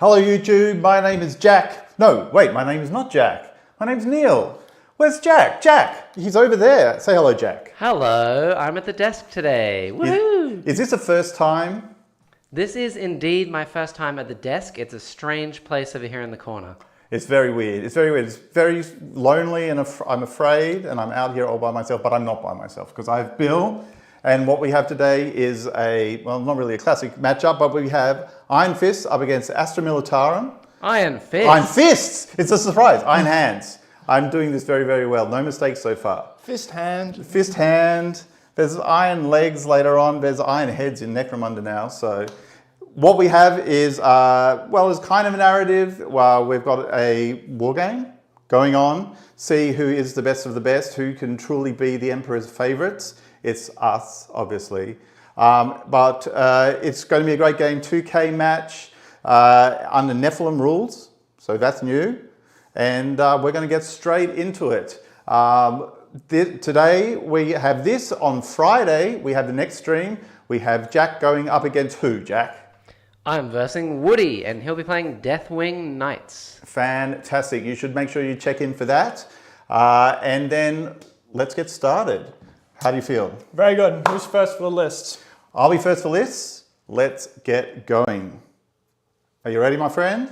Hello YouTube, my name is Jack. No, wait, my name is not Jack. My name's Neil. Where's Jack? Jack! He's over there. Say hello, Jack. Hello, I'm at the desk today. Woohoo! Is this the first time? This is indeed my first time at the desk. It's a strange place over here in the corner. It's very weird. It's very weird. It's very lonely and I'm afraid, and I'm out here all by myself, but I'm not by myself because I have Bill. And what we have today is well, not really a classic matchup, but we have Iron Fists up against Astra Militarum. Iron Fists? Iron Fists! It's a surprise. Iron Hands. I'm doing this very, very well. No mistakes so far. Fist hand. Fist hand. There's iron legs later on. There's iron heads in Necromunda now. So what we have is, well, it's kind of a narrative. Well, we've got a war game going on. See who is the best of the best, who can truly be the Emperor's favorites. It's us, obviously. But it's going to be a great game, 2K match under Nephilim rules. So that's new. And we're going to get straight into it. Today we have this. On Friday we have the next stream. We have Jack going up against who, Jack? I'm versing Woody, and he'll be playing Deathwing Knights. Fantastic. You should make sure you check in for that. And then let's get started. How do you feel? Very good. Who's first for the list? I'll be first for lists. Let's get going. Are you ready, my friend?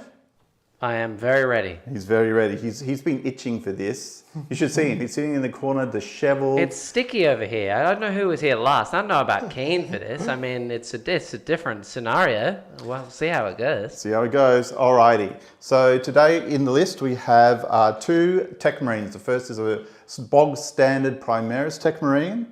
I am very ready. He's very ready. He's been itching for this. You should see him. He's sitting in the corner, disheveled. It's sticky over here. I don't know who was here last. I don't know about Keen for this. I mean, it's a different scenario. Well, see how it goes. See how it goes. Alrighty. So today in the list we have two Tech Marines. The first is a bog standard Primaris Tech Marine.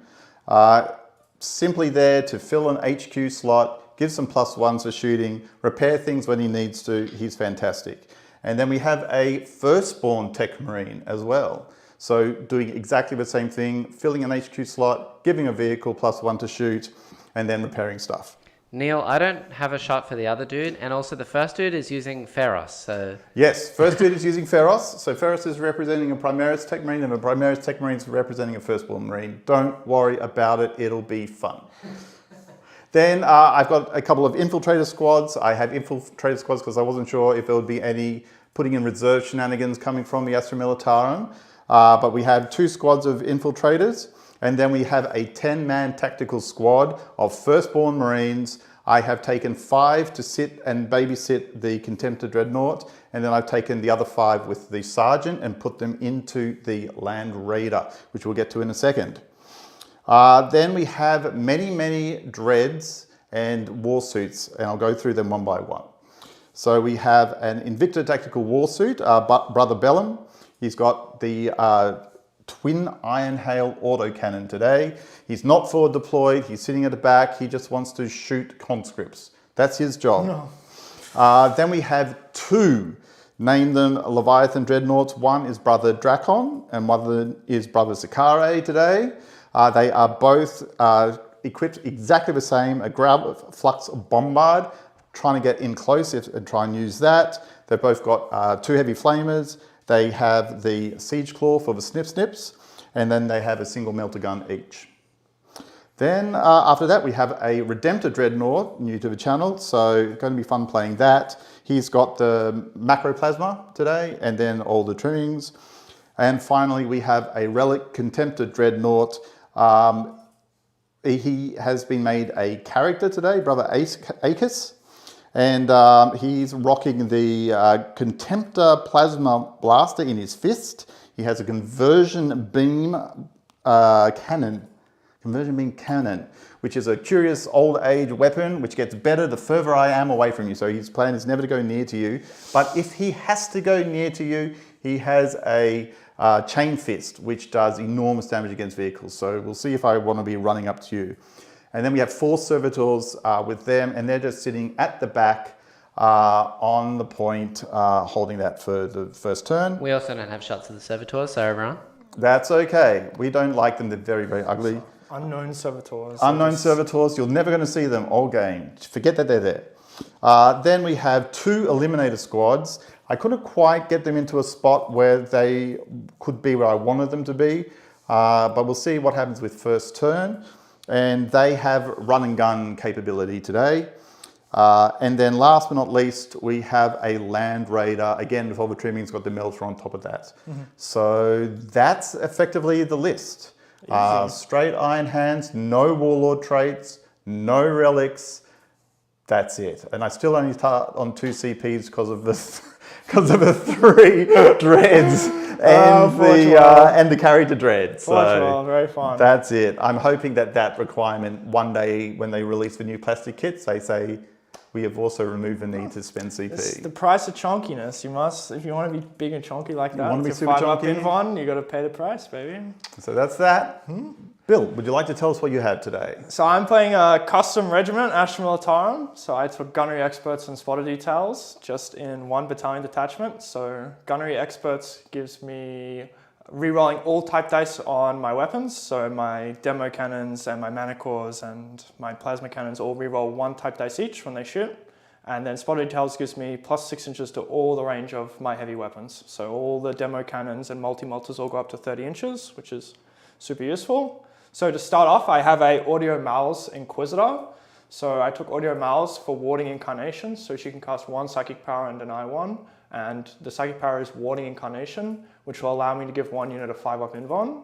Simply there to fill an HQ slot, give some +1s for shooting, repair things when he needs to. He's fantastic. And then we have a Firstborn Tech Marine as well. So doing exactly the same thing, filling an HQ slot, giving a vehicle +1 to shoot, and then repairing stuff. Neil, I don't have a shot for the other dude, and also the first dude is using Feros, so... Yes, first dude is using Feros. So Feros is representing a Primaris Tech Marine, and a Primaris Tech Marine is representing a Firstborn Marine. Don't worry about it, it'll be fun. Then I've got a couple of infiltrator squads. I have infiltrator squads because I wasn't sure if there would be any putting in reserve shenanigans coming from the Astra Militarum. But we have 2 squads of infiltrators. And then we have a 10-man tactical squad of Firstborn Marines. I have taken 5 to sit and babysit the Contemptor Dreadnought. And then I've taken the other 5 with the Sergeant and put them into the Land Raider, which we'll get to in a second. Then we have many dreads and war suits, and I'll go through them one by one. So we have an Invicta Tactical War Suit, Brother Bellum. He's got the Twin Iron Hail Autocannon today. He's not forward deployed, he's sitting at the back, he just wants to shoot conscripts. That's his job. No. Then we have 2, name them Leviathan Dreadnoughts. One is Brother Drakon, and one is Brother Zakare today. They are both equipped exactly the same, a Ground Flux Bombard, trying to get in close and try and use that. They've both got 2 heavy flamers. They have the Siege Claw for the snips, and then they have a single melter gun each. Then after that we have a Redemptor Dreadnought, new to the channel, so going to be fun playing that. He's got the Macroplasma today, and then all the trimmings. And finally we have a Relic Contemptor Dreadnought. He has been made a character today, Brother Akis, and he's rocking the Contemptor Plasma Blaster in his fist. He has a Conversion Beam Cannon, which is a curious old age weapon which gets better the further I am away from you. So his plan is never to go near to you, but if he has to go near to you, he has a Chain Fist, which does enormous damage against vehicles. So we'll see if I want to be running up to you. And then we have 4 Servitors with them, and they're just sitting at the back on the point, holding that for the first turn. We also don't have shots of the Servitors, so everyone. That's okay. We don't like them. They're very, very ugly. Unknown Servitors. Unknown Servitors. You're never going to see them all game. Forget that they're there. Then we have 2 Eliminator squads. I couldn't quite get them into a spot where they could be where I wanted them to be, but we'll see what happens with first turn. And they have run and gun capability today. And then last but not least, we have a Land Raider. Again, with all the trimmings, got the Melter on top of that. So that's effectively the list. Straight iron hands, no Warlord traits, no relics. That's it. And I still only start on 2 CPs because of the 3 dreads and the carry to dread. So very fun. that's it. I'm hoping that requirement one day when they release the new plastic kits, they say we have also removed the need to spend CP. It's the price of chonkiness. You must, if you want to be big and chonky like that, want to be super 5 up chonky? in Von, you got to pay the price, baby. So that's that. Bill, would you like to tell us what you have today? So I'm playing a custom regiment, Astra Militarum. So I took gunnery experts and spotter details just in 1 battalion detachment. So gunnery experts gives me rerolling all type dice on my weapons. So my demo cannons and my manticores and my plasma cannons all reroll 1 type dice each when they shoot. And then spotter details gives me plus 6 inches to all the range of my heavy weapons. So all the demo cannons and multi-multis all go up to 30 inches, which is super useful. So to start off, I have a Audio Mal's Inquisitor. So I audio Audio Mal's for Warding Incarnation, so she can cast 1 Psychic Power and deny 1. And the Psychic Power is Warding Incarnation, which will allow me to give 1 unit a 5-up invuln.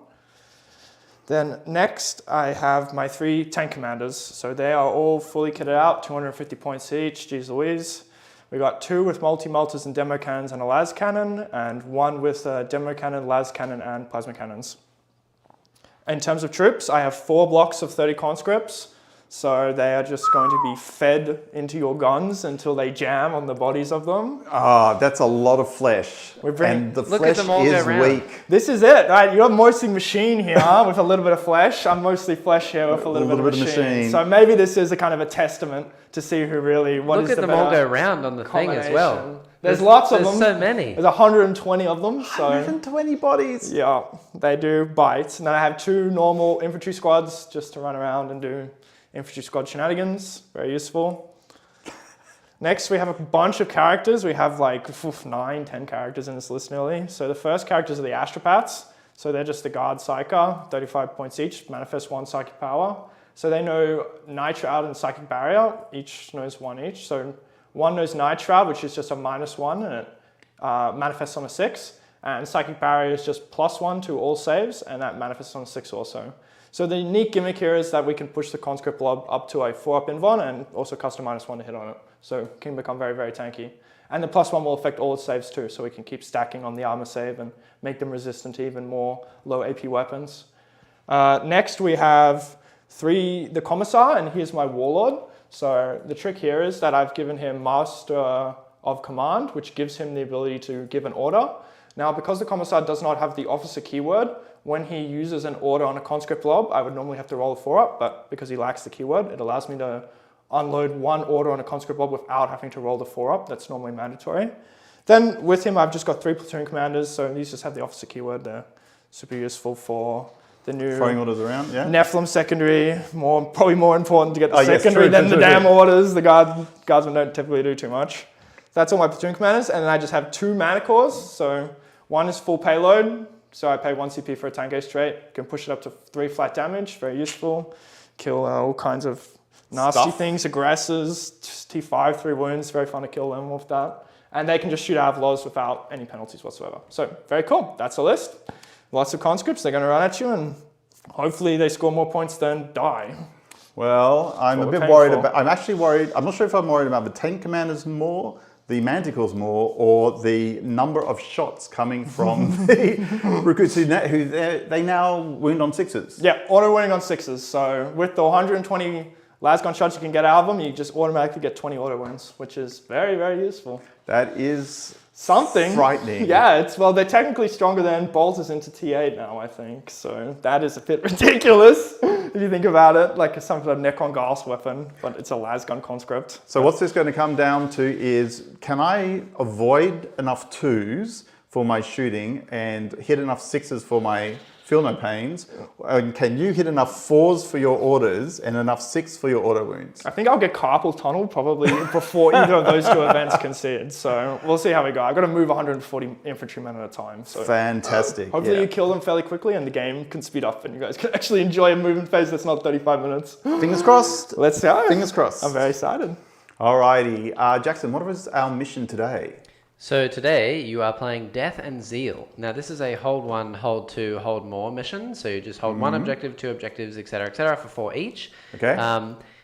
Then next, I have my 3 tank commanders. So they are all fully kitted out, 250 points each, geez Louise. We got 2 with multi-multis and demo cannons and a las cannon, and 1 with demo cannon, las cannon, and plasma cannons. In terms of troops, I have 4 blocks of 30 conscripts. So they are just going to be fed into your guns until they jam on the bodies of them. That's a lot of flesh. Look And the at flesh them all go is round. weak. This is it, right? You're mostly machine here with a little bit of flesh. I'm mostly flesh here with a little bit of machine. So maybe this is a kind of a testament to see who really, what is the better Look at them all go round on the thing as well. combination. There's lots of them. There's so many. There's 120 of them. So 120 bodies. yeah, they do bite. And then I have 2 normal infantry squads just to run around and do infantry squad shenanigans. Very useful. Next, we have a bunch of characters. We have like 9, 10 characters in this list nearly. So the first characters are the Astropaths. So they're just the Guard Psyker, 35 points each, manifest 1 psychic power. So they know Night Shroud and Psychic Barrier, each knows 1 each. So 1 knows Night Shroud, which is just a -1, and it manifests on a 6. And Psychic Barrier is just +1 to all saves, and that manifests on a 6 also. So the unique gimmick here is that we can push the conscript blob up to a 4-up invuln and also cast a -1 to hit on it. So it can become very, very tanky. And the +1 will affect all its saves too, so we can keep stacking on the armor save and make them resistant to even more low AP weapons. Next we have the Commissar, and here's my Warlord. So the trick here is that I've given him Master of Command, which gives him the ability to give an order. Now, because the Commissar does not have the officer keyword, when he uses an order on a conscript blob, I would normally have to roll a 4-up, but because he lacks the keyword, it allows me to unload 1 order on a conscript blob without having to roll the 4-up. That's normally mandatory. Then with him, I've just got 3 platoon commanders, so these just have the officer keyword. They're super useful for the new Throwing orders around, yeah. Nephilim secondary, probably more important to get the yes, secondary true, than true, the damn true. orders. The guardsmen don't typically do too much. That's all my platoon commanders, and then I just have 2 manticores. So 1 is full payload, so I pay 1 CP for a tank ace trait. Can push it up to 3 flat damage, very useful. Kill all kinds of nasty things, aggressors, T5, 3 wounds, very fun to kill them with that. And they can just shoot out of laws without any penalties whatsoever. So very cool, that's the list. Lots of conscripts, they're gonna run at you and hopefully they score more points than die. Well, I'm a what bit we're worried paying for. about, I'm actually worried, I'm not sure if I'm worried about the tank commanders more, the manticores more, or the number of shots coming from the recruits who they now wound on 6s. Yeah, auto winning on 6s. So with the 120 lasgun shots you can get out of them, you just automatically get 20 auto wins, which is very, very useful. That is Something. frightening. Yeah, well, they're technically stronger than bolters into T8 now, I think. So that is a bit ridiculous if you think about it, like some sort of Necron Gas weapon, but it's a lasgun conscript. So what's this going to come down to is, can I avoid enough 2s for my shooting and hit enough 6s for my feel no pains? And can you hit enough 4s for your orders and enough 6 for your auto wounds? I think I'll get carpal tunnel probably before either of those 2 events concede. So we'll see how we go. I've got to move 140 infantrymen at a time. So Fantastic. hopefully yeah. you kill them fairly quickly and the game can speed up and you guys can actually enjoy a movement phase that's not 35 minutes. Fingers crossed. Let's go. Fingers crossed. I'm very excited. Alrighty, Jackson, what was our mission today? So today you are playing Death and Zeal. Now this is a hold 1, hold 2, hold more mission. So you just hold 1 objective, 2 objectives, etc., for 4 each. Okay.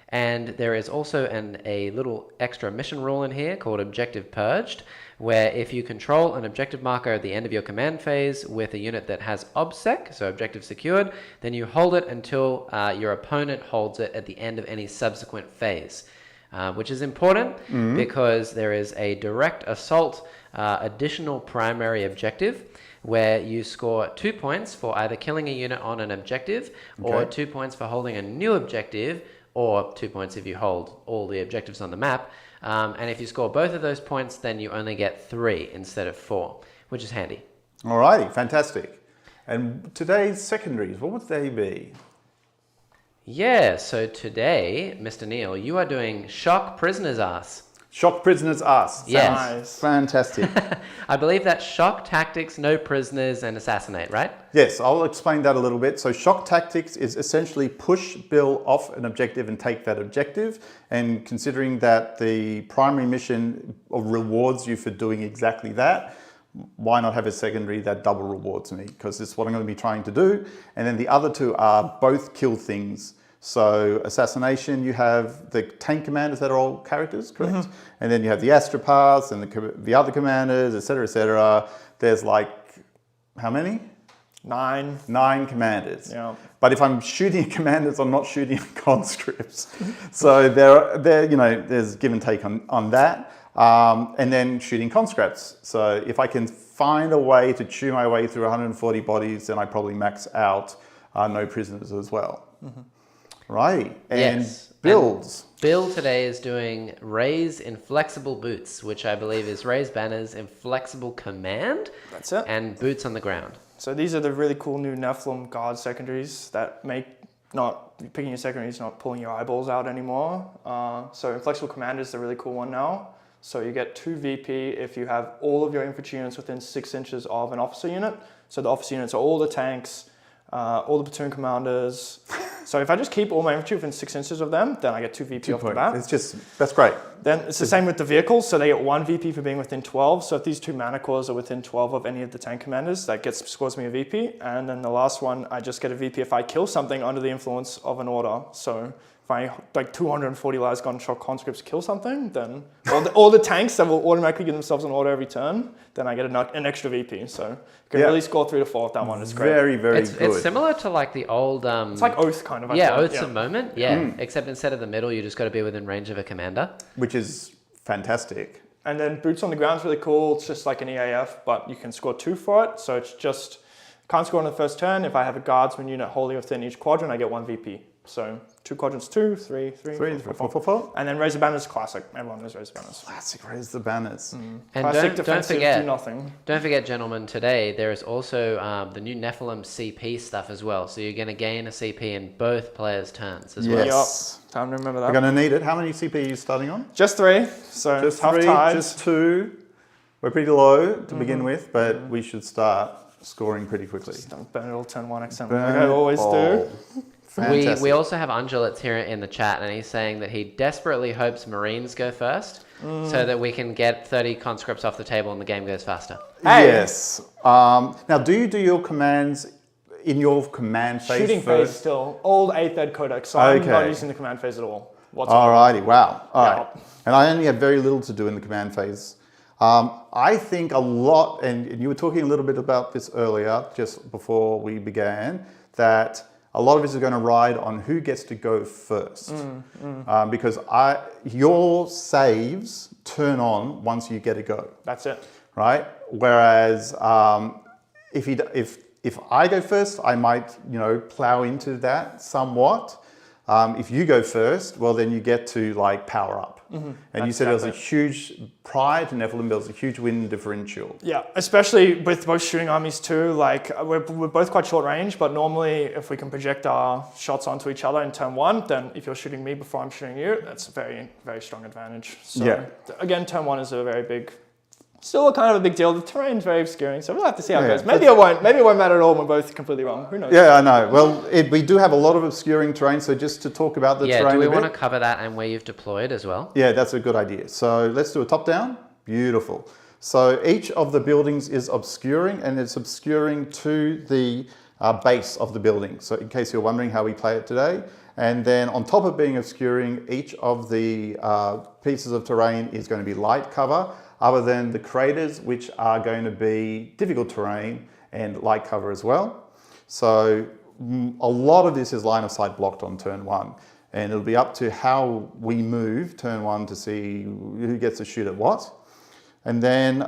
And there is also a little extra mission rule in here called Objective Purged, where if you control an objective marker at the end of your command phase with a unit that has OBSEC, so objective secured, then you hold it until your opponent holds it at the end of any subsequent phase. Which is important because there is a direct assault additional primary objective where you score 2 points for either killing a unit on an objective or 2 points for holding a new objective, or 2 points if you hold all the objectives on the map. And if you score both of those points, then you only get 3 instead of 4, which is handy. Alrighty, fantastic. And today's secondaries, what would they be? Yeah, so today, Mr. Neil, you are doing Shock Prisoner's Ass. Shock Prisoner's Ass. Yes. Nice. Fantastic. I believe that's Shock Tactics, No Prisoners, and Assassinate, right? Yes, I'll explain that a little bit. So Shock Tactics is essentially push Bill off an objective and take that objective. And considering that the primary mission rewards you for doing exactly that, why not have a secondary that double rewards me? Because it's what I'm going to be trying to do. And then the other two are both kill things. So assassination, you have the tank commanders that are all characters, correct? And then you have the astropaths and the other commanders, etc., etc. There's like, how many? 9. 9 commanders. Yeah. But if I'm shooting commanders, I'm not shooting conscripts. So there's give and take on that. And then shooting conscripts. So if I can find a way to chew my way through 140 bodies, then I probably max out no prisoners as well. Right. And Yes. builds. And Bill today is doing Raise Inflexible Boots, which I believe is Raise Banner's Inflexible Command. That's it. And Boots on the Ground. So these are the really cool new Nephilim guard secondaries that make not picking your secondaries, not pulling your eyeballs out anymore. So Inflexible Command is the really cool one now. So you get 2 VP if you have all of your infantry units within 6 inches of an officer unit. So the officer units are all the tanks, all the platoon commanders. So if I just keep all my infantry within 6 inches of them, then I get 2 VP off the bat. That's great. Then it's the same with the vehicles. So they get 1 VP for being within 12. So if these 2 mana cores are within 12 of any of the tank commanders, that scores me a VP. And then the last one, I just get a VP if I kill something under the influence of an order. So if I, like 240 lives gone shock conscripts kill something, then all the tanks that will automatically give themselves an order every turn, then I get an extra VP. So you can really score 3 to 4 with that one. It's great. Very, very good. It's similar to like the old... it's like Oath kind of. Oaths of Moment. Yeah, except instead of the middle, you just got to be within range of a commander. Which is fantastic. And then Boots on the Ground is really cool. It's just like an EAF, but you can score 2 for it. So it's just, can't score on the first turn. If I have a guardsman unit wholly within each quadrant, I get 1 VP. So 2 quadrants, 2, 3, 4. And then Raise the Banners, classic. Everyone knows Raise the Banners. Classic Raise the Banners. And Classic don't defensive, forget, do nothing. Don't forget, gentlemen, today there is also the new Nephilim CP stuff as well. So you're going to gain a CP in both players' turns as well. Yes. Yep. Time to remember that. We're going to need it. How many CP are you starting on? Just 3. So Just tough 3, tides. just 2. We're pretty low to begin with, but we should start scoring pretty quickly. Just don't burn it all turn 1 accidentally like I always do. We also have Angelit here in the chat, and he's saying that he desperately hopes Marines go first so that we can get 30 conscripts off the table and the game goes faster. Hey. Yes. Now, do you do your commands in your command phase Shooting first? phase still. Old 8th Ed Codex. So I'm not using the command phase at all. Alrighty, wow. All right. Yeah. And I only have very little to do in the command phase. I think a lot, and you were talking a little bit about this earlier, just before we began, that a lot of this is going to ride on who gets to go first. Because your saves turn on once you get a go. That's it. Right? Whereas if I go first, I might plow into that somewhat. If you go first, well, then you get to like power up. And you said there was a huge, prior to Nephilim, there was a huge win differential. Yeah, especially with both shooting armies too. Like we're both quite short range, but normally if we can project our shots onto each other in turn 1, then if you're shooting me before I'm shooting you, that's a very, very strong advantage. So again, turn 1 is a very big still kind of a big deal. The terrain's very obscuring, so we'll have to see how it Yeah, goes. Maybe it won't. Maybe it won't matter at all. We're both completely wrong. Who knows? Yeah, I know. Well, we do have a lot of obscuring terrain, so just to talk about the terrain do we a want to bit. cover that and where you've deployed as well? Yeah, that's a good idea. So let's do a top-down. Beautiful. So each of the buildings is obscuring, and it's obscuring to the base of the building. So in case you're wondering how we play it today. And then on top of being obscuring, each of the pieces of terrain is going to be light cover, other than the craters, which are going to be difficult terrain and light cover as well. So a lot of this is line of sight blocked on turn 1. And it'll be up to how we move turn 1 to see who gets to shoot at what. And then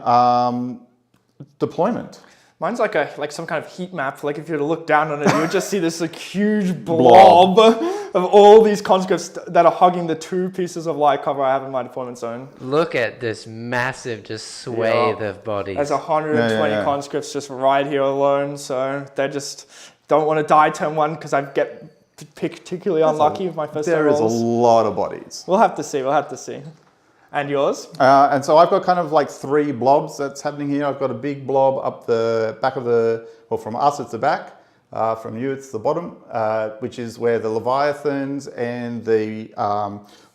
deployment. Mine's like some kind of heat map. Like if you were to look down on it, you would just see this like huge blob of all these conscripts that are hugging the 2 pieces of light cover I have in my deployment zone. Look at this massive just swathe of bodies. There's 120 conscripts just right here alone, so they just don't want to die turn 1 because I get particularly unlucky with my first There is a lot of bodies. We'll have to see. We'll have to see. And yours? And so I've got kind of like 3 blobs that's happening here. I've got a big blob up the back of the, well, from us it's the back, from you it's the bottom, which is where the Leviathans and the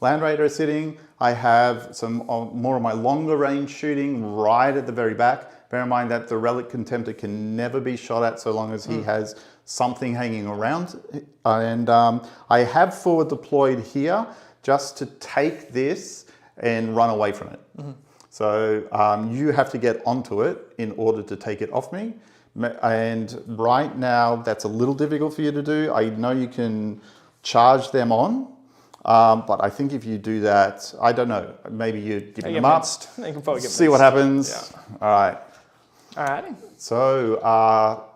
Land Raider are sitting. I have some more of my longer range shooting right at the very back. Bear in mind that the Relic Contemptor can never be shot at so long as he has something hanging around. And I have forward deployed here just to take this and run away from it. So you have to get onto it in order to take it off me. And right now, that's a little difficult for you to do. I know you can charge them on, but I think if you do that, I don't know, maybe you give them up, they can probably get see what happens. Yeah. All right. All right. So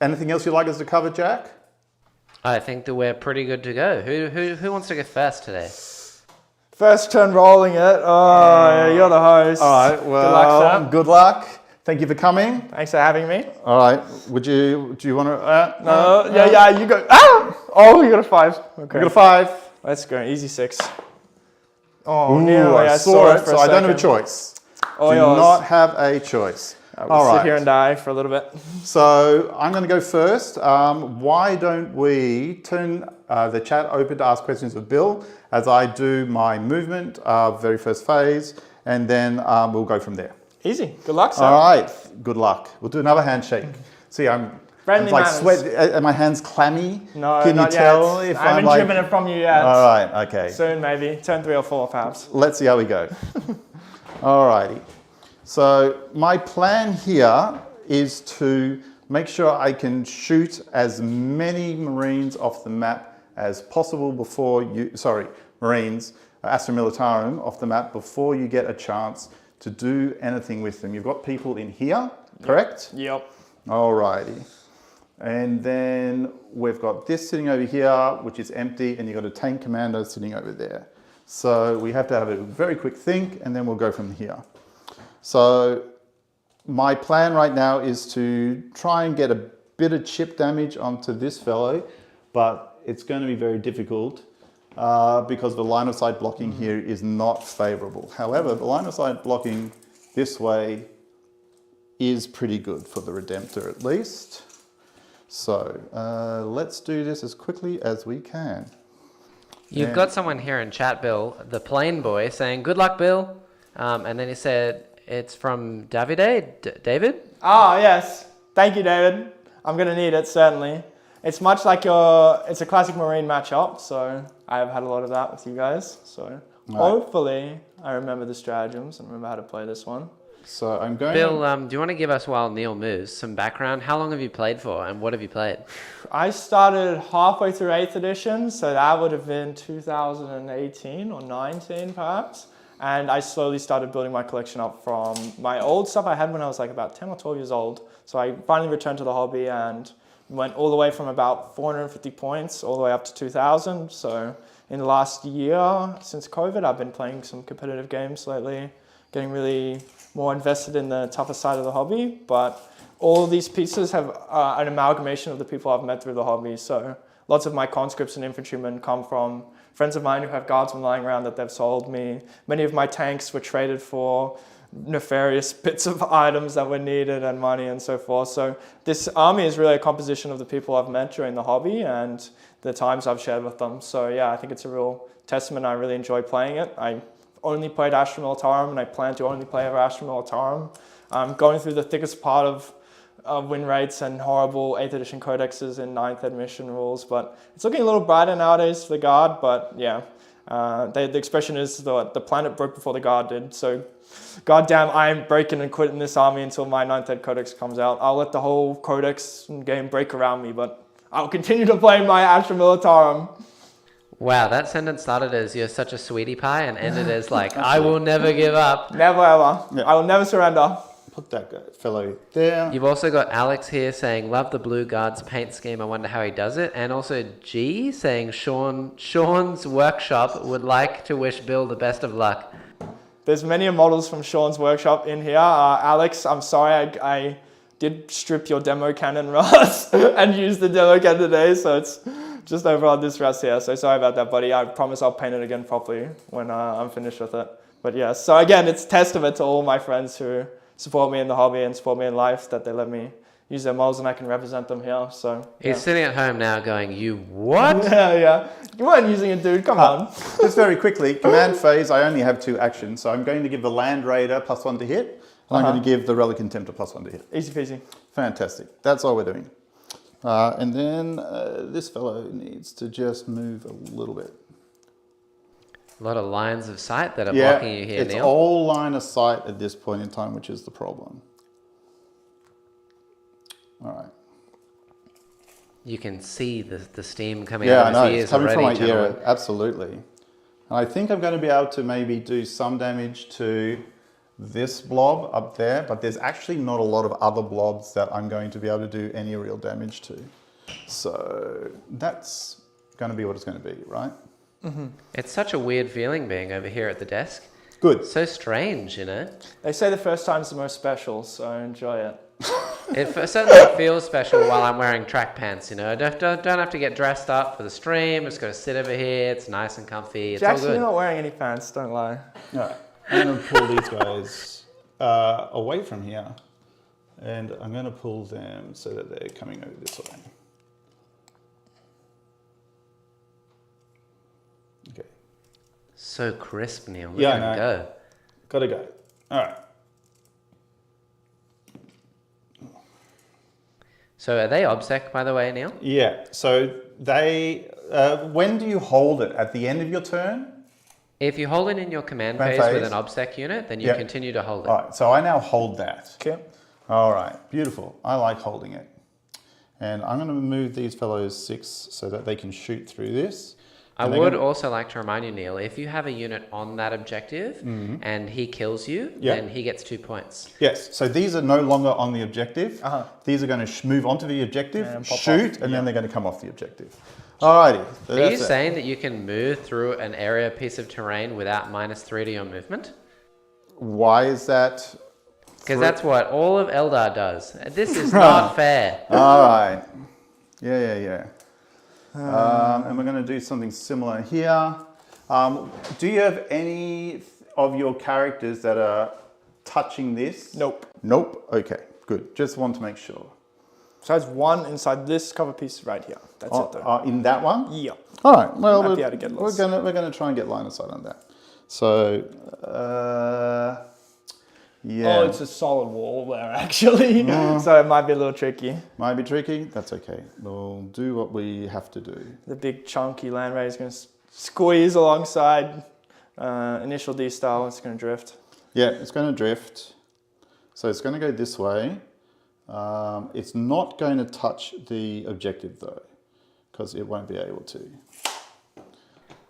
anything else you'd like us to cover, Jack? I think that we're pretty good to go. Who wants to go first today? First turn rolling it. Oh, you're the host. All right. Well, good luck, sir. Good luck. Thank you for coming. Thanks for having me. All right. Do you want to? No. Yeah. You go. Ah! Oh, you got a 5. Okay. You got a 5. Let's go. Easy 6. Oh, Ooh, nearly. I saw it, for so a I don't have a second. choice. Oh, Do not have a choice. I'll sit here and die for a little bit. So I'm going to go first. Why don't we turn the chat open to ask questions of Bill as I do my movement, very first phase, and then we'll go from there. Easy. Good luck, sir. All right. Good luck. We'll do another handshake. See, I'm like sweat. Are my hands clammy? No, Can not you tell yet. if I haven't like... driven it from you yet. All right. Okay. Soon, maybe. Turn 3 or 4, perhaps. Let's see how we go. All righty. So my plan here is to make sure I can shoot as many Marines off the map as possible before you, Marines, Astra Militarum off the map before you get a chance to do anything with them. You've got people in here, correct? Yep. All righty. And then we've got this sitting over here, which is empty, and you've got a tank commander sitting over there. So we have to have a very quick think, and then we'll go from here. So my plan right now is to try and get a bit of chip damage onto this fellow, but it's going to be very difficult because the line of sight blocking here is not favorable. However, the line of sight blocking this way is pretty good for the Redemptor at least. So let's do this as quickly as we can. You've got someone here in chat, Bill, the plane boy, saying, "Good luck, Bill." And then he said, it's from Davide, David? Ah, yes. Thank you, David. I'm going to need it, certainly. It's much like it's a classic Marine matchup, so I've had a lot of that with you guys. So hopefully I remember the stratagems and remember how to play this one. So I'm going... Bill, do you want to give us, while Neil moves, some background? How long have you played for, and what have you played? I started halfway through 8th edition, so that would have been 2018 or 19 perhaps. And I slowly started building my collection up from my old stuff I had when I was like about 10 or 12 years old. So I finally returned to the hobby and went all the way from about 450 points all the way up to 2,000. So in the last year, since COVID, I've been playing some competitive games lately, getting really more invested in the tougher side of the hobby. But all of these pieces have an amalgamation of the people I've met through the hobby. So lots of my conscripts and infantrymen come from friends of mine who have guardsmen lying around that they've sold me. Many of my tanks were traded for nefarious bits of items that were needed and money and so forth. So this army is really a composition of the people I've met during the hobby and the times I've shared with them. So yeah, I think it's a real testament. I really enjoy playing it. I only played Astra Militarum and I plan to only play ever Astra Militarum. I'm going through the thickest part of win rates and horrible 8th edition codexes and 9th ed mission rules, but it's looking a little brighter nowadays for the Guard, but yeah. The expression is the planet broke before the Guard did, so goddamn, I'm breaking and quitting this army until my 9th ed codex comes out. I'll let the whole codex game break around me, but I'll continue to play my Astra Militarum. Wow, that sentence started as "you're such a sweetie pie" and ended as like "I will never give up." Never ever. Yeah. I will never surrender. Put that fellow there. You've also got Alex here saying, "Love the Blue Guard's paint scheme. I wonder how he does it." And also G saying, "Sean's workshop would like to wish Bill the best of luck." There's many models from Sean's workshop in here. Alex, I'm sorry I did strip your demo cannon rust and use the demo cannon today, so it's just over on this rust here. So sorry about that, buddy. I promise I'll paint it again properly when I'm finished with it. But yeah, so again, it's testament to all my friends who support me in the hobby and support me in life that they let me use their models and I can represent them here. So he's sitting at home now going, "You what?" Yeah. You weren't using it, dude. Come on. Just very quickly, command phase, I only have 2 actions. So I'm going to give the Land Raider +1 to hit. And I'm going to give the Relic Contemptor +1 to hit. Easy peasy. Fantastic. That's all we're doing. And then this fellow needs to just move a little bit. A lot of lines of sight that are blocking you here, it's Neil. all line of sight at this point in time, which is the problem. All right. You can see the steam coming Yeah, out I of know. his ears It's coming from my already, ear. gentlemen. Absolutely. And I think I'm going to be able to maybe do some damage to this blob up there, but there's actually not a lot of other blobs that I'm going to be able to do any real damage to. So that's going to be what it's going to be, right? Mm-hmm. It's such a weird feeling being over here at the desk. Good. So strange, you know? They say the first time's the most special, so enjoy it. It certainly feels special while I'm wearing track pants, you know? I don't have to get dressed up for the stream. I'm just going to sit over here. It's nice and comfy. It's Jackson, all good. you're not wearing any pants, don't lie. All right. I'm going to pull these guys away from here. And I'm going to pull them so that they're coming over this way. Okay. So crisp, Neil. Yeah, Look at him go. Gotta go. All right. So are they OBSEC, by the way, Neil? Yeah. So they. When do you hold it? At the end of your turn? If you hold it in your command phase with an OBSEC unit, then you continue to hold it. All right. So I now hold that. Okay. All right. Beautiful. I like holding it. And I'm going to move these fellows 6 so that they can shoot through this. I would also like to remind you, Neil, if you have a unit on that objective and he kills you, then he gets 2 points. Yes, so these are no longer on the objective. These are going to move onto the objective, shoot, and then they're going to come off the objective. Alrighty. So are you saying that you can move through an area piece of terrain without -3 to your movement? Why is that? Because that's what all of Eldar does. This is not fair. Alright. Yeah. And we're going to do something similar here. Do you have any of your characters that are touching this? Nope. Nope. Okay, good. Just want to make sure. Besides one inside this cover piece right here. That's it though. In that one? Yeah. All right. Well, Might be able to get lost. we're gonna try and get line of sight on that. So, yeah. Oh, it's a solid wall there actually. So it might be a little tricky. Might be tricky. That's okay. We'll do what we have to do. The big chunky land ray is going to squeeze alongside initial D style. It's going to drift. Yeah, it's going to drift. So it's going to go this way. It's not going to touch the objective though, because it won't be able to.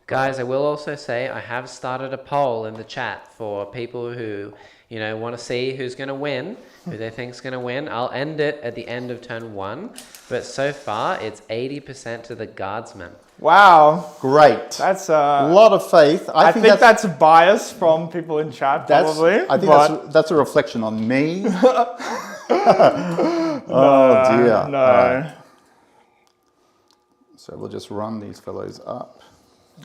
Guys, I will also say I have started a poll in the chat for people who, want to see who's going to win, who they think is going to win. I'll end it at the end of turn 1, but so far it's 80% to the guardsmen. Wow. Great. That's a lot of faith. I think that's a bias from people in chat, probably. I think that's a reflection on me. Oh dear. No. Right. So we'll just run these fellows up.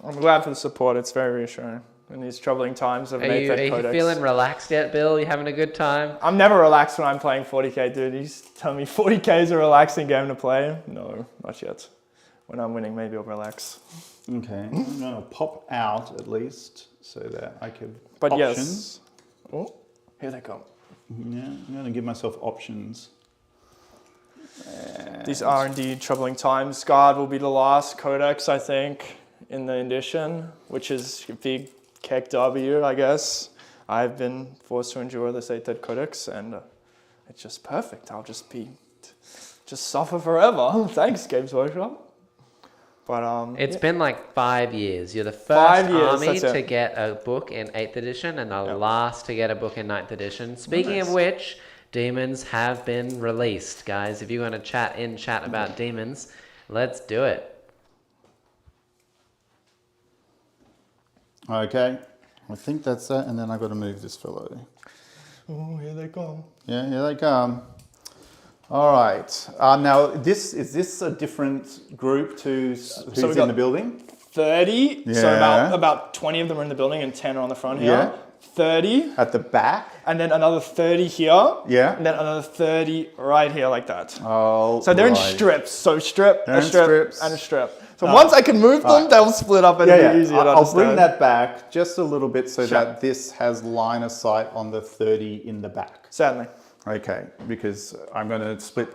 I'm glad for the support. It's very reassuring. in these troubling times of Are Nathan you Codex. feeling relaxed yet, Bill? You having a good time? I'm never relaxed when I'm playing 40k, dude. He's telling me 40k is a relaxing game to play. No, not yet. When I'm winning, maybe I'll relax. Okay, I'm going to pop out at least so that I can. But options. yes. Oh, here they come. Yeah, I'm going to give myself options. These are indeed troubling times. Guard will be the last codex, I think, in the edition, which is a big Keck W, I guess. I've been forced to endure this 8th codex, and it's just perfect. I'll just suffer forever. Thanks, Games Workshop. But It's been like 5 years. You're the first 5 years, army that's to it. get a book in 8th edition and the Yep. last to get a book in 9th edition. Speaking of which, demons have been released, guys. If you want to chat about demons, let's do it. Okay, I think that's that, and then I've got to move this fellow. Oh, here they come. Yeah, here they come. All right. Now, is this a different group to who's So we in got the building? 30. Yeah. So about 20 of them are in the building and 10 are on the front here. Yeah. 30. At the back? And then another 30 here. Yeah. And then another 30 right here like that. Oh, So they're in right. strips. So strip, They're a in strip, strips. and a strip. So once I can move them, they'll split up and it'll be easier to I'll understand. bring that back just a little bit so Sure. that this has line of sight on the 30 in the back. Certainly. Okay, because I'm going to split.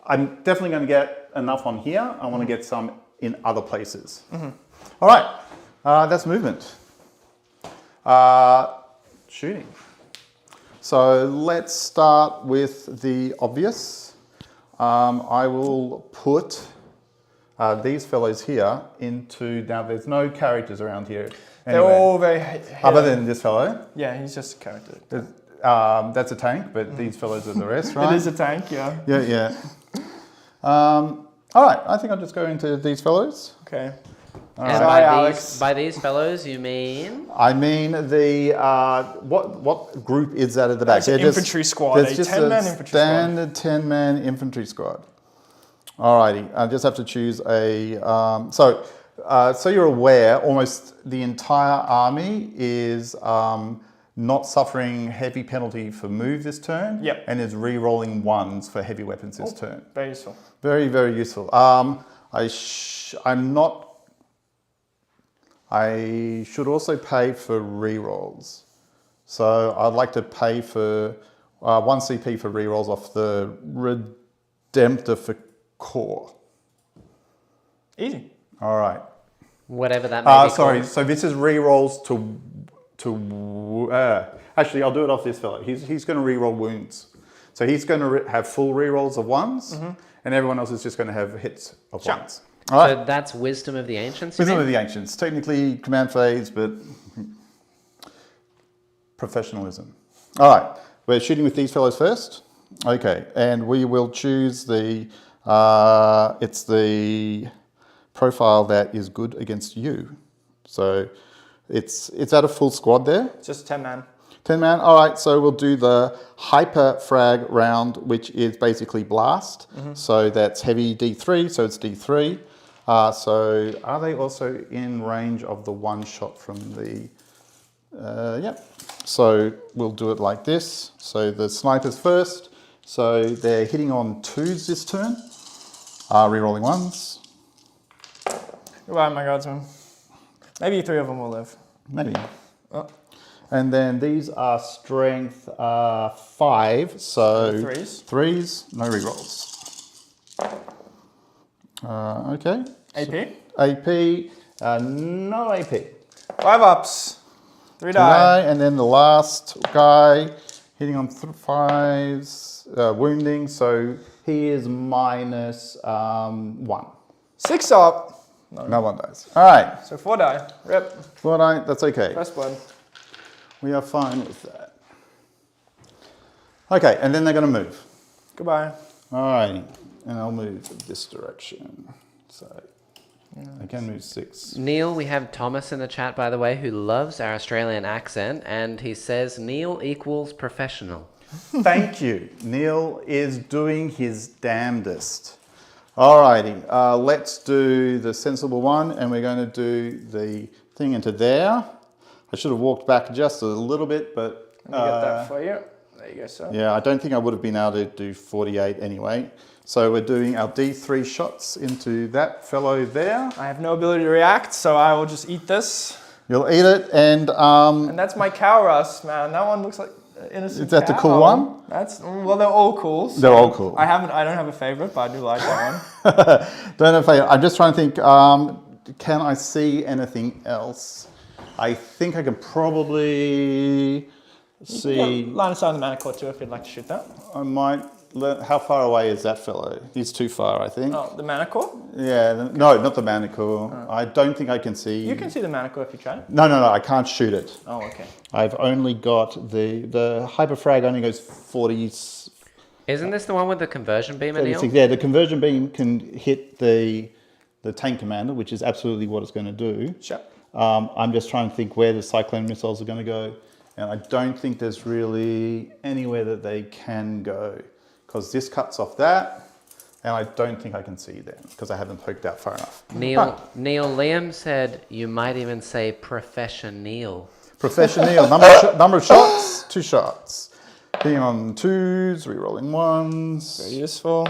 I'm definitely going to get enough on here. I want to get some in other places. All right, that's movement. Shooting. So let's start with the obvious. I will put these fellows here into, now there's no characters around here. They're anyway, all very other than this fellow. Yeah, he's just a character. That's a tank, but these fellows are the rest, right? It is a tank, yeah. Yeah. All right, I think I'll just go into these fellows. Okay. And Sorry, by Alex. these fellows, you mean? I mean the what group is that at the back? It's an They're infantry squad, There's a just 10-man a infantry squad. standard 10-man infantry squad. Alrighty, I just have to choose a. So you're aware, almost the entire army is not suffering heavy penalty for move this turn. Yep. And is re-rolling ones for heavy weapons this turn. Very useful. Very, very useful. I'm not. I should also pay for re-rolls. So I'd like to pay for 1 CP for re-rolls off the Redemptor core. Easy. All right. Whatever that may be Sorry, called. so this is re-rolls to actually, I'll do it off this fellow. He's going to re-roll wounds. So he's going to have full re-rolls of ones, and everyone else is just going to have hits of Sure. ones. All right. So that's Wisdom of the Ancients, you Wisdom mean? of the Ancients. Technically command phase, but professionalism. All right, we're shooting with these fellows first. Okay, and we will choose the, it's the profile that is good against you. So it's at a full squad there. It's just 10-man. 10-man, all right, so we'll do the hyper frag round, which is basically blast. So that's heavy D3, so it's D3. So are they also in range of the one shot from the, yeah. So we'll do it like this. So the snipers first. So they're hitting on 2s this turn. Rerolling 1s. Goodbye, my guardsman. Maybe 3 of them will live. Maybe. Oh. And then these are strength 5, so 3s. 3s, no rerolls. Okay. AP. AP, no AP. 5 ups. 3 Die, die. and then the last guy hitting on 5s, wounding, so he is minus 1. 6 up. No one dies. All right, So 4 die. Rip. well, that's okay. First blood. We are fine with that. Okay, and then they're going to move. Goodbye. All righty, and I'll move this direction. So I can move 6. Neil, we have Thomas in the chat, by the way, who loves our Australian accent, and he says Neil equals professional. Thank you. Neil is doing his damnedest. Alrighty, let's do the sensible one, and we're going to do the thing into there. I should have walked back just a little bit, but... Let me get that for you. There you go, sir. Yeah, I don't think I would have been able to do 48 anyway. So we're doing our D3 shots into that fellow there. I have no ability to react, so I will just eat this. You'll eat it, and that's my cow rust, man. That one looks like an innocent is that cow. the cool one? That's well, they're all cool. So they're all cool. I don't have a favorite, but I do like that one. Don't have favorite. I'm just trying to think. Can I see anything else? I think I can probably see. Line of sight on the Manicore too, if you'd like to shoot that. I might. How far away is that fellow? He's too far, I think. Oh, the Manicore? Yeah, no, not the Manicore. I don't think I can see. You can see the Manicore if you try. No, I can't shoot it. Oh, okay. I've only got the hyperfrag only goes 40. Isn't this the one with the conversion beam, Anil? Yeah, the conversion beam can hit the tank commander, which is absolutely what it's going to do. Sure. I'm just trying to think where the cyclone missiles are going to go, and I don't think there's really anywhere that they can go, because this cuts off that, and I don't think I can see them because I haven't poked out far enough. Neil Liam said you might even say professional. Professional. Number of shots, 2 shots. Hitting on 2s, re-rolling 1s. Very useful.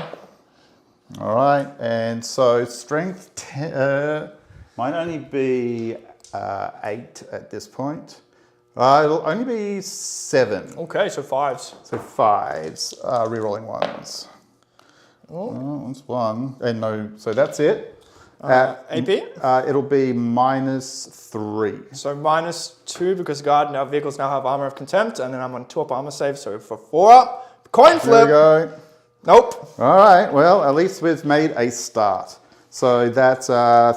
All right, and so strength might only be 8 at this point. It'll only be 7. Okay, so 5s. So 5s, re-rolling 1s. Oh, that's 1. And no, so that's it. AP? It'll be -3. So -2 because guard vehicles now have armor of contempt, and then I'm on 2 up armor save, so for 4 up. Coin flip. There we go. Nope. All right, well, at least we've made a start. So that's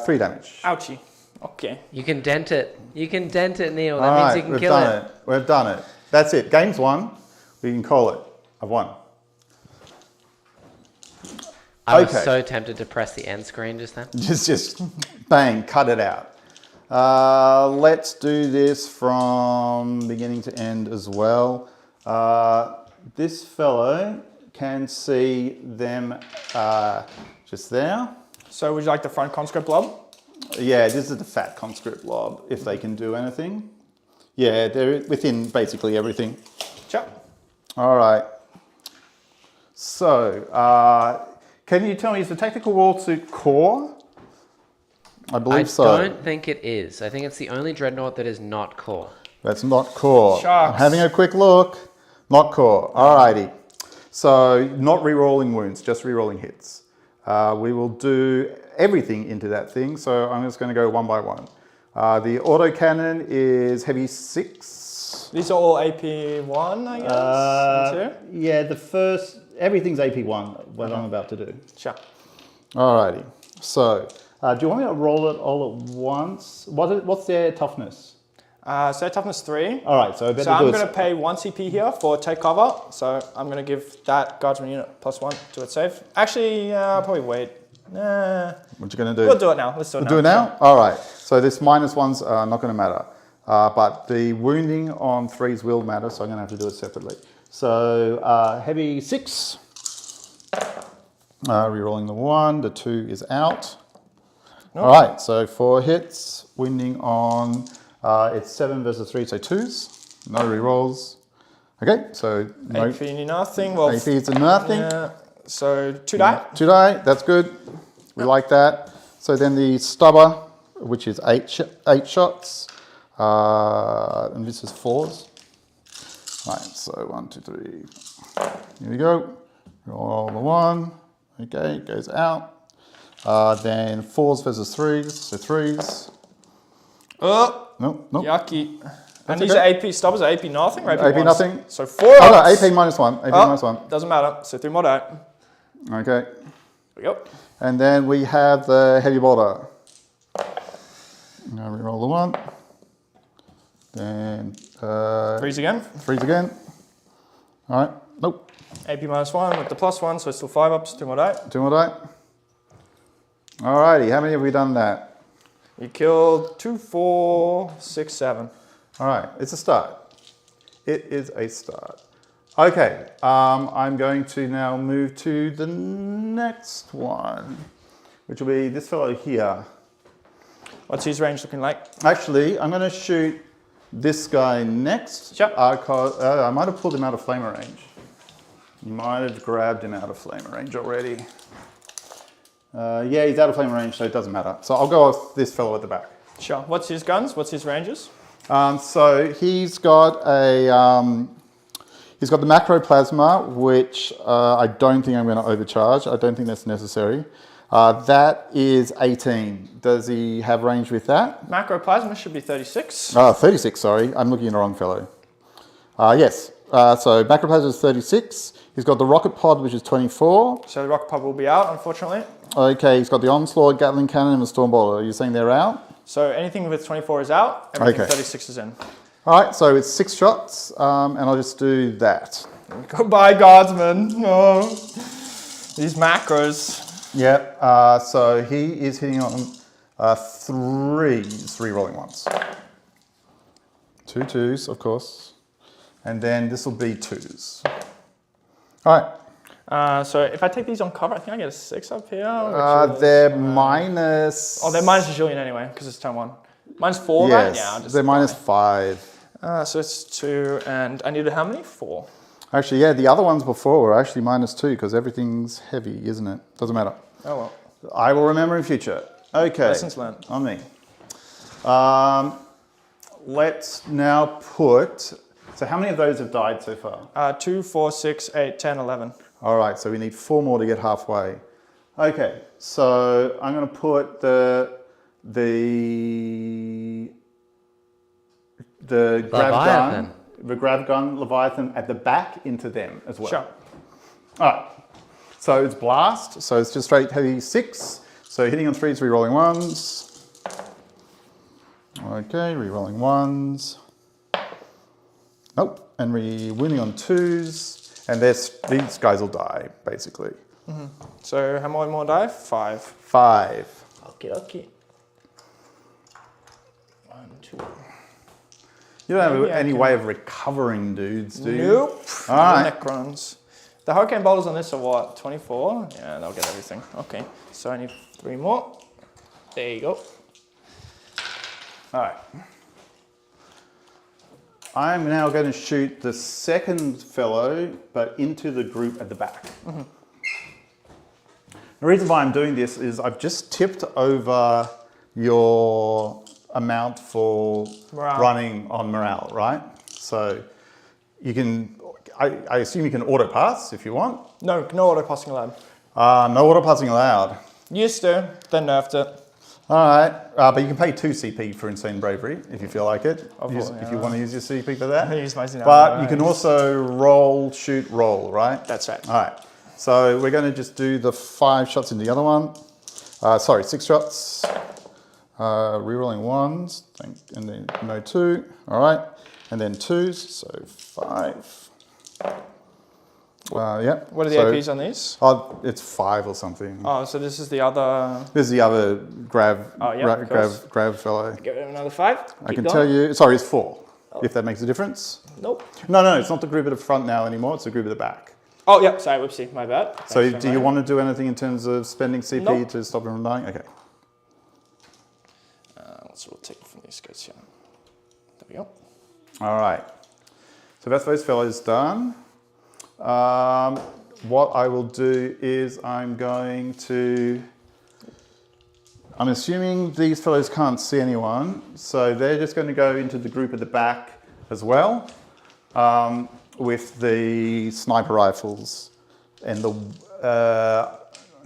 3 damage. Ouchie. Okay. You can dent it. You can dent it, Neil. That All means right, you can we've kill done it. it. We've done it. That's it. Game's won. We can call it. I've won. I was Okay. so tempted to press the end screen just then. Just bang, cut it out. Let's do this from beginning to end as well. This fellow can see them just there. So would you like the front conscript blob? Yeah, this is the fat conscript blob, if they can do anything. Yeah, they're within basically everything. Sure. All right. So, can you tell me, is the tactical war suit core? I believe so. I don't think it is. I think it's the only dreadnought that is not core. That's not core. Sharks. I'm having a quick look. Not core. Alrighty. So, not re-rolling wounds, just re-rolling hits. We will do everything into that thing, so I'm just going to go one by one. The autocannon is heavy 6. These are all AP1, I guess? and 2? Yeah, the first, everything's AP1, what I'm about to do. Sure. Alrighty. So, do you want me to roll it all at once? What's their toughness? So toughness 3. Alright, so I better So do I'm going to pay 1 CP here for take cover. So I'm going to give that guardsman unit +1 to its save. Actually, I'll probably wait. Nah. What you going to do? We'll do it now. Let's do it now. Do it now? Alright. So this -1's not going to matter. But the wounding on 3s will matter, so I'm going to have to do it separately. So heavy 6. Rerolling the 1. The 2 is out. Nope. Alright, so 4 hits. Wounding on... it's 7 versus 3, so 2s. No rerolls. Okay, so no. AP nothing. Well, AP is a nothing. Yeah. So 2 die. 2 die, that's good. We like that. So then the stubber, which is 8 shots. And this is 4s. Right, so 1, 2, 3. Here we go. Roll the 1. Okay, it goes out. Then 4s versus 3s, so 3s. Oh, Nope. yucky. And That's these okay. are AP stubbers, are AP nothing or AP, AP ones? nothing. So 4 Oh no, ups. AP -1. AP -1. Doesn't matter. So 3 more die. Okay. Here we go. And then we have the heavy bolter. Now we roll the 1. Then 3s again. 3s again. All right. Nope. AP -1 with the +1, so it's still 5 ups, 2 more die. 2 more die. Alrighty, how many have we done that? You killed 2, 4, 6, 7. All right, it's a start. It is a start. Okay, I'm going to now move to the next one, which will be this fellow here. What's his range looking like? Actually, I'm going to shoot this guy next. Sure. I might have pulled him out of flamer range. You might have grabbed him out of flamer range already. Yeah, he's out of flamer range, so it doesn't matter. So I'll go with this fellow at the back. Sure. What's his guns? What's his ranges? So he's got he's got the macro plasma, which I don't think I'm going to overcharge. I don't think that's necessary. That is 18. Does he have range with that? Macro plasma should be 36. 36, sorry. I'm looking at the wrong fellow. Yes. So macro plasma is 36. He's got the rocket pod, which is 24. So the rocket pod will be out, unfortunately. Okay, he's got the onslaught, Gatling cannon, and the storm bolter. Are you saying they're out? So anything with 24 is out, everything Okay. 36 is in. All right, so it's 6 shots, and I'll just do that. Goodbye, guardsman. Oh. These macros. Yeah, so he is hitting on 3 rolling ones. 2 2s, of course. And then this will be 2s. All right. So if I take these on cover, I think I get a 6 up here. They're minus... Oh, they're minus a zillion anyway, because it's turn 1. Minus 4, right? Yes, Yeah, I'll just they're minus 5. so it's 2, and I needed how many? 4. Actually, yeah, the other ones before were actually minus 2 because everything's heavy, isn't it? Doesn't matter. Oh well. I will remember in future. Okay. Lessons learned. On me. Let's now put... So how many of those have died so far? 2, 4, 6, 8, 10, 11. All right, so we need 4 more to get halfway. Okay, so I'm going to put the grav gun Leviathan at the back into them as well. Sure. All right, so it's blast, so it's just straight heavy 6. So hitting on 3s, re-rolling 1s. Okay, re-rolling 1s. Nope, and winning on 2s. And these guys will die, basically. Mm-hmm. So how many more die? 5. 5. Okay. 1, 2. You don't have Maybe I any can- way of recovering dudes, do you? Nope. All No right. Necrons. The hurricane bolters on this are what? 24? Yeah, they'll get everything. Okay. So I need 3 more. There you go. All right. I'm now going to shoot the second fellow, but into the group at the back. Mm-hmm. The reason why I'm doing this is I've just tipped over your amount for Morale. running on morale, right? So you can, I assume you can auto pass if you want. No auto passing allowed. No auto passing allowed. Used to, then nerfed it. All right, but you can pay 2 CP for Insane Bravery if you feel like it. Obviously, If you want to use your CP for that. I use my Xenon, But you can right. also roll, shoot, roll, right? That's right. All right, so we're going to just do the 5 shots in the other one. 6 shots. Rerolling 1s, and then no 2. All right, and then 2s, so 5. Yeah. What are the APs on these? Oh, it's 5 or something. Oh, so this is the other. This is the other grav fellow. Give it another 5. I can tell you, sorry, it's 4, if that makes a difference. Nope. No, it's not the group at the front now anymore, it's the group at the back. Oh, yep, sorry, whoopsie, my bad. So do you want to do anything in terms of spending CP Nope. to stop him from dying? Okay. So we'll take it from these guys here. There we go. All right. So that's those fellows done. What I will do is I'm assuming these fellows can't see anyone, so they're just going to go into the group at the back as well, with the sniper rifles. And I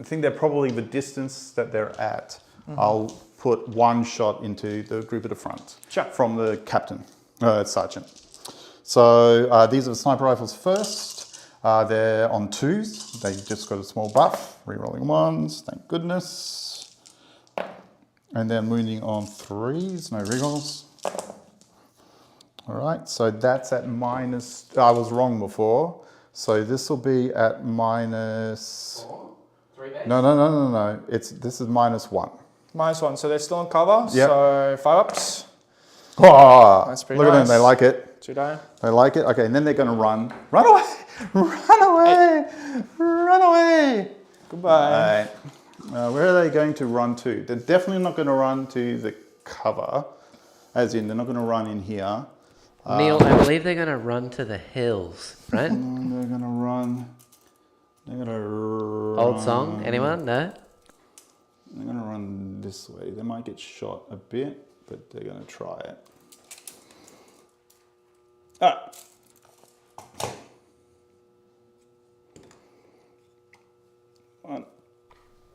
think they're probably the distance that they're at. Mm-hmm. I'll put 1 shot into the group at the front. Sure. From the captain, sergeant. So these are the sniper rifles first. They're on 2s. They just got a small buff. Rerolling 1s, thank goodness. And then wounding on 3s, no rerolls. All right, so that's at minus, I was wrong before. So this will be at minus, 4? 3 base? no. This is minus 1. -1, so they're still on cover, Yep. so 5 ups. Oh, That's pretty look at them, nice. they like it. 2 die. They like it. Okay, and then they're going to run. Run away! Run away! Run away! Goodbye. All right. Where are they going to run to? They're definitely not going to run to the cover. As in, they're not going to run in here. Neil, I believe they're going to run to the hills, right? They're going to run. They're going to run. Old song? Anyone? No? They're going to run this way. They might get shot a bit, but they're going to try it. Ah. One.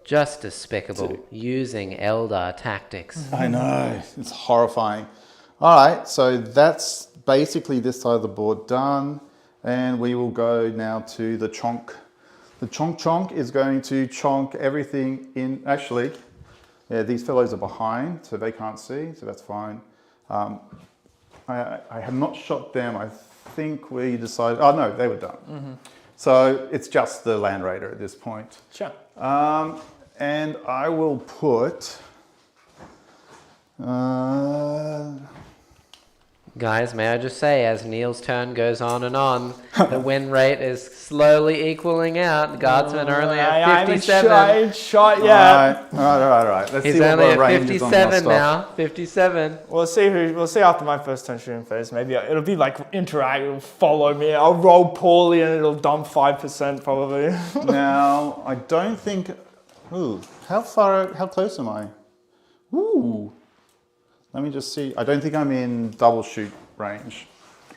Just despicable. Using Eldar tactics. I know. It's horrifying. All right, so that's basically this side of the board done. And we will go now to the chonk. The chonk is going to chonk everything in. Actually, yeah, these fellows are behind, so they can't see, so that's fine. I have not shot them. I think we decided, oh no, they were done. Mm-hmm. So it's just the Land Raider at this point. Sure. And I will put, Guys, may I just say, as Neil's turn goes on and on, the win rate is slowly equaling out. The guardsmen are only at 57. I haven't shot yet. All right. Let's He's see what only the at range is on my 57 stuff. now. 57. We'll see after my first turn shooting phase. Maybe it'll be like interactive, it'll follow me. I'll roll poorly and it'll dump 5% probably. Now, I don't think, ooh, how close am I? Ooh. Let me just see. I don't think I'm in double shoot range,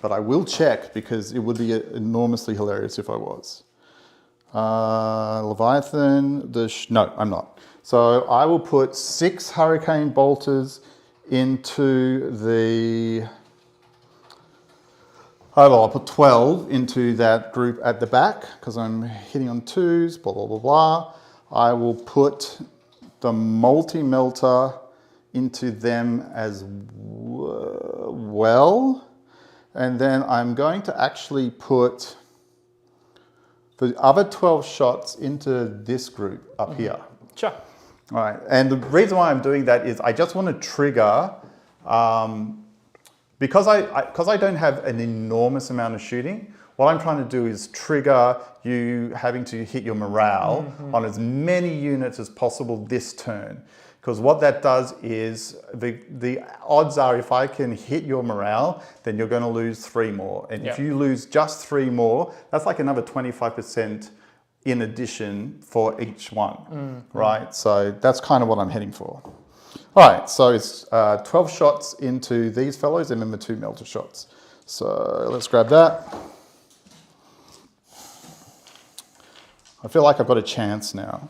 but I will check because it would be enormously hilarious if I was. Leviathan, no, I'm not. So I will put 6 hurricane bolters into the, oh well, I'll put 12 into that group at the back because I'm hitting on 2s, blah, blah, blah, blah. I will put the multi-melter into them as well. And then I'm going to actually put the other 12 shots into this group up here. Sure. All right, and the reason why I'm doing that is I just want to trigger, because I don't have an enormous amount of shooting, what I'm trying to do is trigger you having to hit your morale on as many units as possible this turn. Because what that does is the odds are if I can hit your morale, then you're going to lose 3 more. And if you lose just 3 more, that's like another 25% in addition for each one, right? So that's kind of what I'm heading for. All right, so it's 12 shots into these fellows and then the 2 melter shots. So let's grab that. I feel like I've got a chance now.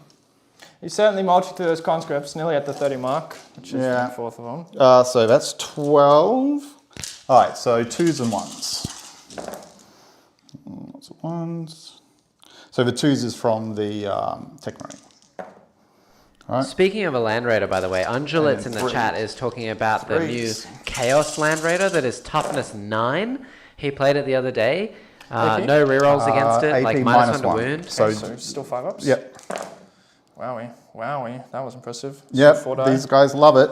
You certainly multi through those conscripts, nearly at the 30 mark, which is the 4th of them. So that's 12. All right, so 2s and 1s. Lots of 1s. So the 2s is from the Tech Marine. All right. Speaking of a Land Raider, by the way, Undulates in the chat is talking about the new Chaos Land Raider that is toughness 9. He played it the other day. No rerolls against it, AP like -1 to wound. So still 5 ups? Yep. Wowie, that was impressive. Yep, these guys love it.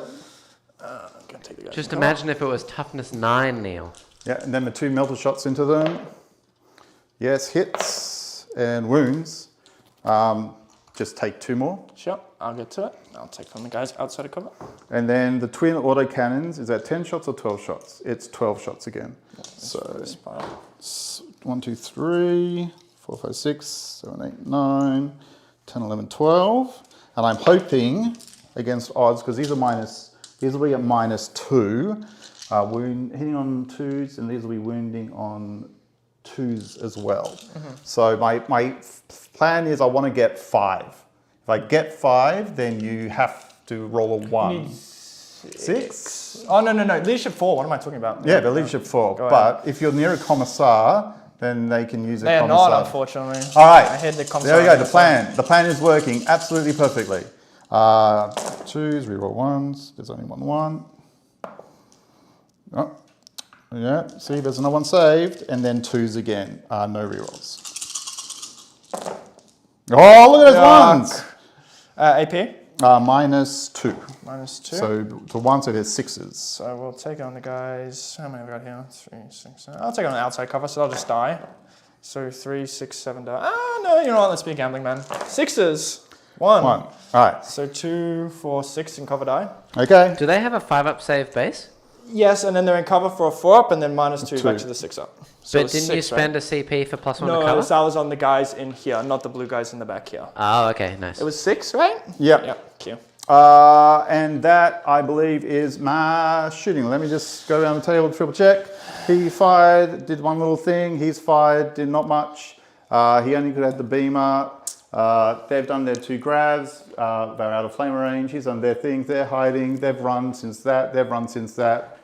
Just imagine if it was toughness 9, Neil. Yeah, and then the 2 melter shots into them. Yes, hits and wounds. Just take 2 more. Sure, I'll get to it. I'll take from the guys outside of cover. And then the twin auto cannons, is that 10 shots or 12 shots? It's 12 shots again. So 1, 2, 3, 4, 5, 6, 7, 8, 9, 10, 11, 12. And I'm hoping against odds, because these will be at -2. Hitting on 2s, and these will be wounding on 2s as well. So my plan is I want to get 5. If I get 5, then you have to roll a 1. 6? Oh, no. Leadership 4, what am I talking about? Yeah, the leadership 4. But if you're near a commissar, then they can use a They are commissar. not, unfortunately. All right. I hit the commissar. There we go, the plan. The plan is working absolutely perfectly. 2s, reroll 1s. There's only 1. Oh, yeah, see, there's another 1 saved. And then 2s again. No rerolls. Oh, look at those 1s! AP? -2. -2. So the 1, so there's 6s. So we'll take on the guys. How many have we got here? 3, 6, 7. I'll take on the outside cover, so they'll just die. So 3, 6, 7 die. Ah, no, you know what? Let's be a gambling man. 6s. 1. 1. All right. So 2, 4, 6 in cover die. Okay. Do they have a 5-up save base? Yes, and then they're in cover for a 4 up, and then -2 back 2. to the 6 up. So But it's didn't you 6, right? spend a CP for +1 No, to cover? that was on the guys in here, not the blue guys in the back here. Oh, okay, nice. It was 6, right? Yep. Yep. Cute. And that, I believe, is my shooting. Let me just go around the table to triple check. He fired, did one little thing. He's fired, did not much. He only could have the beamer. They've done their 2 grabs. They're out of flame range. He's done their things. They're hiding. They've run since that. They've run since that.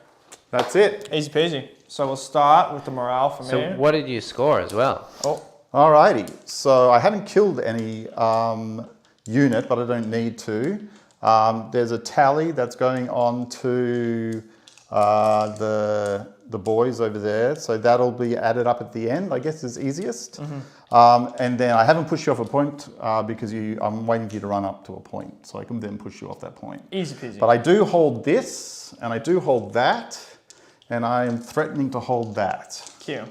That's it. Easy peasy. So we'll start with the morale for So me. what did you score as well? Oh, Alrighty. So I haven't killed any unit, but I don't need to. There's a tally that's going on to the boys over there, so that'll be added up at the end. I guess is easiest. And then I haven't pushed you off a point because I'm waiting for you to run up to a point, so I can then push you off that point. easy peasy. But I do hold this, and I do hold that, and I am threatening to hold that. Cute.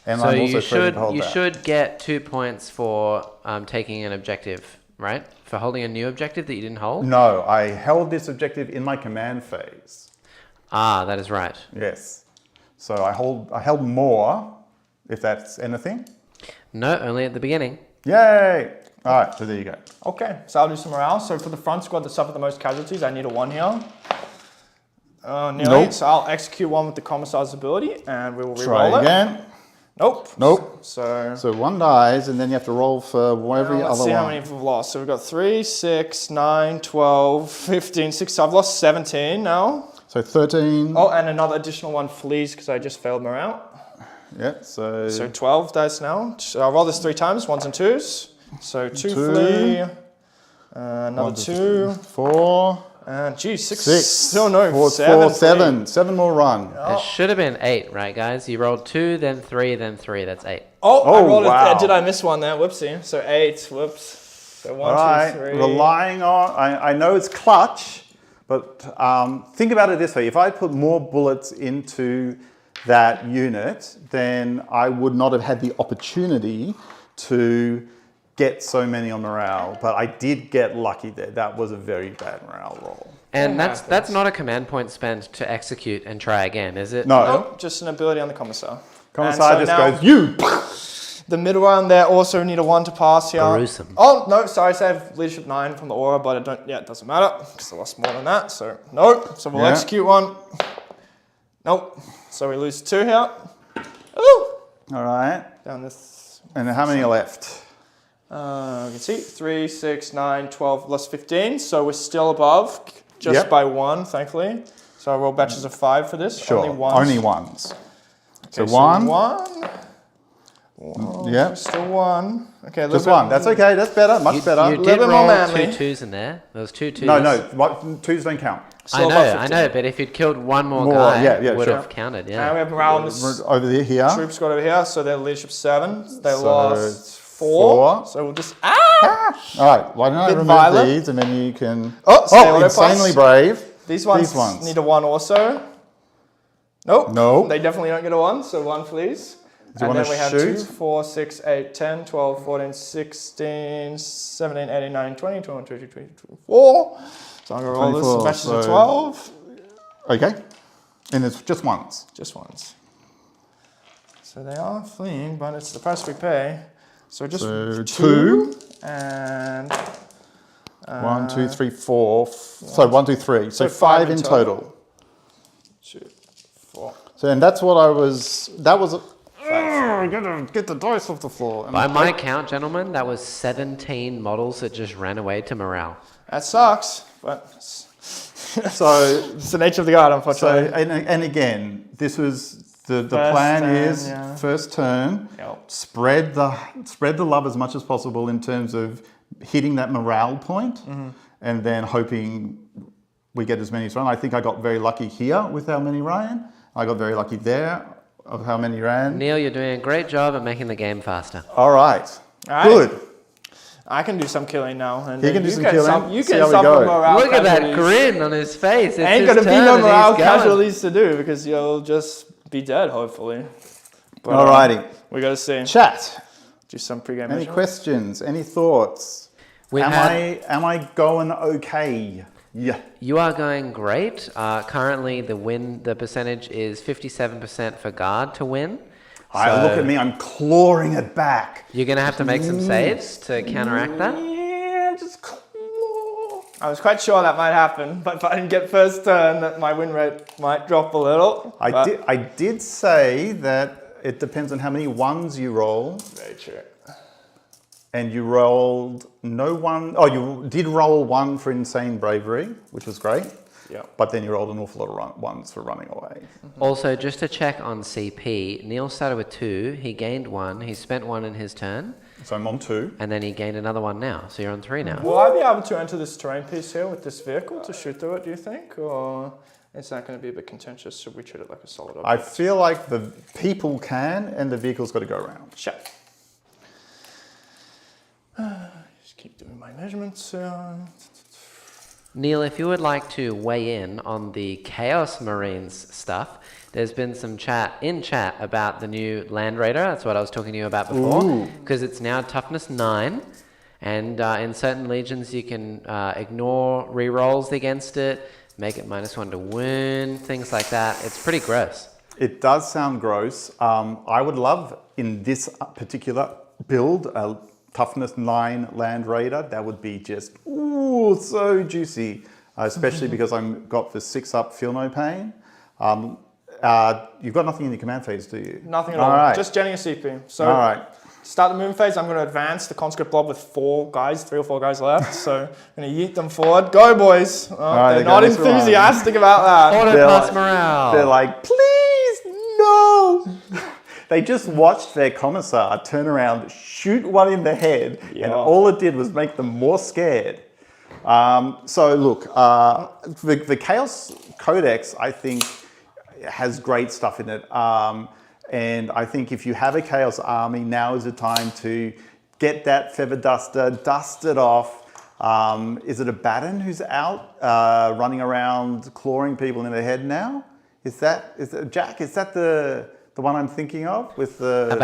And So I'm also you threatening should to hold you that. should get 2 points for taking an objective, right? For holding a new objective that you didn't hold. No, I held this objective in my command phase. Ah, that is right. Yes. So I held more, if that's anything. No, only at the beginning. Yay! All right, so there you go. Okay, so I'll do some morale. So for the front squad that suffered the most casualties, I need a 1 here. Nearly. Nope. So I'll execute 1 with the commissar's ability, and we will Try re-roll it. again. Nope. Nope. So So 1 dies, and then you have to roll for every let's other see how one. many we've lost. So we've got 3, 6, 9, 12, 15, 6. So I've lost 17 now. So 13. Oh, and another additional 1 flees because I just failed morale. Yeah, so So 12 dice now. So I'll roll this 3 times, 1s and 2s. So 2 2. flee, another 2, 4, and geez, 6. 6. Still no, 4, 7. 7. 7 more run. It should have been 8, right, guys? You rolled 2, then 3, then 3. That's 8. Oh, I Oh, rolled wow. Did I miss one there? Whoopsie. So 8. Whoops. So 1, All right, 2, 3. relying on, I know it's clutch, but think about it this way. If I put more bullets into that unit, then I would not have had the opportunity to get so many on morale. But I did get lucky there. That was a very bad morale roll. And It that's happens. not a command point spent to execute and try again, is it? No. Nope, just an ability on the commissar. Commissar And so just now- goes, you! The middle one there also need a 1 to pass here. Gruesome. Oh, no, sorry, so I have leadership 9 from the aura, but it doesn't matter because I lost more than that, so nope. So we'll Yeah. execute 1. Nope. So we lose 2 here. Ooh! All right. Down this. And how many are left? You can see 3, 6, 9, 12, plus 15. So we're still above just Yep. by 1, thankfully. So I roll batches of 5 for this. Sure. Only 1. Only ones. Okay, so 1. 1. Yeah. Still 1. Okay, a little Just bit- 1. That's okay. That's better. Much better. You Little did bit more roll manly. 2 twos in there. There was 2 twos. No, 2s don't count. Still above I 15. know, but if you'd killed one more More, guy, yeah, it would sure. have counted, And yeah. we have morale on this Over here. troop squad over here, so they're leadership 7. They So lost it's 4. 4. So we'll just All right. Why don't I Bit remove violent. these and then you can... Oh, stay auto insanely pass. brave. These ones need a 1 also. Nope. No. They definitely don't get a 1, so 1 please. Do you And want then we to have shoot? 2, 4, 6, 8, 10, 12, 14, 16, 17, 18, 19, 20, 21, 22, 23, 24. So I'm going to roll 24, this batches of so- 12. Okay. And it's just once. Just ones. So they are fleeing, but it's the price we pay. So just So 2 and 1, 2, 3, 4. So 1, 2, 3. So 5 in total. 2, 4. So and that's what I was... That was... Get the dice off the floor. By my count, gentlemen, that was 17 models that just ran away to morale. That sucks, but So... it's the nature of the god, So, unfortunately. and again, this was the First plan turn, is yeah. first turn, Yep. spread the love as much as possible in terms of hitting that morale point, and then hoping we get as many as run. I think I got very lucky here with how many ran. I got very lucky there of how many ran. Neil, you're doing a great job at making the game faster. All right, All right. good. I can do some killing now. And He then can do you some get killing. You See get how we some go. morale Look at that casualties. grin on his face. It's Ain't his gonna be turn no and he's morale going. casualties to do because you'll just be dead, hopefully. But, Alrighty, we gotta see. chat. Do some pre-game Any measure. questions? Any thoughts? We've am had- I going okay? Yeah. You are going great. Currently, the percentage is 57% for guard to win. Look at me, I'm clawing it back. You're going to have to make some saves to counteract that. Yeah, just claw. I was quite sure that might happen, but if I didn't get first turn, that my win rate might drop a little. I did say that it depends on how many ones you roll. Very true. And you rolled no one. Oh, you did roll 1 for insane bravery, which was great. Yeah. But then you rolled an awful lot of ones for running away. Also, just to check on CP, Neil started with 2. He gained 1. He spent 1 in his turn. So I'm on 2. And then he gained another 1 now. So you're on 3 now. Will I be able to enter this terrain piece here with this vehicle to shoot through it, do you think? Or is that going to be a bit contentious? Should we treat it like a solid object? I feel like the people can, and the vehicle's got to go around. Sure. Just keep doing my measurements. Neil, if you would like to weigh in on the Chaos Marines stuff, there's been some chat about the new Land Raider. That's what I was talking to you about before. Because it's now toughness 9. And in certain legions, you can ignore rerolls against it, make it -1 to wound, things like that. It's pretty gross. It does sound gross. I would love, in this particular build, a toughness 9 Land Raider. That would be just, ooh, so juicy. Especially because I've got the 6-up Feel No Pain. You've got nothing in your command phase, do you? Nothing at all. Right. Just genning a CP. So all right. Start the movement phase. I'm going to advance the conscript blob with 3 or 4 guys left. So I'm going to yeet them forward. Go, boys. right, they're not this enthusiastic about that. Auto pass morale. They're like, please, no. They just watched their commissar turn around, shoot one in the head, and all it did was make them more scared. So look, the Chaos Codex, I think, has great stuff in it. And I think if you have a Chaos army, now is the time to get that feather duster, dust it off. Is it a Batten who's out running around clawing people in the head now? Is that Jack? Is that the one I'm thinking of with the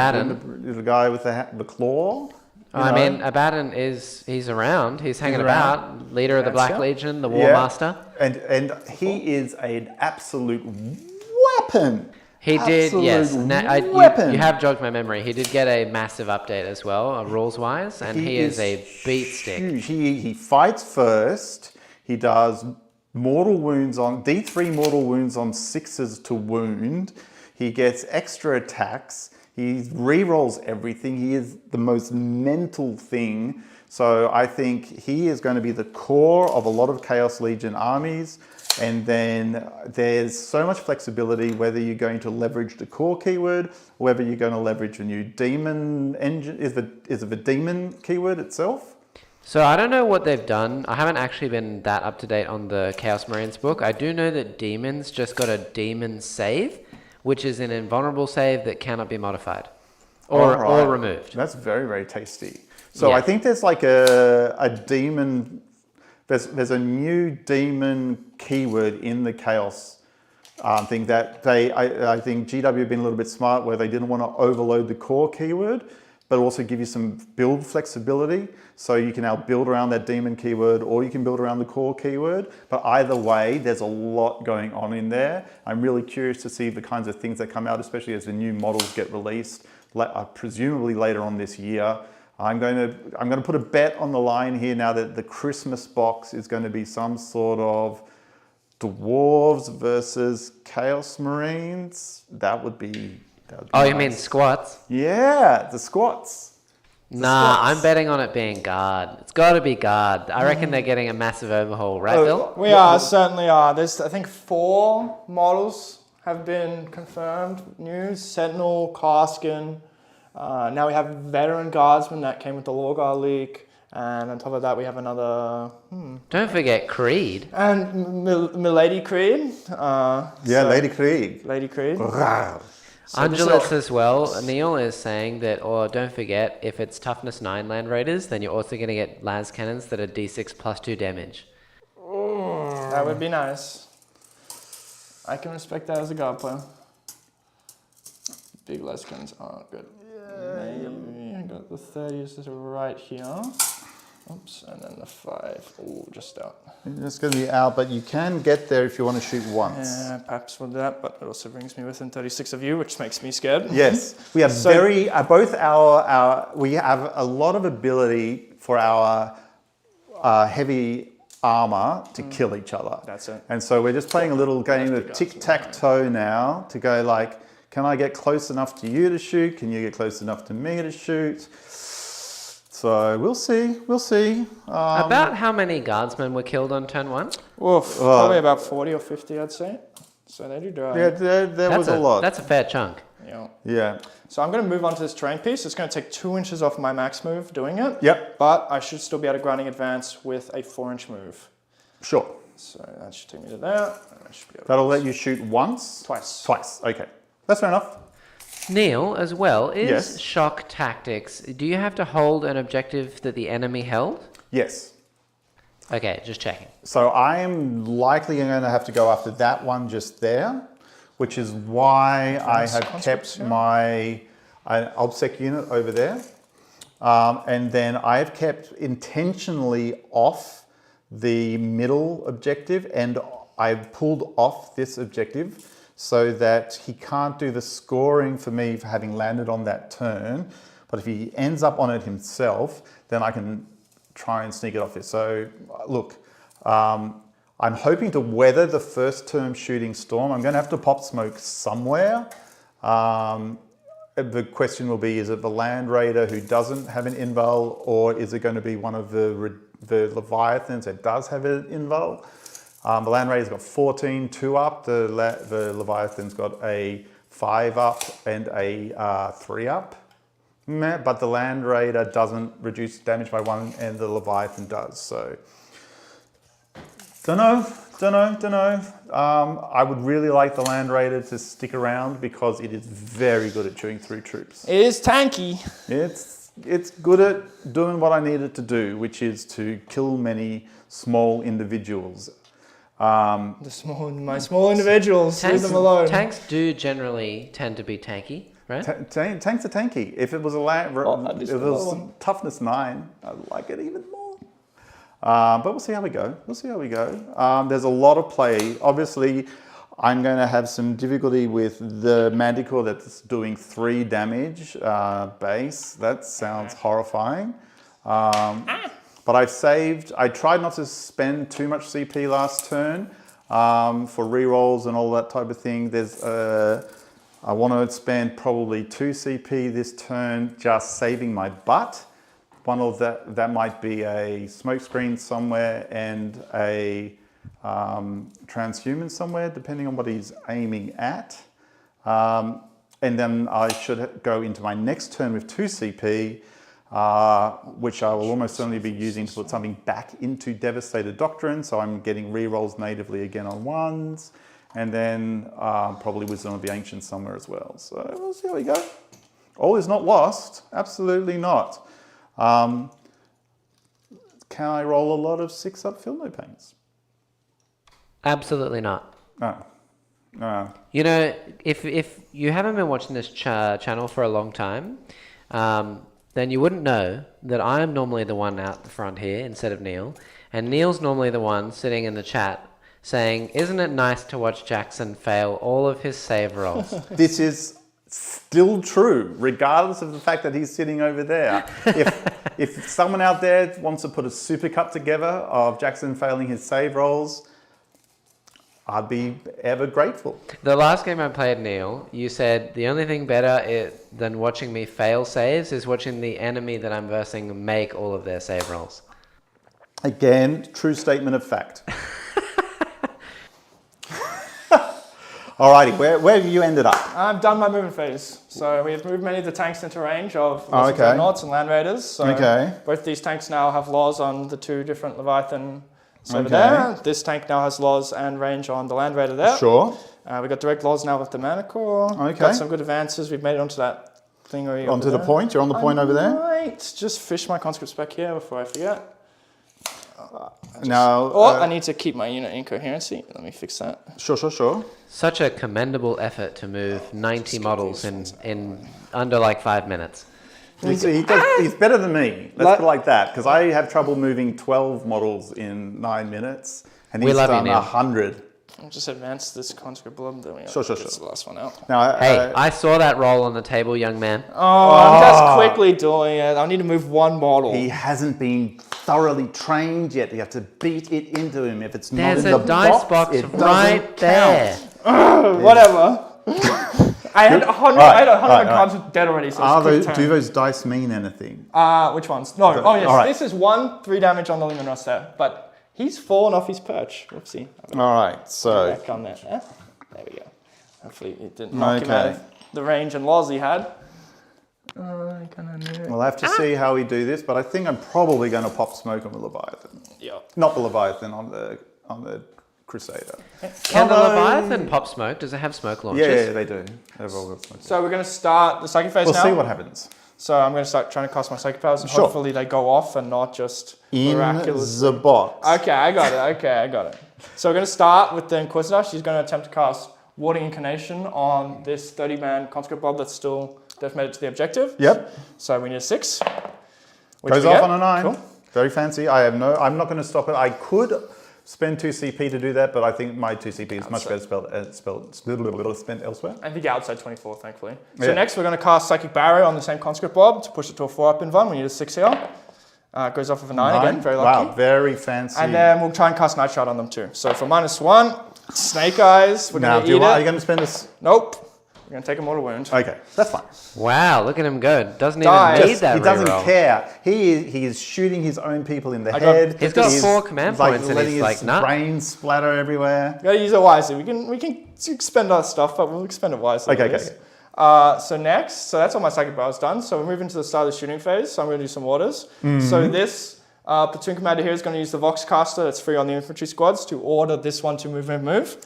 guy with the claw? I mean, Abaddon he's around. He's hanging about. Leader of the Black Legion, the War Master. And he is an absolute weapon. He did, yes. You have jogged my memory. He did get a massive update as well, rules-wise, and he is a beat stick. He fights first. He does mortal wounds on D3 mortal wounds on 6s to wound. He gets extra attacks. He re-rolls everything. He is the most mental thing. So I think he is going to be the core of a lot of Chaos Legion armies. And then there's so much flexibility whether you're going to leverage the core keyword, or whether you're going to leverage a new demon engine. Is it the demon keyword itself? So I don't know what they've done. I haven't actually been that up to date on the Chaos Marines book. I do know that demons just got a demon save, which is an invulnerable save that cannot be modified or removed. That's very, very tasty. So I think there's like a demon. There's a new demon keyword in the Chaos thing that I think GW have been a little bit smart where they didn't want to overload the core keyword, but also give you some build flexibility. So you can now build around that demon keyword, or you can build around the core keyword. But either way, there's a lot going on in there. I'm really curious to see the kinds of things that come out, especially as the new models get released, presumably later on this year. I'm going to put a bet on the line here now that the Christmas box is going to be some sort of dwarves versus Chaos Marines. That would be nice. You mean squats? Yeah, the squats. I'm betting on it being guard. It's got to be guard. I reckon they're getting a massive overhaul, right, Bill? We certainly are. There's, I think, 4 models have been confirmed. New Sentinel, Kaskin. Now we have Veteran Guardsman that came with the Law Guard leak. And on top of that, we have another... Don't forget Creed. And Milady Creed. Lady Creed. Lady Creed. So Angelus as well. Neil is saying that, don't forget, if it's toughness 9 Land Raiders, then you're also going to get las cannons that are d6 plus 2 damage. That would be nice. I can respect that as a guard player. Big las cannons are good. Maybe I got the 30s right here. Oops, and then the 5. Oh, just out. It's going to be out, but you can get there if you want to shoot once. Yeah, perhaps we'll do that, but it also brings me within 36 of you, which makes me scared. Yes, we have both we have a lot of ability for our heavy armor to kill each other. That's it. And so we're just playing a little game of tic-tac-toe now to go like, can I get close enough to you to shoot? Can you get close enough to me to shoot? So we'll see. About how many guardsmen were killed on turn 1? Probably about 40 or 50, I'd say. So they do die. Yeah, there was a lot. That's a fair chunk. Yeah. So I'm going to move on to this terrain piece. It's going to take 2 inches off my max move doing it. Yep. But I should still be able to grinding advance with a 4-inch move. Sure. So that should take me to there. That'll let you shoot once? Twice. Okay. That's fair enough. Neil, as well, is Yes. shock tactics. Do you have to hold an objective that the enemy held? Yes. Okay, just checking. So I am likely going to have to go after that one just there, which is why I have kept my OBSEC unit over there. And then I have kept intentionally off the middle objective, and I've pulled off this objective so that he can't do the scoring for me for having landed on that turn. But if he ends up on it himself, then I can try and sneak it off it. So look, I'm hoping to weather the first term shooting storm. I'm going to have to pop smoke somewhere. The question will be, is it the Land Raider who doesn't have an invul, or is it going to be one of the Leviathans that does have an invul? The Land Raider's got 14, 2 up. The Leviathan's got a 5 up and a 3 up. But the Land Raider doesn't reduce damage by 1 and the Leviathan does. So, don't know. I would really like the Land Raider to stick around because it is very good at chewing through troops. It is tanky. It's good at doing what I need it to do, which is to kill many small individuals. My small individuals, leave them alone. Tanks do generally tend to be tanky, right? Tanks are tanky. If it was if it was toughness 9, I'd like it even more. But we'll see how we go. There's a lot of play. Obviously, I'm going to have some difficulty with the Manticore that's doing 3 damage base. That sounds horrifying. But I tried not to spend too much CP last turn for rerolls and all that type of thing. I want to spend probably 2 CP this turn just saving my butt. One of that might be a smoke screen somewhere and a transhuman somewhere, depending on what he's aiming at. And then I should go into my next turn with 2 CP, which I will almost certainly be using to put something back into Devastator Doctrine, so I'm getting rerolls natively again on 1s, and then probably Wisdom of the Ancients somewhere as well. So we'll see how we go. All is not lost, absolutely not. Can I roll a lot of 6-up Fill No Pains? Absolutely not. No. You know, if you haven't been watching this channel for a long time, then you wouldn't know that I am normally the one out the front here instead of Neil. And Neil's normally the one sitting in the chat saying, isn't it nice to watch Jackson fail all of his save rolls? This is still true, regardless of the fact that he's sitting over there. If someone out there wants to put a supercut together of Jackson failing his save rolls, I'd be ever grateful. The last game I played, Neil, you said the only thing better than watching me fail saves is watching the enemy that I'm versing make all of their save rolls. Again, true statement of fact. Alrighty, where have you ended up? I've done my movement phase. So we've moved many of the tanks into range of Dreadnoughts and Land Raiders. So both these tanks now have laws on the 2 different Leviathan over there. This tank now has laws and range on the Land Raider there. Sure. We've got direct laws now with the Manticore. Got some good advances. We've made it onto that thing over there. Onto the point? You're on the point over there? Right. Just fish my conscripts back here before I forget. I need to keep my unit in coherency. Let me fix that. Sure. Such a commendable effort to move 90 models in under like 5 minutes. He's better than me. Let's put it like that. Because I have trouble moving 12 models in 9 minutes. And he's done 100. I'll just advance this conscript blob. Then we Sure. It's the last one out. Now, Hey, I saw that roll on the table, young man. Oh, I'm just quickly doing it. I need to move one model. he hasn't been thoroughly trained yet. You have to beat it into him. If it's not There's in a the dice box it right doesn't there. count. Whatever. I had 100. Right, I had 100 right. cards dead already. So it's a quick turn. Do those dice mean anything? Which ones? No. Oh yes. all right. This is 3 damage on the Lehman Ross there, but he's fallen off his perch. Whoopsie. All right, so Back on there. There we go. Hopefully it didn't knock him out of the range and laws he had. we'll have to see how we do this, but I think I'm probably going to pop smoke on the Leviathan. Yeah. Not the Leviathan, on the Crusader. Can the Leviathan pop smoke? Does it have smoke launchers? Yeah, they do. They've all got smoke. So we're going to start the psychic phase We'll now. see what happens. So I'm going to start trying to cast my psychic powers, and Sure. hopefully they go off and not just In miraculous. the box. Okay, I got it. So we're going to start with the Inquisitor. She's going to attempt to cast Warding Incarnation on this 30-man conscript blob that's still made it to the objective. Yep. So we need a 6. Goes off on a 9. Cool. Very fancy. I'm not going to stop it. I could spend 2 CP to do that, but I think my 2 CP is much better spent elsewhere. I think outside 24, thankfully. So Yeah. next we're going to cast Psychic Barrier on the same conscript blob to push it to a 4-up in one. We need a 6 here. It goes off of a 9 again, very lucky. Wow, very fancy. And then we'll try and cast Night Shot on them too. So for -1, Snake Eyes, we're going to eat it. Are you going to spend this? Nope. We're going to take a mortal wound. Okay, that's fine. Wow, look at him go. Doesn't Die. even need that He doesn't reroll. care. He is shooting his own people in the head. He's got 4 command points and letting he's like, his nah. brains splatter everywhere. Got to use it wisely. We can expend our stuff, but we'll expend it wisely. Okay. So that's all my psychic powers done. So we're moving to the start of the shooting phase. So I'm going to do some orders. Mm-hmm. So this platoon commander here is going to use the Vox caster that's free on the infantry squads to order this one to move.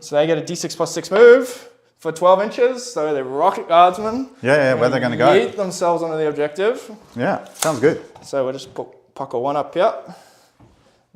So they get a d6 plus 6 move for 12 inches. So they're rocket guardsmen. Yeah, where they're going to go. Yeet themselves onto the objective. Yeah, sounds good. So we'll just puck a 1 up here.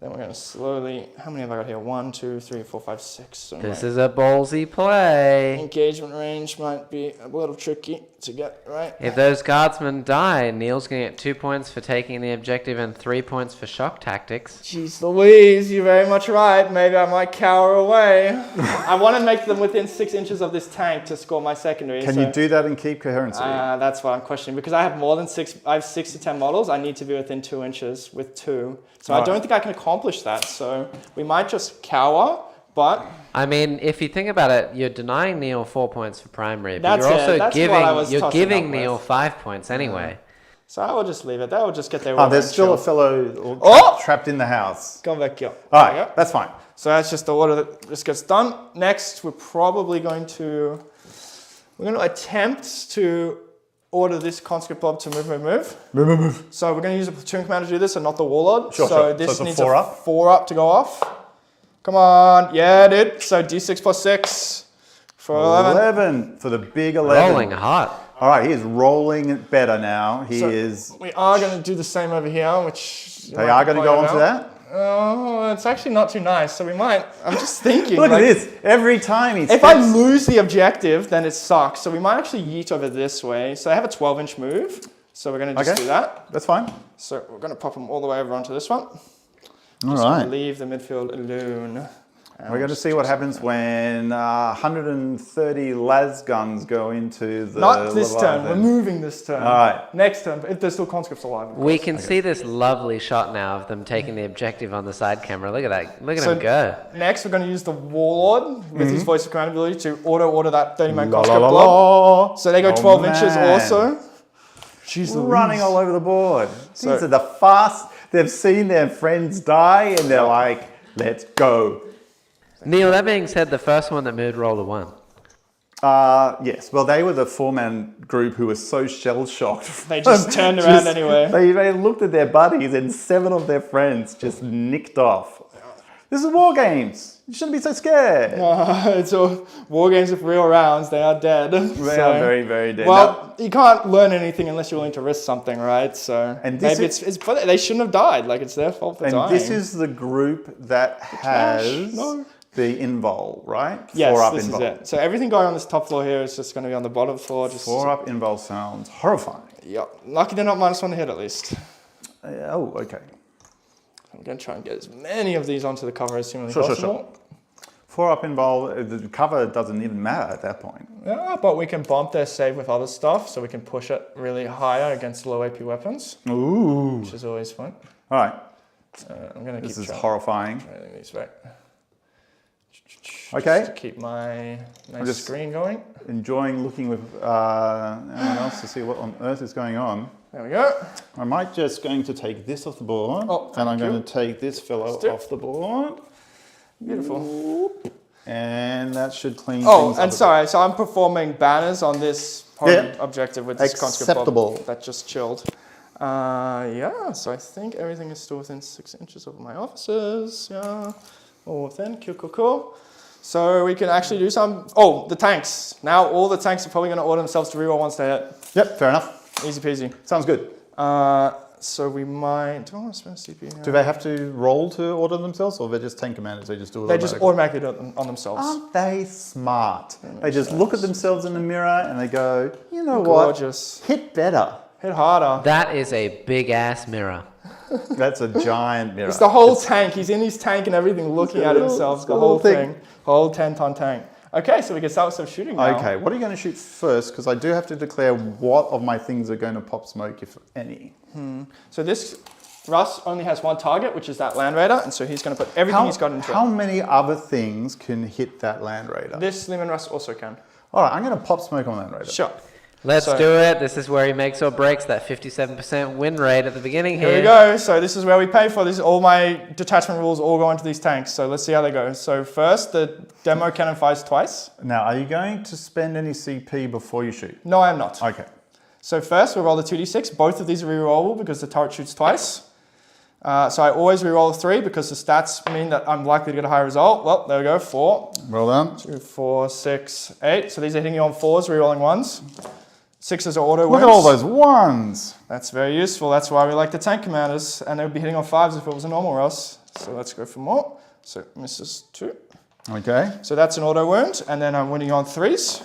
Then we're going to slowly, how many have I got here? 1, 2, 3, 4, 5, 6. So This is a ballsy play. engagement range might be a little tricky to get right. If those guardsmen die, Neil's going to get 2 points for taking the objective and 3 points for shock tactics. Jeez Louise, you're very much right. Maybe I might cower away. I want to make them within 6 inches of this tank to score my secondary. Can you do that and keep coherency? That's what I'm questioning. Because I have more than 6, I have 6 to 10 models. I need to be within 2 inches with 2. So I don't think I can accomplish that. So we might just cower, but... I mean, if you think about it, you're denying Neil 4 points for primary, but That's you're it. also That's what I was you're tossing giving up Neil with. 5 points anyway. So I will just leave it. They will just get their There's still a fellow trapped in the house. Go back here. All right, that's fine. So that's just the order that this gets done. Next, we're probably going to attempt to order this conscript blob to move. So we're going to use a platoon commander to do this and not the warlord. Sure. This So it's needs a 4-up? 4-up to go off. Come on. Yeah, dude. So D6 plus 6 for 11. 11 for the big 11. Rolling hot. All right, he is rolling better now. So we are going to do the same over here, which... They are going to go on to that? Oh, it's actually not too nice. So we might... I'm just thinking. Look at this. Every time he If I lose the objective, then it sucks. So we might actually yeet over this way. So I have a 12-inch move. So we're going to just do that. That's fine. So we're going to pop them all the way over onto this one. All right. Leave the midfield alone. We're going to see what happens when 130 las guns go into the Not this turn. Leviathan. We're moving this turn. All right. Next turn, if there's still conscripts alive. of We course. can see this lovely shot now of them taking the objective on the side camera. Look at that. Look at So him go. Next, we're going to use the Warlord with his voice of command ability to auto-order that 30-man La, conscript la, la, blob. la. So they go Oh, 12 inches man. also. Jeez Running Louise. all over the board. So- These are the fast. They've seen their friends die and they're like, let's go. Neil, that being said, the first one that moved rolled a 1. Yes, well, they were the 4-man group who were so shell-shocked. They just turned around anyway. They looked at their buddies and 7 of their friends just nicked off. This is war games. You shouldn't be so scared. It's all war games with real rounds. They are dead. They are very, very dead. Well, you can't learn anything unless you're willing to risk something, right? So And this maybe but they shouldn't have died. Like it's their fault for and dying. this is the group that has No. the invol, right? Yes, 4-up this invol. is it. So everything going on this top floor here is just going to be on the bottom floor. Just 4-up invol sounds horrifying. Yep. Lucky they're not -1 to hit at least. Oh, okay. I'm going to try and get as many of these onto the cover as humanly Sure. possible. 4-up involved, the cover doesn't even matter at that point. Yeah, but we can bump their save with other stuff, so we can push it really higher against low AP weapons. Ooh. Which is always fun. All right. I'm going to keep This is trying. horrifying. These right. Okay. Just to keep my nice screen going. Enjoying looking with anyone else to see what on earth is going on. There we go. I might just going to take this off the board. Oh, and I'm thank going to take this fellow off the board. Beautiful. And that should clean things Oh, up. and sorry, so I'm performing banners on this objective with this conscript Acceptable. bob that just chilled. Yeah, so I think everything is still within 6 inches of my offices. Yeah, all within. Cool. So we can actually do some. Oh, the tanks. Now all the tanks are probably going to order themselves to reroll once they hit. Yep, fair enough. Easy peasy. Sounds good. So we might. Do I want to spend a CP now? Do they have to roll to order themselves, or they're just tank commanders? They just do it They just automatically do it on themselves. Aren't they smart? They just look at themselves in the mirror and they go, you know Gorgeous. what? Hit better. Hit harder. That is a big ass mirror. That's a giant mirror. It's the whole tank. He's in his tank and everything, looking at himself. The whole thing. Whole 10-ton tank. Okay, so we can start with some shooting now. Okay, what are you going to shoot first? Because I do have to declare what of my things are going to pop smoke, if any. So this Russ only has one target, which is that Land Raider, and so he's going to put everything he's got into How it. many other things can hit that Land Raider? This Leman Russ also can. All right, I'm going to pop smoke on Land Raider. Sure. Let's do it. This is where he makes or breaks that 57% win rate at the beginning here. Here we go. So this is where we pay for this. All my detachment rules all go into these tanks. So let's see how they go. So first, the demo cannon fires twice. Now, are you going to spend any CP before you shoot? No, I'm not. Okay. So first, we roll the 2d6. Both of these are rerollable because the turret shoots twice. So I always reroll a 3 because the stats mean that I'm likely to get a high result. Well, there we go. 4. Well done. 2, 4, 6, 8. So these are hitting you on 4s, rerolling 1s. 6s are auto Look wins. at all those ones. That's very useful. That's why we like the tank commanders. And they would be hitting on 5s if it was a normal Russ. So let's go for more. So misses 2. Okay. So that's an auto wound. And then I'm winning on 3s.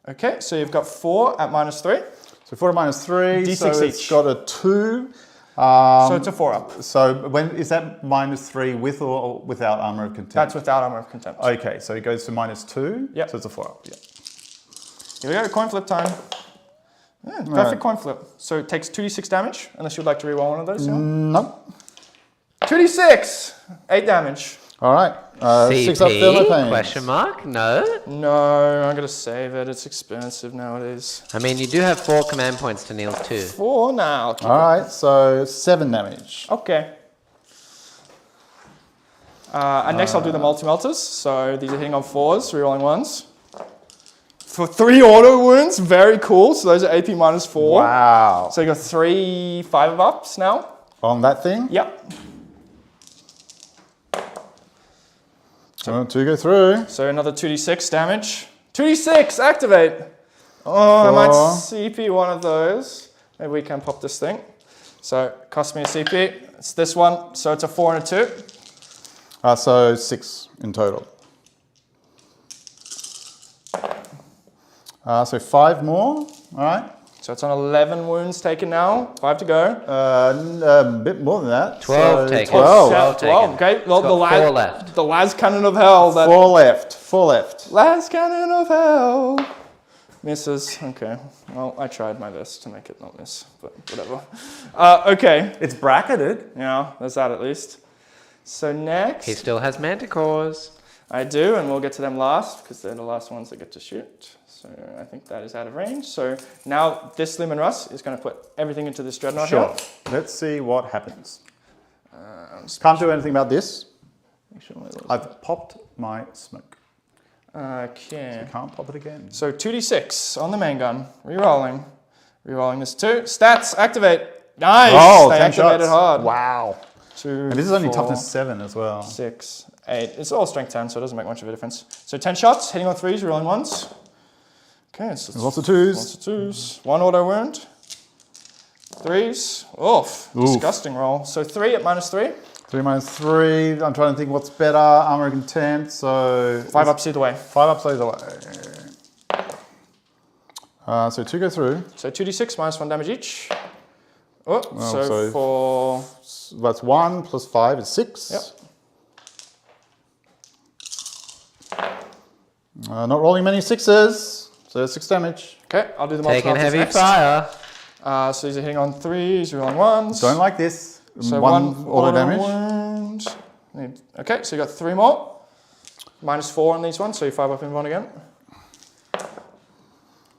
Okay, so you've got 4 at -3. So 4 to -3. D6 so it's each. got a 2. So it's a 4-up. So when is that -3 with or without armor of contempt? That's without armor of contempt. Okay, so it goes to -2. Yep. So it's a 4-up. Yeah. Here we go, coin flip time. Yeah, perfect Right. coin flip. So it takes 2d6 damage, unless you'd like to reroll one of those. Yeah? Nope. 2d6, 8 damage. All right. 6 up CP? thermopanes. Question mark? No. No, I'm gonna save it. It's expensive nowadays. I mean, you do have 4 command points to Neil's too. 4 now. Keep All right, so 7 damage. it. Okay. And next I'll do the multi-melters. So these are hitting on 4s, rerolling 1s. For 3 auto wounds, very cool. So those are AP -4. Wow. So you got 3 5-ups now. On that thing? Yep. So 2 go through. So another 2d6 damage. 2d6, activate. Oh, I might CP one of those. Maybe we can pop this thing. So cost me a CP. It's this one. So it's a 4 and a 2. So 6 in total. So 5 more. All right. So it's on 11 wounds taken now. 5 to go. A bit more than that. 12 so taken. 12. 12 taken. Okay. Well, It's got 4 left. The las cannon of hell. That 4 left. 4 left. las cannon of hell. Misses. Okay. Well, I tried my best to make it not miss, but whatever. Okay. It's bracketed. Yeah, there's that at least. So next. He still has manticores. I do, and we'll get to them last because they're the last ones that get to shoot. So I think that is out of range. So now this Leman Russ is going to put everything into this dreadnought Sure. here. Let's see what happens. Can't do anything about this. I've popped my smoke. Okay. Can't pop it again. So 2d6 on the main gun. Rerolling. Rerolling this 2. Stats, activate. Nice! Oh, they 10 activated shots. hard. Wow. 2, And this is only 4, toughness 7 as well. 6, 8. It's all strength 10, so it doesn't make much of a difference. So 10 shots, hitting on 3s, rerolling 1s. Okay, so There's lots of 2s. lots of 2s. 1 auto wound. 3s. Oof. Disgusting roll. So 3 at -3. 3 -3. I'm trying to think what's better. Armor of contempt. So 5 ups either way. 5 ups either way. So 2 go through. So 2d6 minus 1 damage each. Oh, Well, so for... That's 1 plus 5 is 6. Yep. Not rolling many 6s, so 6 damage. Okay, I'll do the Taking multi-multis heavy next. fire. So these are hitting on 3s, rolling 1s. Don't like this. So one auto damage. wound. Okay, so you got 3 more. Minus 4 on these ones, so you 5 up in 1 again.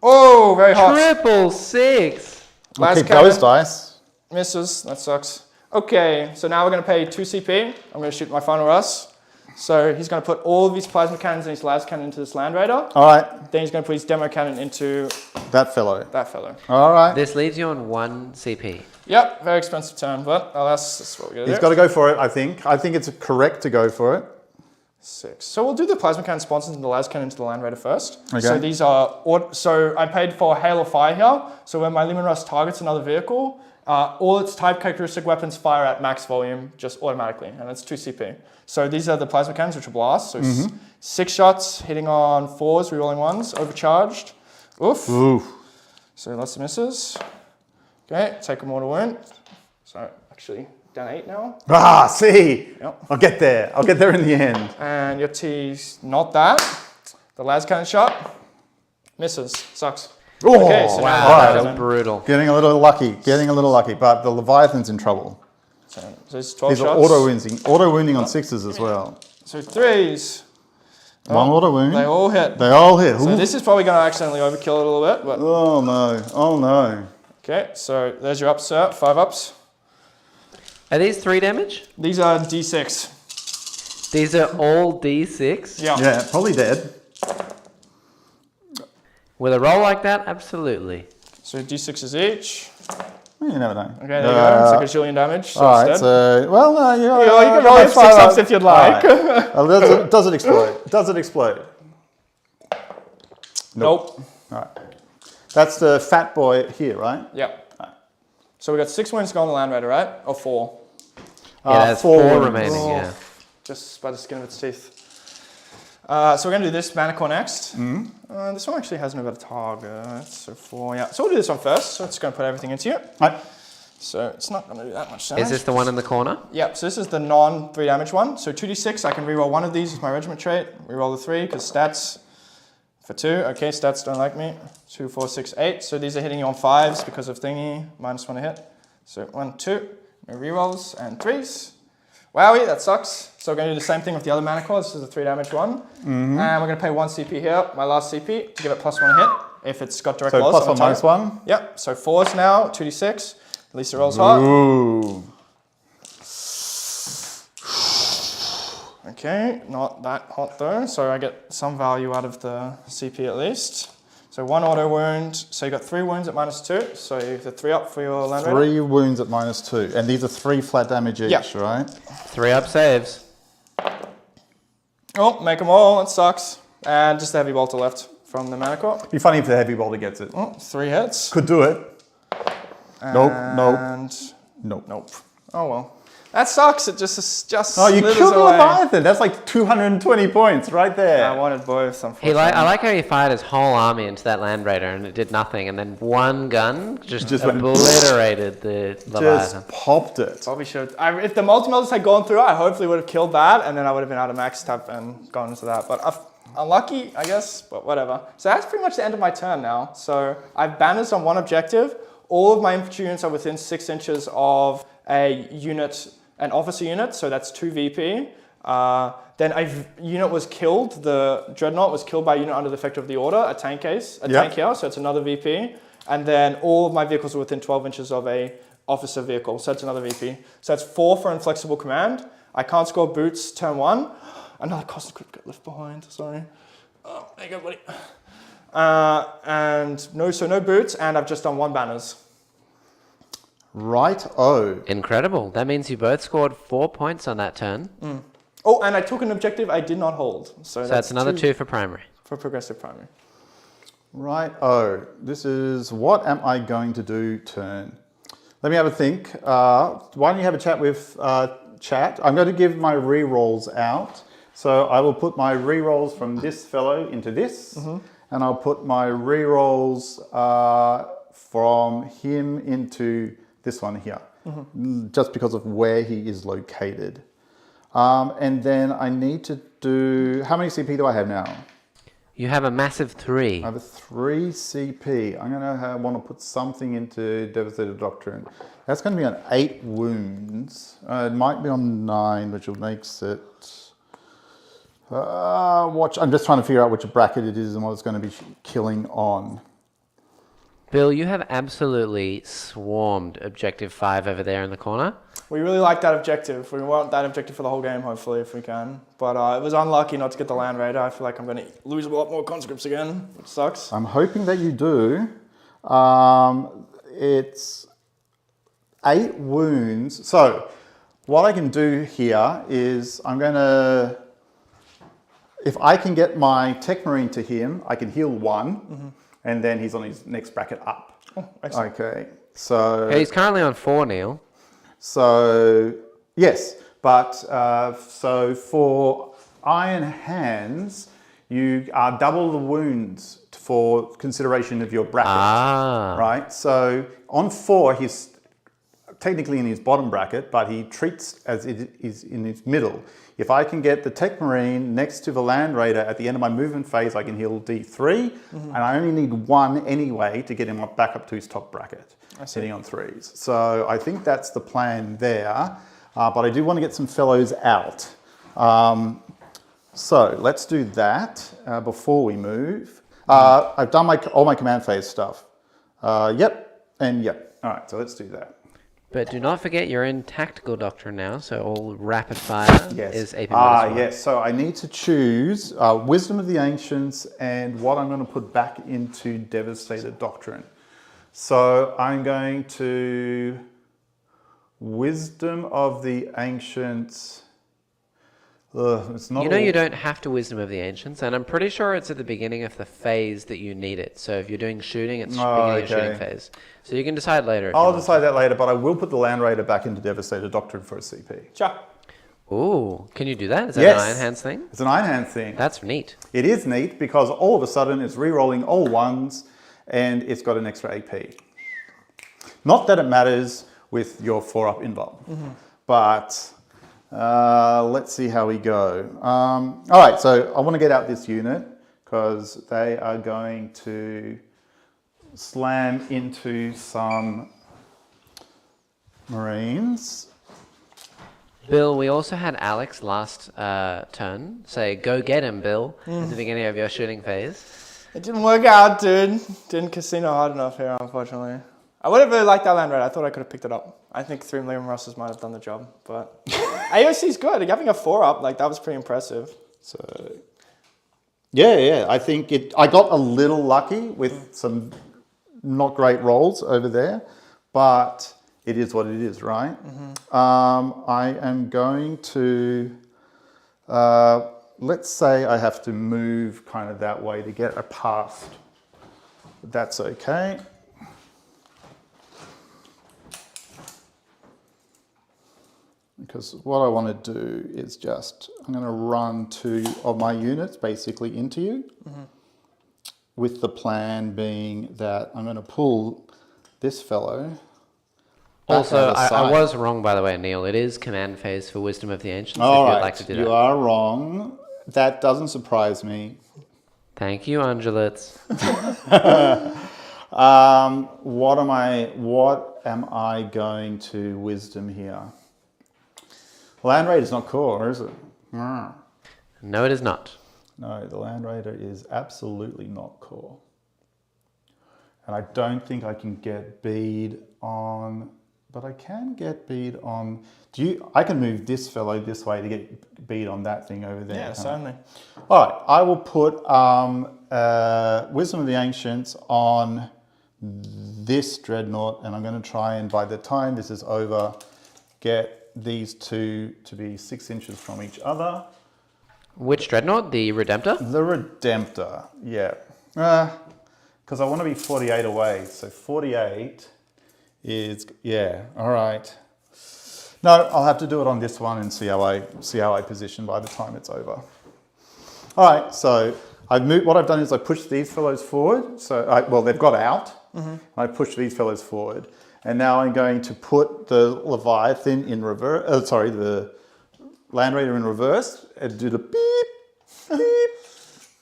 Oh, very hot. Triple 6. I'll Last keep those cannon. dice. Misses, that sucks. Okay, so now we're going to pay 2 CP. I'm going to shoot my final Russ. So he's going to put all of his plasma cannons and his las cannon into this Land Raider. All right, Then he's going to put his demo cannon into that fellow. that fellow. All right. This leaves you on 1 CP. Yep, very expensive turn, but that's what we're going to do. He's got to go for it, I think. I think it's correct to go for it. 6. So we'll do the plasma cannon sponsors and the las cannon into the Land Raider first. Okay. So these are, so I paid for Hail of Fire here. So when my Limit Russ targets another vehicle, all its type characteristic weapons fire at max volume just automatically, and it's 2 CP. So these are the plasma cannons, which are blast. So 6 shots, hitting on 4s, rerolling 1s, overcharged. Oof. Ooh. So lots of misses. Okay, take a mortal wound. So actually down 8 now. Ah, see. Yep. I'll get there. I'll get there in the end. And your T's not that. The las cannon shot misses. Sucks. Oh, Okay, so now Wow, all that right. was brutal. Getting a little lucky, but the Leviathan's in trouble. So it's 12 These are shots. auto wounding on 6s as well. So 3s. One auto wound. They all hit. They all hit. So Ooh. this is probably going to accidentally overkill it a little bit. But Oh no. Oh no. okay, so there's your ups, sir. 5 ups. Are these 3 damage? These are D6. These are all D6? Yeah. Yeah, probably dead. With a roll like that, absolutely. So D6s each. You never know. Okay, there you go. It's like a 1,000,000 damage. So All right. it's dead. So well, no, You can roll that's 6 fine. ups if you'd like. All right. Does it explode? Does it explode? Nope. All right. That's the fat boy here, right? Yep. So we got 6 wounds going on the Land Raider, right? Or 4. Yeah, there's 4 wounds. remaining, yeah. Just by the skin of its teeth. So we're going to do this Mana Core next. This one actually has no better target. So 4, yeah. So we'll do this one first. So it's going to put everything into it. Right. So it's not going to do that much damage. Is this the one in the corner? Yep, so this is the non-3 damage one. So 2d6, I can reroll one of these with my regiment trait. Reroll the 3, because stats for 2. Okay, stats don't like me. 2, 4, 6, 8. So these are hitting you on 5s because of thingy. -1 to hit. So 1, 2. Rerolls and 3s. Wowie, that sucks. So we're going to do the same thing with the other mana core. This is a 3 damage one. And we're going to pay 1 CP here, my last CP, to give it +1 hit if it's got direct So loss. plus on one, the target. -1. Yep, so 4s now, 2d6. At least it rolls hot. Ooh. Okay, not that hot though, so I get some value out of the CP at least. So 1 auto wound, so you got 3 wounds at -2, so you have the 3 up for your Land Raider. 3 wounds at -2, and these are 3 flat damage each, Yeah. right? 3 up saves. Oh, make them all, it sucks. And just the heavy bolter left from the mana core. Be funny if the heavy bolter gets it. Oh, 3 hits. Could do it. Nope, nope. And Nope. nope. Oh well. That sucks, it just Oh, you slithers killed the away. Leviathan. That's like 220 points right there. I wanted both, I unfortunately. like how he fired his whole army into that Land Raider and it did nothing, and then one gun just went- obliterated the Leviathan. Just popped it. Probably should. If the multi-melters had gone through, I hopefully would have killed that, and then I would have been out of max tap and gone into that. But unlucky, I guess, but whatever. So that's pretty much the end of my turn now. So I've banners on 1 objective. All of my infantry units are within 6 inches of a unit, an officer unit, so that's 2 VP. Then a unit was killed, the Dreadnought was killed by a unit under the effect of the order, a tank Yep. here, so it's another VP. And then all of my vehicles are within 12 inches of a officer vehicle, so that's another VP. So that's 4 for inflexible command. I can't score boots turn 1. Another cost could get left behind, sorry. Oh, there you go, buddy. And no boots, and I've just done 1 banners. Right. Oh. Incredible. That means you both scored 4 points on that turn. Oh, and I took an objective I did not hold. So That's another 2 for primary. for progressive primary. Right. Oh. This is what am I going to do turn? Let me have a think. Why don't you have a chat with chat? I'm going to give my re-rolls out. So I will put my re-rolls from this fellow into this. and I'll put my rerolls from him into this one here, just because of where he is located. And then I need to do, how many CP do I have now? You have a massive 3. I have a 3 CP. I'm gonna want to put something into Devastated Doctrine. That's going to be on 8 wounds. It might be on 9, which makes it. I'm just trying to figure out which bracket it is and what it's going to be killing on. Bill, you have absolutely swarmed Objective 5 over there in the corner. We really like that objective. We want that objective for the whole game, hopefully, if we can. But it was unlucky not to get the Land Raider. I feel like I'm going to lose a lot more conscripts again, which sucks. I'm hoping that you do. It's 8 wounds. So what I can do here is I'm going to, if I can get my Tech Marine to him, I can heal 1, and then he's on his next bracket up. Oh, excellent. Okay, so... He's currently on 4, Neil. So, yes, but so for Iron Hands, you double the wounds for consideration of your bracket, right? So on 4, he's technically in his bottom bracket, but he treats as it is in his middle. If I can get the Tech Marine next to the Land Raider at the end of my movement phase, I can heal D3, and I only need 1 anyway to get him back up to his top bracket, sitting on 3s. So I think that's the plan there, but I do want to get some fellows out. So let's do that before we move. I've done all my command phase stuff. Yep, and yep. All right, so let's do that. But do not forget you're in Tactical Doctrine now, so all rapid fire is AP -1. Yes, so I need to choose Wisdom of the Ancients and what I'm going to put back into Devastated Doctrine. So I'm going to Wisdom of the Ancients. It's not You don't have to Wisdom of the Ancients, and I'm pretty sure it's at the beginning of the phase that you need it. So if you're doing shooting, it's beginning of shooting phase. So you can decide later. I'll decide that later, but I will put the Land Raider back into Devastated Doctrine for a CP. Sure. Ooh, can you do that? Is that Yes. an Iron Hands thing? It's an Iron Hand thing. That's neat. It is neat because all of a sudden it's re-rolling all 1s and it's got an extra AP. Not that it matters with your 4-up invuln, but let's see how we go. All right, so I want to get out this unit because they are going to slam into some Marines. Bill, we also had Alex last turn say, "Go get him, Bill," at the beginning of your shooting phase. It didn't work out, dude. Didn't casino hard enough here, unfortunately. I would have really liked that Land Raider. I thought I could have picked it up. I think 3 Liam Russes might have done the job, but AOC's good. Having a 4-up, like that was pretty impressive. So yeah, I think I got a little lucky with some not great rolls over there, but it is what it is, right? I am going to, let's say I have to move kind of that way to get a past. That's okay. Because what I want to do is I'm going to run 2 of my units basically into you, with the plan being that I'm going to pull this fellow. Also, I was wrong, by the way, Neil. It is command phase for Wisdom of the Ancients, if you'd like to do that. You are wrong. That doesn't surprise me. Thank you, Ungulates. What am I going to Wisdom here? Land Raider is not core, is it? No, it is not. No, the Land Raider is absolutely not core. And I don't think I can get bead on, but I can get bead on, I can move this fellow this way to get bead on that thing over there. Yeah, certainly. All right, I will put Wisdom of the Ancients on this Dreadnought, and I'm going to try and, by the time this is over, get these 2 to be 6 inches from each other. Which Dreadnought? The Redemptor? The Redemptor, yeah. Because I want to be 48 away, so 48 is, yeah, all right. No, I'll have to do it on this one and see how I position by the time it's over. All right, so What I've done is I pushed these fellows forward. Well, they've got out. I pushed these fellows forward. And now I'm going to put the Leviathan in reverse, the Land Raider in reverse and do the beep, beep,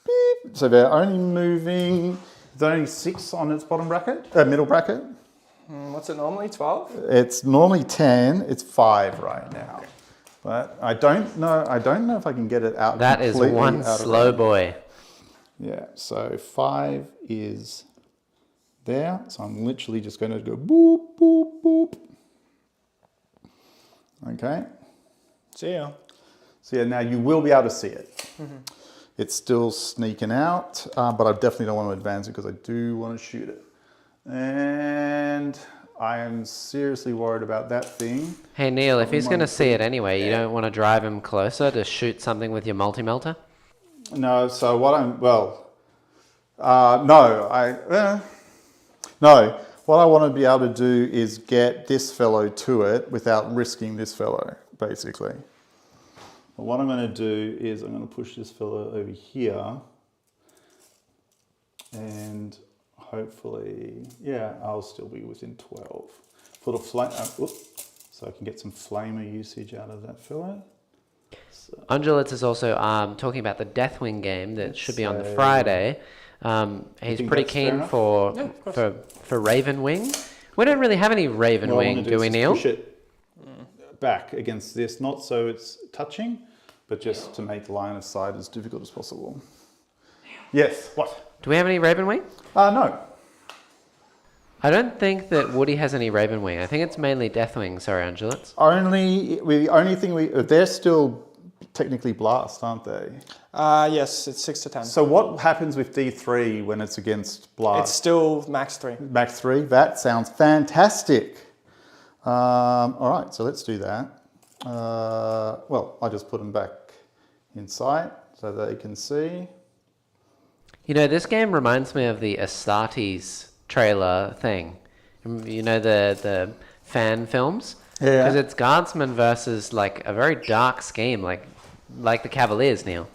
beep. So they're only moving, there's only 6 on its bottom bracket, middle bracket. What's it normally, 12? It's normally 10, it's 5 right now. Okay. But I don't know if I can get it out. That is one slow boy. Yeah, so 5 is there. So I'm literally just going to go boop, boop, boop. Okay. See ya. So yeah, now you will be able to see it. It's still sneaking out, but I definitely don't want to advance it because I do want to shoot it. And I am seriously worried about that thing. Hey Neil, if he's going to see it anyway, you don't want to drive him closer to shoot something with your multi-melter? No, so what no, what I want to be able to do is get this fellow to it without risking this fellow, basically. But what I'm going to do is I'm going to push this fellow over here and hopefully, yeah, I'll still be within 12. Put a flame, so I can get some flamer usage out of that fellow. So, Undulates is also talking about the Deathwing game that should be on the Friday. He's pretty keen for Ravenwing. We don't really have any Ravenwing, do we, Neil? Push it back against this, not so it's touching, but just to make line of sight as difficult as possible. Yes, what? Do we have any Ravenwing? No. I don't think that Woody has any Ravenwing. I think it's mainly Deathwing. Sorry, Undulates. The only thing they're still technically blast, aren't they? Yes, it's 6 to 10. So what happens with D3 when it's against blast? It's still max 3. Max 3? That sounds fantastic. All right, so let's do that. Well, I'll just put them back in sight so they can see. You know, this game reminds me of the Astartes trailer thing. You know, the fan films? Yeah. Because it's Guardsmen versus like a very dark scheme, like the Cavaliers, Neil.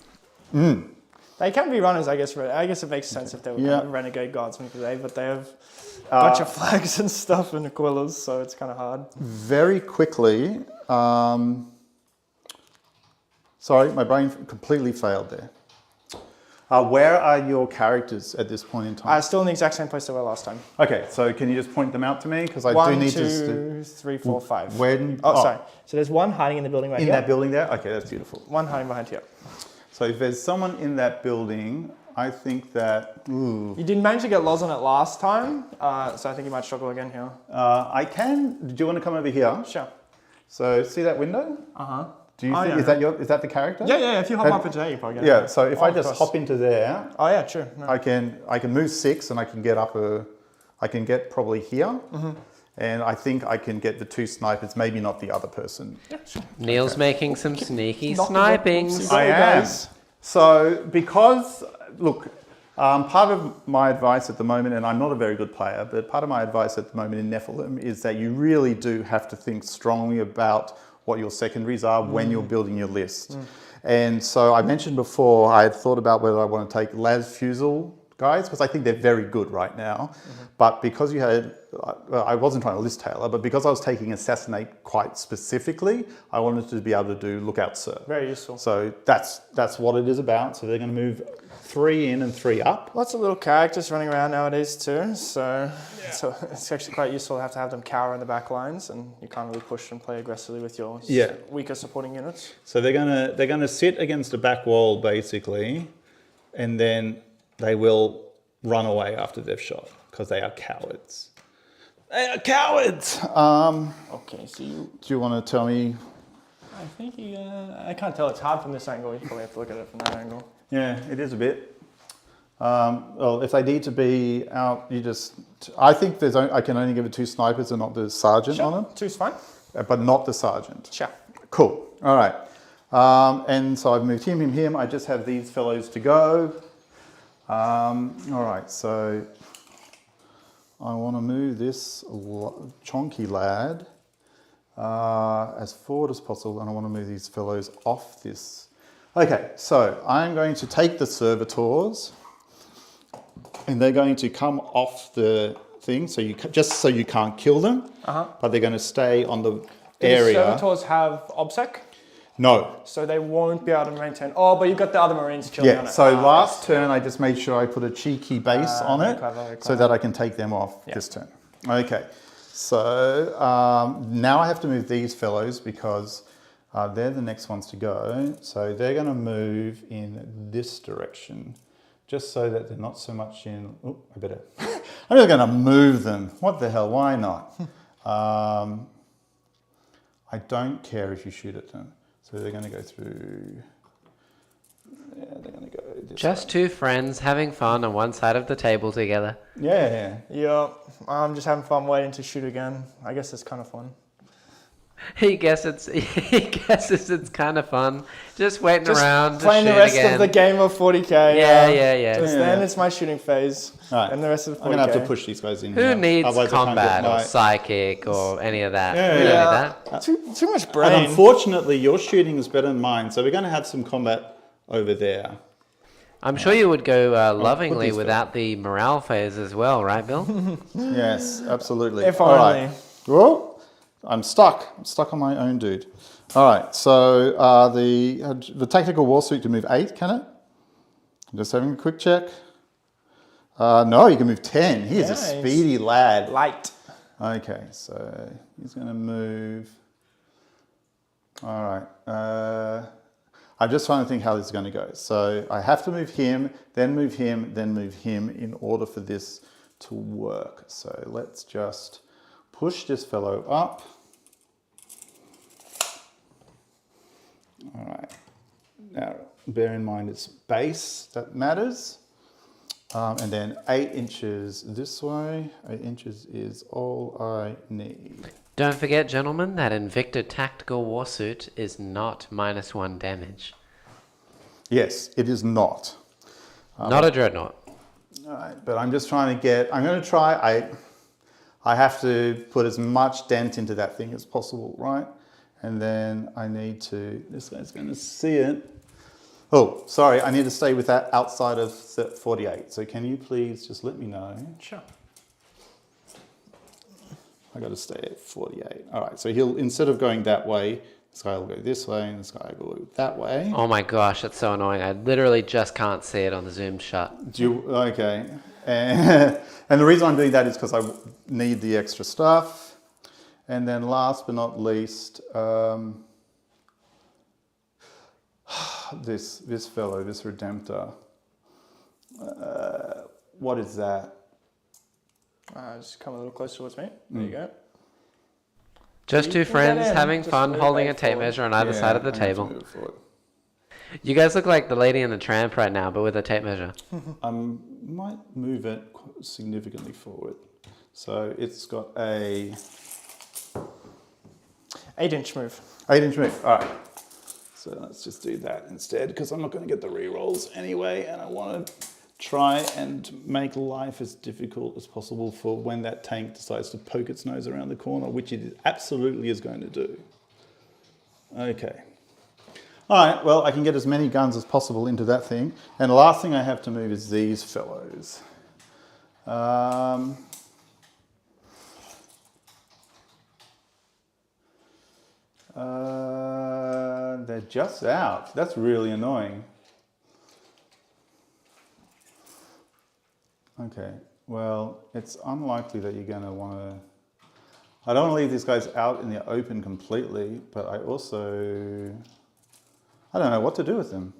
They can be runners, I guess. I guess it makes sense if they were Yeah. renegade guardsmen today, but they have a bunch of flags and stuff and Aquillas, so it's kind of hard. Very quickly, sorry, my brain completely failed there. Where are your characters at this point in time? Still in the exact same place they were last time. Okay, so can you just point them out to me? Because I do need to... 1, 2, 3, 4, 5. When? Sorry. So there's one hiding in the building right In here. that building there? Okay, that's beautiful. One hiding behind here. So if there's someone in that building, I think that... Ooh. You didn't manage to get Loz on it last time, so I think you might struggle again here. I can... Do you want to come over here? Sure. So see that window? Uh-huh. Do you think... Yeah. Is that the character? Yeah, if you hop up into there, you probably get Yeah, it. so if I just hop into there... Oh yeah, true. No. I can move 6 and I can get up I can get probably here. And I think I can get the 2 snipers, maybe not the other person. Yeah, sure. Neil's making some sneaky Knocking snipings. I am. So because, look, part of my advice at the moment, and I'm not a very good player, but part of my advice at the moment in Nephilim is that you really do have to think strongly about what your secondaries are when you're building your list. And so I mentioned before, I had thought about whether I want to take Las Fusel guys, because I think they're very good right now. But because you had, I wasn't trying to list Taylor, but because I was taking Assassinate quite specifically, I wanted to be able to do Lookout Sir. Very useful. So that's what it is about. So they're going to move 3 in and 3 up. Lots of little characters running around nowadays too, so it's actually quite useful to have them cower in the back lines, and you can't really push and play aggressively with your weaker supporting units. So they're gonna sit against a back wall basically, and then they will run away after they've shot because they are cowards. They are cowards. Okay, so Do you want to tell me? I think I can't tell. It's hard from this angle. You probably have to look at it from that angle. Yeah, it is a bit. Well, if they need to be out, I think I can only give it 2 snipers and not the sergeant on them. 2's fine. But not the sergeant. Sure. Cool. All right. And so I've moved him. I just have these fellows to go. All right. So I want to move this chonky lad as forward as possible, and I want to move these fellows off this Okay, so I'm going to take the servitors, and they're going to come off the thing, so just so you can't kill them, but they're going to stay on the area. Do the servitors have OBSEC? No. So they won't be able to maintain. Oh, but you've got the other Marines chilling on it. So last turn I just made sure I put a cheeky base on it, clever. so that I can take them off this turn. Okay, so now I have to move these fellows because they're the next ones to go. So they're going to move in this direction, just so that they're not so much in. Oh, I better. I'm just going to move them. What the hell? Why not? I don't care if you shoot at them. So they're going to go through. Yeah, they're going to go this Just way. two friends having fun on one side of the table together. Yeah. Yeah, I'm just having fun waiting to shoot again. I guess it's kind of fun. He guesses it's kind of fun. Just waiting Just around to playing shoot the rest again. of the game of 40k. Yeah. Just then it's my shooting phase, and the rest of 40k. I'm going to have to push these guys in. Who here. needs Otherwise I can't combat get or my- psychic or any of that? Yeah, We don't yeah. need that. Too much brain. And unfortunately, your shooting is better than mine, so we're going to have some combat over there. I'm sure you would go put lovingly these without the morale phase as well, right, Bill? Yes, absolutely. If All only. right. Well, I'm stuck. I'm stuck on my own dude. All right, so the tactical war suit to move 8, can it? Just having a quick check. No, you can move 10. He is a Nice. speedy lad. Light. Okay, so he's going to move. All right. I'm just trying to think how this is going to go. So I have to move him, then move him, then move him in order for this to work. So let's just push this fellow up. All right. Now, bear in mind it's base that matters. And then 8 inches this way. 8 inches is all I need. Don't forget, gentlemen, that Invicta Tactical Warsuit is not -1 damage. Yes, it is not. Not a dreadnought. All right, but I'm just trying to get, I'm going to try, I have to put as much dent into that thing as possible, right? And then I need to, this guy's going to see it. Oh, sorry, I need to stay with that outside of 48. So can you please just let me know? Sure. I got to stay at 48. All right, so he'll, instead of going that way, this guy will go this way and this guy will go that way. Oh my gosh, that's so annoying. I literally just can't see it on the Zoom shut. Do you, okay. And the reason I'm doing that is because I need the extra stuff. And then last but not least, this fellow, this Redemptor. What is that? Just come a little closer towards me. There you go. Just two You can friends get in, having just fun move holding back a tape forward. measure on either side of the I need to table. move forward. You guys look like the lady in the tramp right now, but with a tape measure. Might move it significantly forward. So it's got a 8-inch move. 8-inch move. All right. So let's just do that instead because I'm not going to get the re-rolls anyway, and I want to try and make life as difficult as possible for when that tank decides to poke its nose around the corner, which it absolutely is going to do. Okay. All right, well, I can get as many guns as possible into that thing. And the last thing I have to move is these fellows. They're just out. That's really annoying. Okay, well, it's unlikely that you're going to want to... I don't want to leave these guys out in the open completely, but I also... I don't know what to do with them.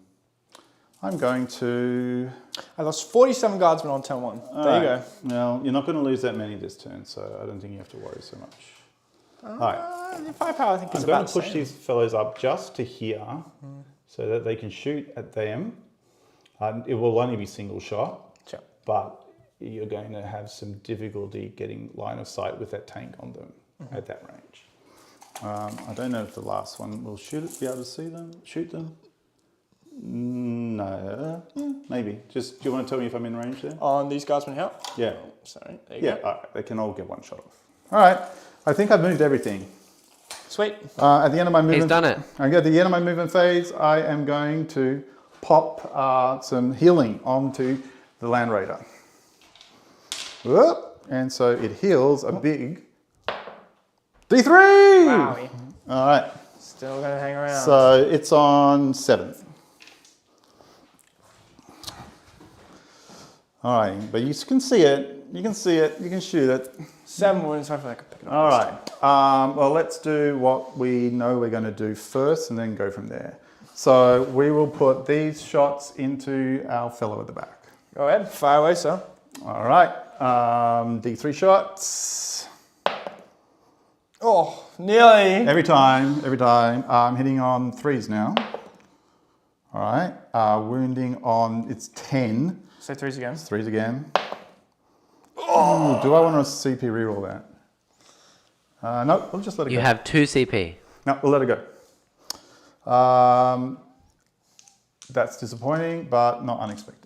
I'm going to... I lost 47 guardsmen on turn 1. There you go. Well, you're not going to lose that many this turn, so I don't think you have to worry so much. All right. The firepower, I think, is I'm going about to push the same. these fellows up just to here so that they can shoot at them. It will only be single shot, Sure. but you're going to have some difficulty getting line of sight with that tank on them at that range. I don't know if the last one will be able to see them, shoot them. No, maybe. Just, do you want to tell me if I'm in range there? On these guardsmen here? Yeah. Sorry, there you Yeah, go. all right, they can all get one shot off. All right, I think I've moved everything. Sweet. At the end of my movement, He's done it. I go to the end of my movement phase. I am going to pop some healing onto the Land Raider. Whoop. And so it heals a big D3. Wowie. All right. Still gonna hang around. So it's on 7th. All right, but you can see it. You can see it. You can shoot it. 7 wounds. Hopefully I can pick it up. All right. Well, let's do what we know we're going to do first and then go from there. So we will put these shots into our fellow at the back. Go ahead. Fire away, sir. All right. D3 shots. Oh, nearly. Every time. I'm hitting on 3s now. All right. Wounding on, it's 10. Say 3s again. 3s again. Oh, do I want to CP reroll that? No, we'll just let it go. You have 2 CP. No, we'll let it go. That's disappointing, but not unexpected.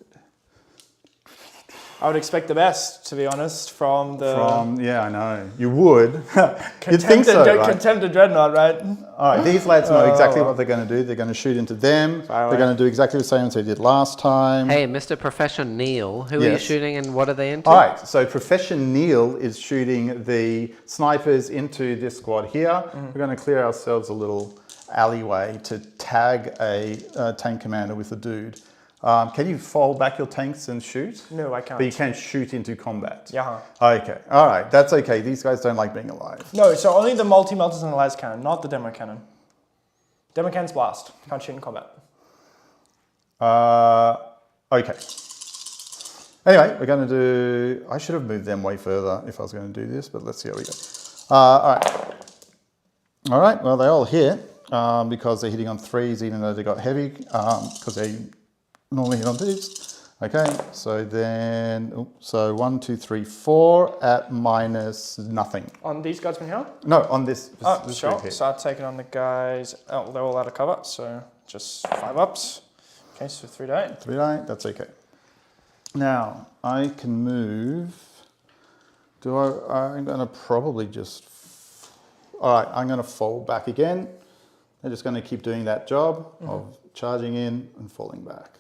I would expect the best, to be honest, from the... Yeah, I know. You would. You'd think so, right? Contempted Dreadnought, right? All right, these lads know exactly what they're going to do. They're going to shoot into them. Fire They're away. going to do exactly the same as they did last time. Hey, Mr. Professor Neil, who are you Yes. shooting and what are they into? All right, so Professor Neil is shooting the snipers into this squad here. We're going to clear ourselves a little alleyway to tag a tank commander with a dude. Can you fold back your tanks and shoot? No, I can't. But you can shoot into combat. Yeah. Okay, all right, that's okay. These guys don't like being alive. No, so only the multi-melters and the las cannon, not the demo cannon. Demo cannon's blast. Can't shoot in combat. Okay. Anyway, we're going to do... I should have moved them way further if I was going to do this, but let's see how we go. All right. All right, well, they all hit because they're hitting on 3s, even though they got heavy, because they normally hit on 2s. Okay, so then, so 1, 2, 3, 4 at minus nothing. On these guys from here? No, on this Sure. group here. Start taking on the guys. Oh, they're all out of cover, so just 5 ups. Okay, so 3 to 8. 3 to 8, that's okay. Now, I can move. I'm going to probably just... All right, I'm going to fold back again. They're just going to keep doing that job of charging in and falling back.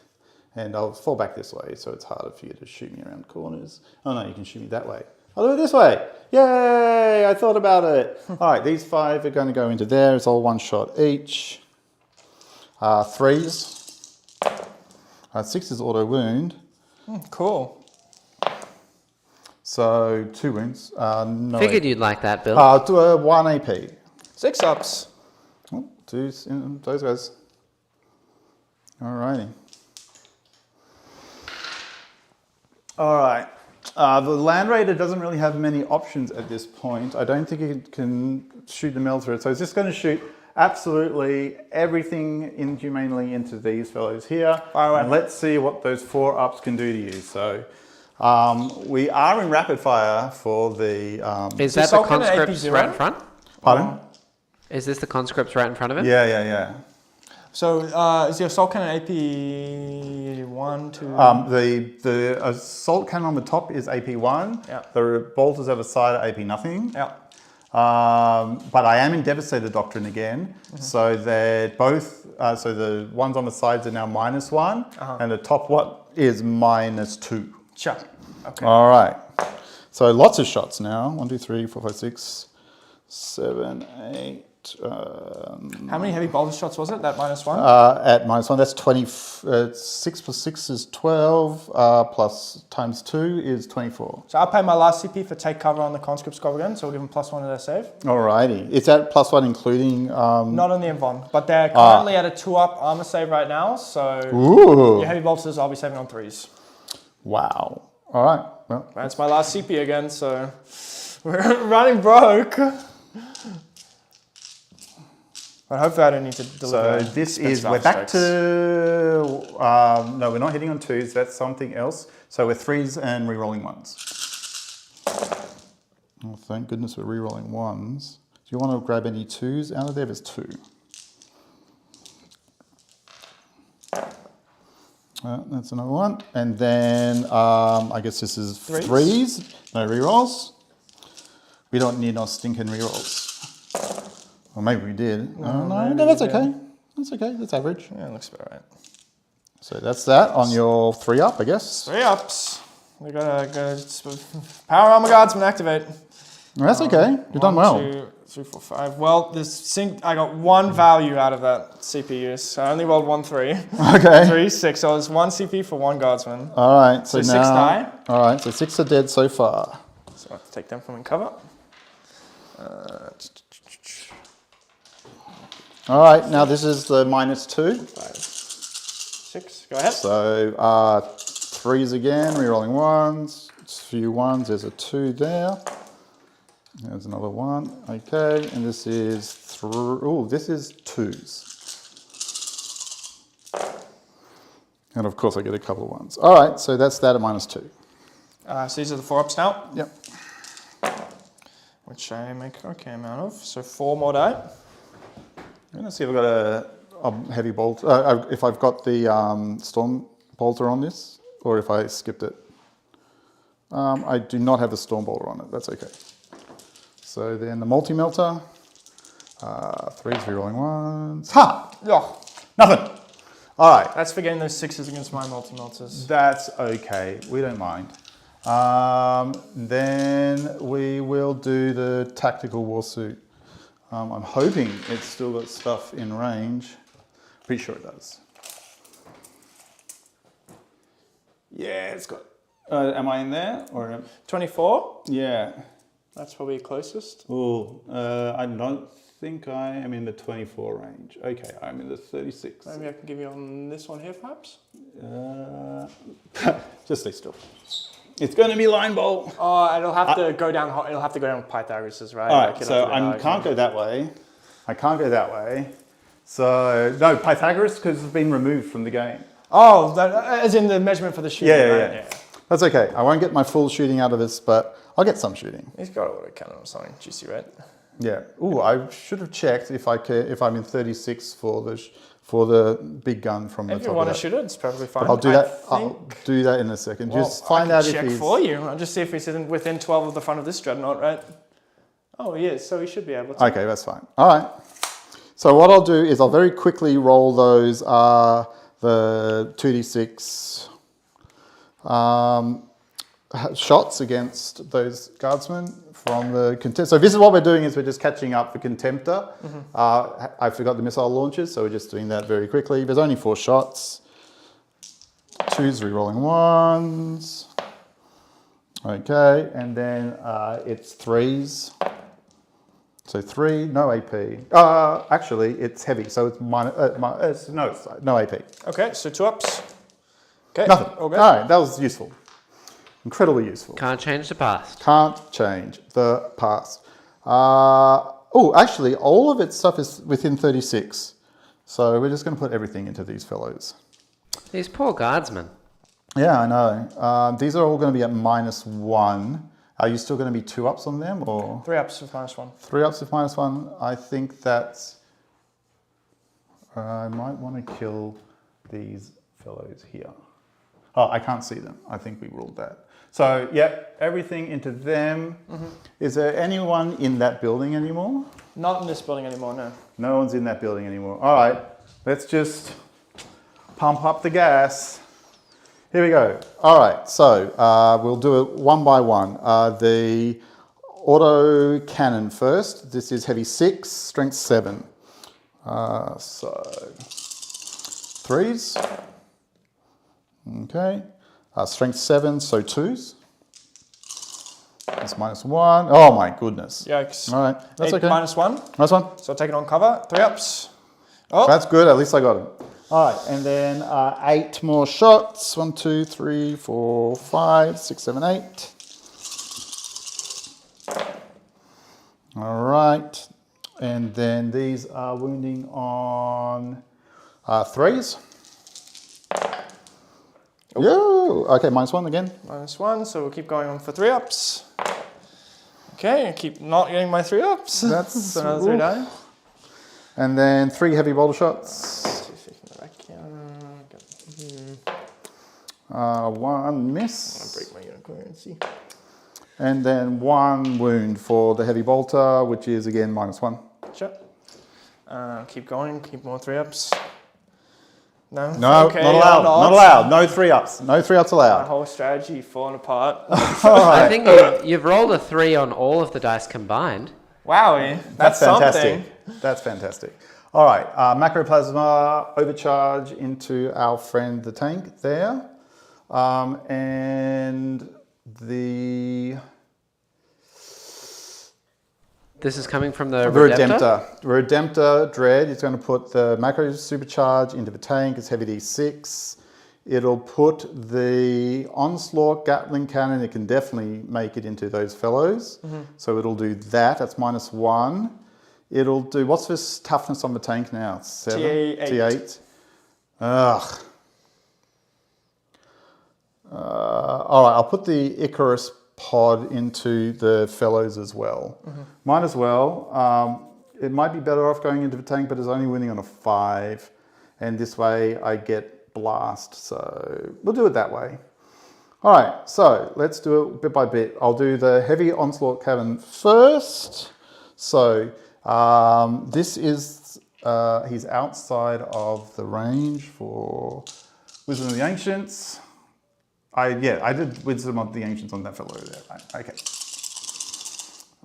And I'll fall back this way, so it's harder for you to shoot me around corners. Oh no, you can shoot me that way. I'll do it this way. Yay, I thought about it. All right, these 5 are going to go into there. It's all 1 shot each. 3s. 6 is auto wound. Cool. So 2 wounds. No. Figured you'd like that, Bill. Do a 1 AP. 6 ups. Oh, 2s, those guys. All righty. All right. The Land Raider doesn't really have many options at this point. I don't think it can shoot the mill through it. So it's just going to shoot absolutely everything inhumanely into these fellows here. And let's see what those 4 ups can do to you. So we are in rapid fire for the... Is that the conscripts right in front? Pardon? Is this the conscripts right in front of him? Yeah. So is the assault cannon AP 1, 2? The assault cannon on the top is AP 1. Yeah. The bolters over the side are AP nothing. Yeah. But I am in Devastator Doctrine again. So they're both, so the ones on the sides are now -1, and the top one is -2. Sure. Okay. All right. So lots of shots now. 1, 2, 3, 4, 5, 6, 7, 8. How many heavy bolter shots was it, that -1? At -1, that's 20. 6 plus 6 is 12, plus times 2 is 24. So I'll pay my last CP for take cover on the conscript squad again, so we'll give them +1 to their save. Alrighty. Is that +1 including... Not on the Invon, but they're currently at a 2-up armor save right now, so Ooh. your heavy bolters I'll be saving on 3s. Wow. All right. Well, That's my last CP again, so we're running broke. But hopefully I don't need to deliver. so this is, we're back to, no, we're not hitting on 2s, that's something else. So we're 3s and re-rolling 1s. Oh, thank goodness we're re-rolling 1s. Do you want to grab any 2s out of there? There's 2. That's another one. And then I guess this is 3s. No re-rolls. We don't need no stinking re-rolls. Or maybe we did. No, No, maybe that's we okay. did. That's okay. That's average. Yeah, looks about right. So that's that on your 3 up, I guess. 3 ups. We gotta go. Power Armor Guardsman activate. No, that's okay. You've done well. 1, 2, 3, 4, 5. Well, I got 1 value out of that CP use. So I only rolled 1 3. Okay. 3, 6. So it's 1 CP for 1 Guardsman. All right. So, So now, 6 die. All right. So 6 are dead so far. So I have to take them from in cover. All right. Now this is the -2. 5, 6. Go ahead. So 3s again. Rerolling 1s. A few 1s. There's a 2 there. There's another 1. Okay. And this is this is 2s. And of course I get a couple of 1s. All right. So that's that at -2. So these are the 4 ups now, Yep. which I make okay amount of. So 4 more die. I'm going to see if I've got a heavy bolt, if I've got the storm bolter on this, or if I skipped it. I do not have the storm bolter on it, that's okay. So then the multi-melter, 3s, rerolling 1s. Ha! Oh, Nothing! All right, that's for getting those 6s against my multi-melters. that's okay, we don't mind. Then we will do the tactical warsuit. I'm hoping it's still got stuff in range. Pretty sure it does. Yeah, it's got... am I in there? Or 24? yeah. That's probably closest. Oh, I don't think I am in the 24 range. Okay, I'm in the 36. Maybe I can give you on this one here, perhaps? Just stay still. It's going to be line bolt. Oh, it'll have to go down. It'll have to go down Pythagoras, right? All right, Like, so I can't go that way. I can't go that way. So, no, Pythagoras, because it's been removed from the game. Oh, as in the measurement for the shooting. Yeah, right? yeah. That's okay. I won't get my full shooting out of this, but I'll get some shooting. He's got a auto cannon or something. Juicy red. Yeah. Ooh, I should have checked if I'm in 36 for the big gun from the top. If you want to shoot it, it's perfectly fine. But I'll do that. I'll do that in a second. Well, just find out if check he's. for you. I'll just see if he's within 12 of the front of this dreadnought, right? Oh, he is. So he should be able to. Okay, that's fine. All right. So what I'll do is I'll very quickly roll those the 2d6 shots against those guardsmen from the Contemptor. So this is what we're doing is we're just catching up the Contemptor. I forgot the missile launchers, so we're just doing that very quickly. There's only 4 shots. 2s, rerolling 1s. Okay, and then it's 3s. So 3, no AP. Actually, it's heavy, so it's no AP. Okay, so 2 ups. Okay. Nothing. All good. All right, that was useful. Incredibly useful. Can't change the past. Can't change the past. Actually, all of its stuff is within 36. So we're just going to put everything into these fellows. These poor guardsmen. Yeah, I know. These are all going to be at -1. Are you still going to be 2 ups on them, or 3 ups with -1? 3 ups with -1? I think that's... I might want to kill these fellows here. Oh, I can't see them. I think we ruled that. So, yep, everything into them. Is there anyone in that building anymore? Not in this building anymore, no. No one's in that building anymore. All right, let's just pump up the gas. Here we go. All right, so we'll do it one by one. The auto cannon first. This is heavy 6, strength 7. So 3s. Okay. Strength 7, so 2s. That's -1. Oh my goodness. Yikes. All right, that's 8 okay. -1. Nice one. So take it on cover. 3 ups. Oh, That's good, at least I got him. All right, and then 8 more shots. 1, 2, 3, 4, 5, 6, 7, 8. All right, and then these are wounding on 3s. Yo, okay, -1 again. -1, so we'll keep going on for 3 ups. Okay, I keep not getting my 3 ups. That's so another 3 die. And then 3 heavy bolter shots. 1 miss. I'll break my unicorn and see. And then 1 wound for the heavy bolter, which is again -1. Sure. Keep going, keep more 3-ups. No? No, Okay, not allowed. Not allowed. No 3-ups. No 3-ups My allowed. whole strategy falling apart. All I right. think you've rolled a 3 on all of the dice combined. Wowie, That's fantastic. something. That's fantastic. All right, macroplasma overcharge into our friend the tank there. And the This is coming from the Redemptor. Redemptor Dread is going to put the macro supercharge into the tank. It's heavy D6. It'll put the Onslaught Gatling Cannon. It can definitely make it into those fellows. So it'll do that. That's -1. It'll do, what's this toughness on the tank now? 7? T8. T8. Ugh. All right, I'll put the Icarus pod into the fellows as well. Might as well. It might be better off going into the tank, but it's only winning on a 5. And this way I get blast. So we'll do it that way. All right, so let's do it bit by bit. I'll do the heavy onslaught cannon first. So this is, he's outside of the range for Wisdom of the Ancients. I did Wisdom of the Ancients on that fellow there. Okay.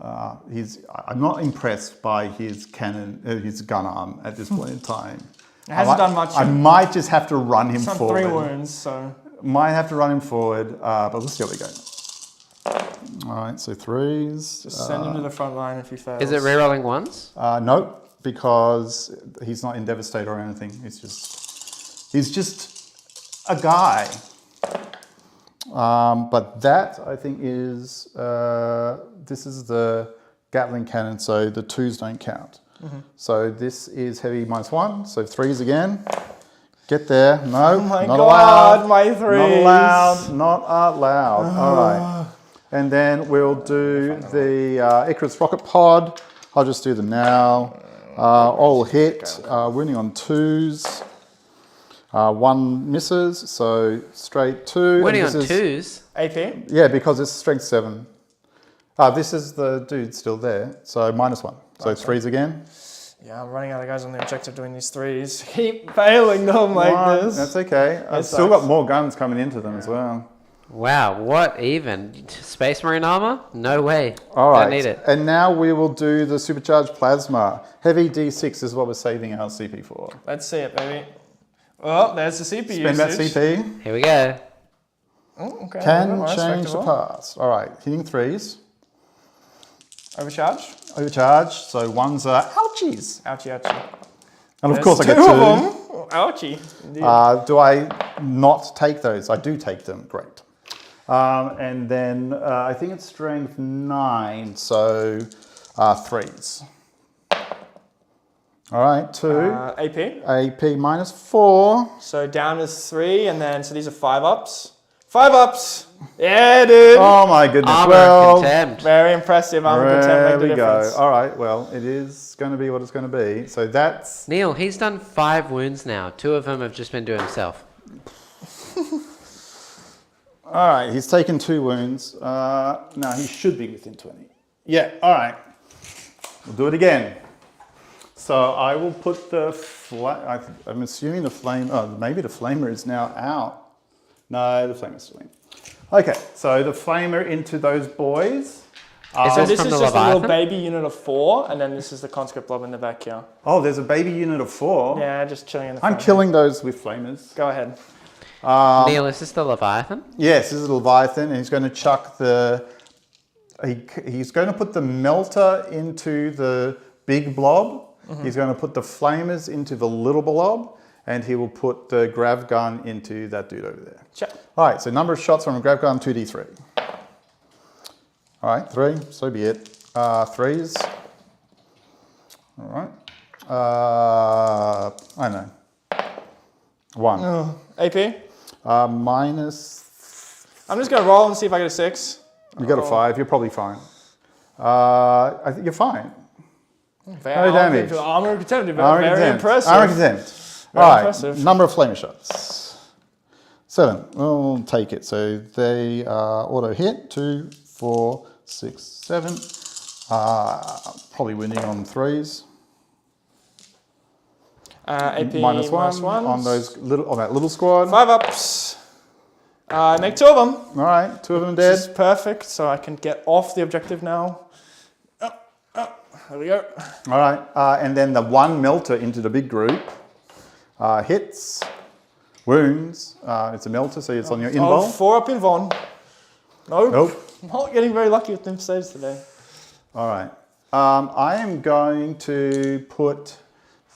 I'm not impressed by his cannon, his gun arm at this point in time. It hasn't done much. I might just have to run him Some forward. 3 wounds, so. Might have to run him forward, but we'll see how we go. All right, so 3s. Just send him to the front line if he fails. Is it rerolling ones? Nope, because he's not in Devastator or anything. He's just a guy. But that, I think, is, this is the Gatling Cannon, so the 2s don't count. So this is heavy -1, so 3s again. Get there. No, Oh my not God, allowed. my 3s. Not allowed. Not allowed. All right. And then we'll do the Icarus Rocket Pod. I'll just do them now. All hit, winning on 2s. 1 misses, so straight 2. Winning on 2s? AP? Yeah, because it's strength 7. This is the dude still there, so -1. So 3s again. Yeah, I'm running out of guys on the objective doing these 3s. Keep failing them like this. That's okay. I've still got more guns coming into them as well. Wow, what even? Space Marine armor? No way. All right. Don't need it. And now we will do the supercharged plasma. Heavy D6 is what we're saving our CP for. Let's see it, baby. Oh, there's the CP Spend that usage. CP. Here we go. Oh, okay. Can Nice, change the respectable. past. All right, hitting 3s. Overcharge? Overcharge, so 1s are ouchies. Ouchie, ouchie. And of There's course I get 2 2. of them. Oh, ouchie. Indeed. Do I not take those? I do take them, great. And then I think it's strength 9, so 3s. All right, 2. AP. AP -4. So down is 3, and then, so these are 5-ups. 5-ups! Yeah, dude! Oh my goodness, Armor well, contempt. Very impressive. Armor contempt there made the we go. difference. All right, well, it is going to be what it's going to be. So that's... Neil, he's done 5 wounds now. 2 of them have just been to himself. All right, he's taken 2 wounds. No, he should be within 20. Yeah, all right. We'll do it again. So I will put the... I'm assuming the flame... Oh, maybe the flamer is now out. No, the flamer's still in. Okay, so the flamer into those boys. So this from is the just a little Leviathan? baby unit of 4, and then this is the conscript blob in the back here. Oh, there's a baby unit of 4. Yeah, just chilling in the I'm front. killing those with flamers. Go ahead. Neil, is this the Leviathan? Yes, this is a Leviathan, and he's going to chuck the... He's going to put the melter into the big blob. He's going to put the flamers into the little blob, and he will put the grav gun into that dude over there. Check. All right, so number of shots from a grav gun, 2d3. All right, 3, so be it. 3s. All right. I know. 1. AP? Minus... I'm just going to roll and see if I get a 6. You got a 5, you're probably fine. I think you're fine. Very damage. Armor contempt, but Armor very contempt. impressive. Armor contempt. Very All right, impressive. number of flamer shots. 7. We'll take it. So they auto hit. 2, 4, 6, 7. Probably winning on 3s. AP minus -1 on that little squad. 5 ups. Make 2 of them. All right, 2 of them This is dead. perfect, so I can get off the objective now. There we go. All right, and then the 1 melter into the big group hits, wounds. It's a melter, so it's on your invul. 4 up invul. Nope. Nope. I'm not getting very lucky with them saves today. All right. I am going to put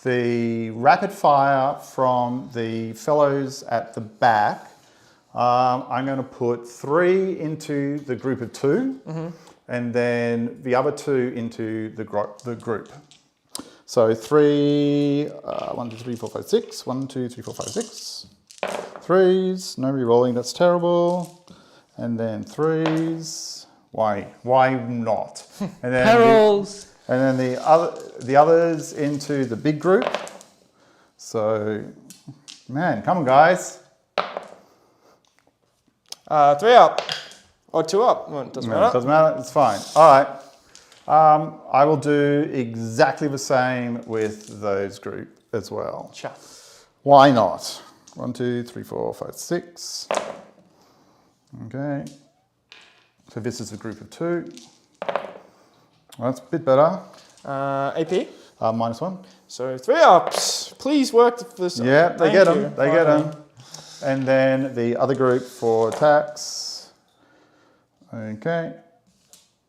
the rapid fire from the fellows at the back. I'm going to put 3 into the group of 2, and then the other 2 into the group. So 3, 1, 2, 3, 4, 5, 6. 1, 2, 3, 4, 5, 6. 3s. No re-rolling. That's terrible. And then 3s. Why not? And then Perils! and then the others into the big group. So, man, come on, guys. 3 up. Or 2 up. Well, it doesn't No, matter. it doesn't matter. It's fine. All right. I will do exactly the same with those group as well. Sure. Why not? 1, 2, 3, 4, 5, 6. Okay. So this is a group of 2. Well, that's a bit better. AP. -1. So 3 ups. Please work this. Yeah, they Thank get you. them. They get them. And then the other group for attacks. Okay.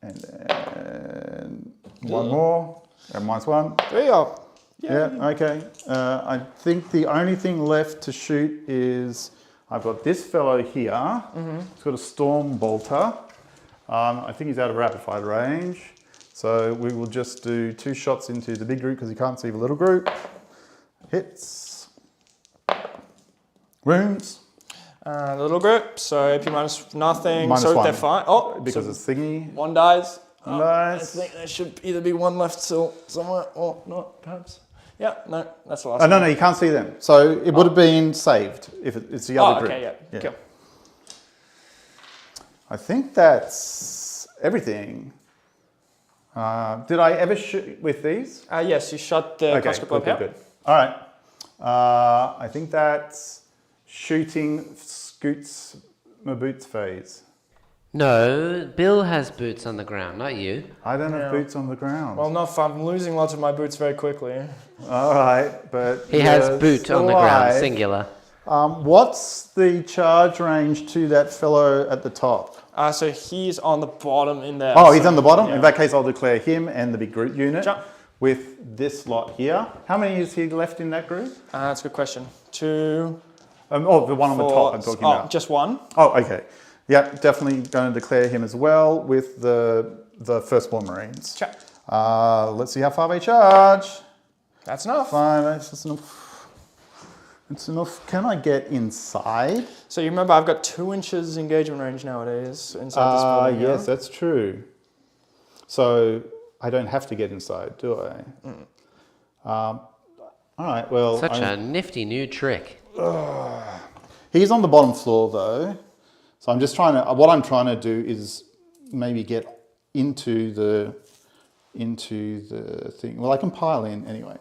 And then 1 more. And -1. 3 up. Yeah, okay. I think the only thing left to shoot is I've got this fellow here. He's got a storm bolter. I think he's out of rapid fire range. So we will just do 2 shots into the big group because he can't see the little group. Hits. Wounds. The little group, so AP minus nothing, Minus so 1. they're fine. Oh, Because so it's thingy. 1 dies. I Nice. think there should either be 1 left still somewhere or not, perhaps. Yeah, no, that's the last Oh, one. no, you can't see them. So it would have been saved if it's the other group. Okay, yeah. Cool. I think that's everything. Did I ever shoot with these? Yes, you shot the Cosco Club here. good. All right. I think that's shooting Scoot's Maboot's phase. No, Bill has boots on the ground, not you. I don't have boots on the ground. Well, no, I'm losing lots of my boots very quickly. All right, but He has boot on the ground, singular. What's the charge range to that fellow at the top? So he's on the bottom in there. Oh, he's on the bottom? Yeah. In that case, I'll declare him and the big group unit Sure. with this lot here. How many is he left in that group? That's a good question. 2, The one on the 4, top I'm talking about. just 1. Oh, okay. Yeah, definitely going to declare him as well with the Firstborn Marines. Sure. Let's see how far they charge. That's enough. Fine, that's enough. It's enough. Can I get inside? So you remember I've got 2 inches engagement range nowadays inside this building. Yes, yeah? that's true. So I don't have to get inside, do I? All right, well... Such a nifty new trick. He's on the bottom floor though. So I'm just trying to, what I'm trying to do is maybe get into the thing. Well, I can pile in anyway.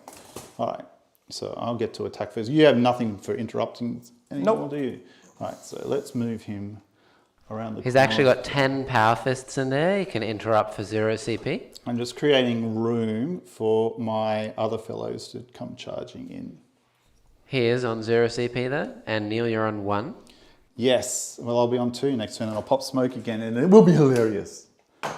All right, so I'll get to attack first. You have nothing for interrupting anymore, Nope. do you? All right, so let's move him around the He's corner. actually got 10 power fists in there. He can interrupt for 0 CP. I'm just creating room for my other fellows to come charging in. He is on 0 CP though, and Neil, you're on 1. Yes, well, I'll be on 2 next turn and I'll pop smoke again and it will be hilarious. All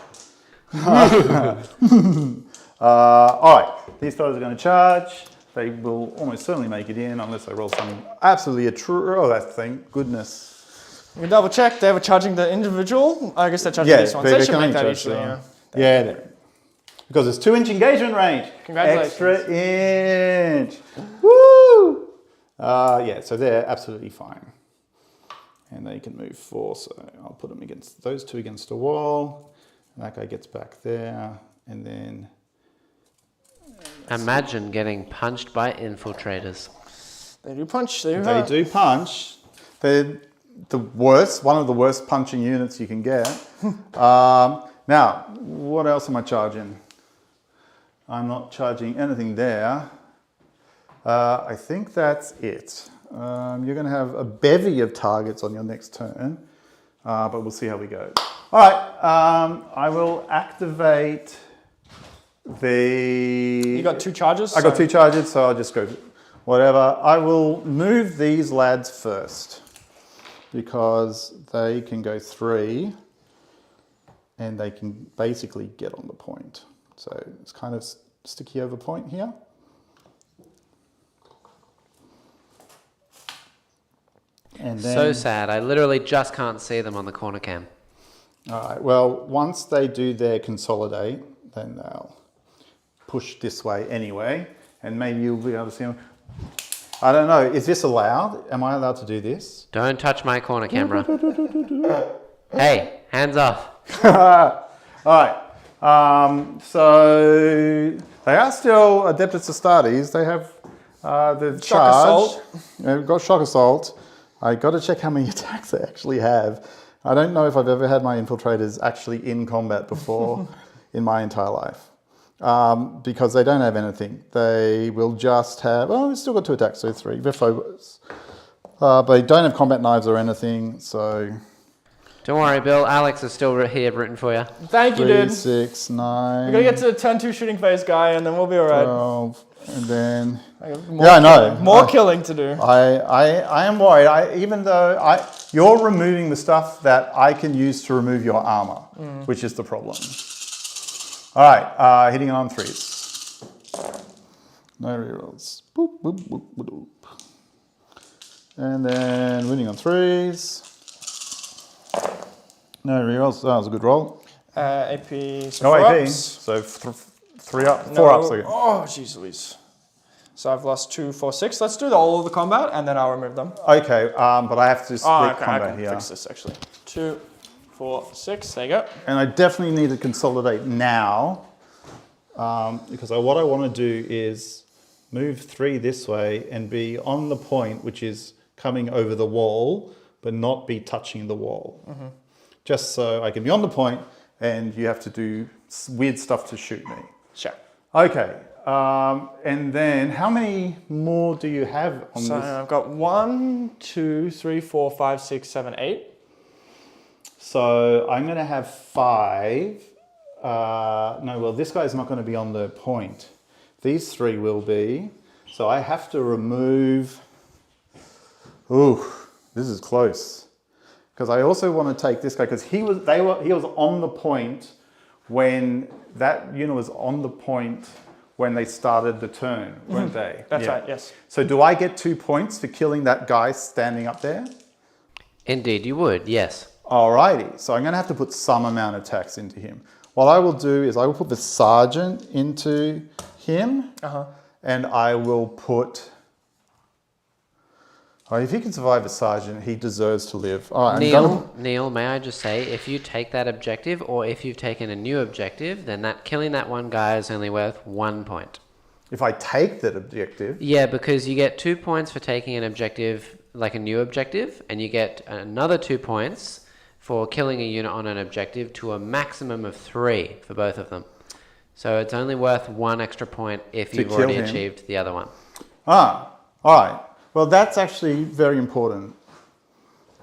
right, these fellas are going to charge. They will almost certainly make it in unless I roll some absolutely thank goodness. You can double check, they were charging the individual. I guess they're charging these ones. They should make that easily, yeah. Yeah, there. Because it's 2-inch engagement range. Congratulations. Extra inch. Woo! Yeah, so they're absolutely fine. And they can move 4, so I'll put them against those 2 against a wall. And that guy gets back there, and then... Imagine getting punched by infiltrators. They do punch, they do They hurt. do punch. They're the worst, one of the worst punching units you can get. Now, what else am I charging? I'm not charging anything there. I think that's it. You're going to have a bevy of targets on your next turn, but we'll see how we go. All right, I will activate the... You got 2 charges? I got 2 charges, so I'll just go whatever. I will move these lads first because they can go 3 and they can basically get on the point. So it's kind of sticky over point here. And then, So sad. I literally just can't see them on the corner cam. all right, well, once they do their consolidate, then they'll push this way anyway, and maybe you'll be able to see them. I don't know, is this allowed? Am I allowed to do this? Don't touch my corner camera. Hey, hands off. All right, so they are still Adeptus Astartes. They have the Shock charge. assault. They've got shock assault. I got to check how many attacks they actually have. I don't know if I've ever had my infiltrators actually in combat before in my entire life. Because they don't have anything. They will just have, oh, we've still got 2 attacks, so 3. They're phobos. But they don't have combat knives or anything, so... Don't worry, Bill. Alex is still here written for you. Thank you, 3, dude. 6, 9... We're going to get to the turn 2 shooting phase guy, and then we'll be alright. 12, and then... More Yeah, I know. killing. More killing to do. I am worried. Even though you're removing the stuff that I can use to remove your armor, which is the problem. All right, hitting it on 3s. No rerolls. Boop, boop, boop, boop, boop. And then winning on 3s. No rerolls. That was a good roll. AP. So No 4 AP. ups. So 4 ups again. Oh, jeez Louise. So I've lost 2, 4, 6. Let's do all of the combat, and then I'll remove them. Okay, but I have to split combat I can here. fix this, actually. 2, 4, 6. There you go. And I definitely need to consolidate now because what I want to do is move 3 this way and be on the point, which is coming over the wall, but not be touching the wall. Just so I can be on the point and you have to do weird stuff to shoot me. Sure. Okay, and then how many more do you have on So this? I've got 1, 2, 3, 4, 5, 6, 7, 8. So I'm going to have 5. No, well, this guy's not going to be on the point. These 3 will be. So I have to remove... Ooh, this is close. Because I also want to take this guy, because he was on the point when that unit was on the point when they started the turn, weren't they? That's right, yes. So do I get 2 points for killing that guy standing up there? Indeed, you would, yes. Alrighty, so I'm going to have to put some amount of tax into him. What I will do is I will put the sergeant into him, and I will put... Oh, if he can survive a sergeant, he deserves to live. All right, Neil, may I just say, if you take that objective, or if you've taken a new objective, then killing that one guy is only worth 1 point. If I take that objective... Yeah, because you get 2 points for taking an objective, like a new objective, and you get another 2 points for killing a unit on an objective to a maximum of 3 for both of them. So it's only worth 1 extra point if you've already achieved the other one. Ah, all right. Well, that's actually very important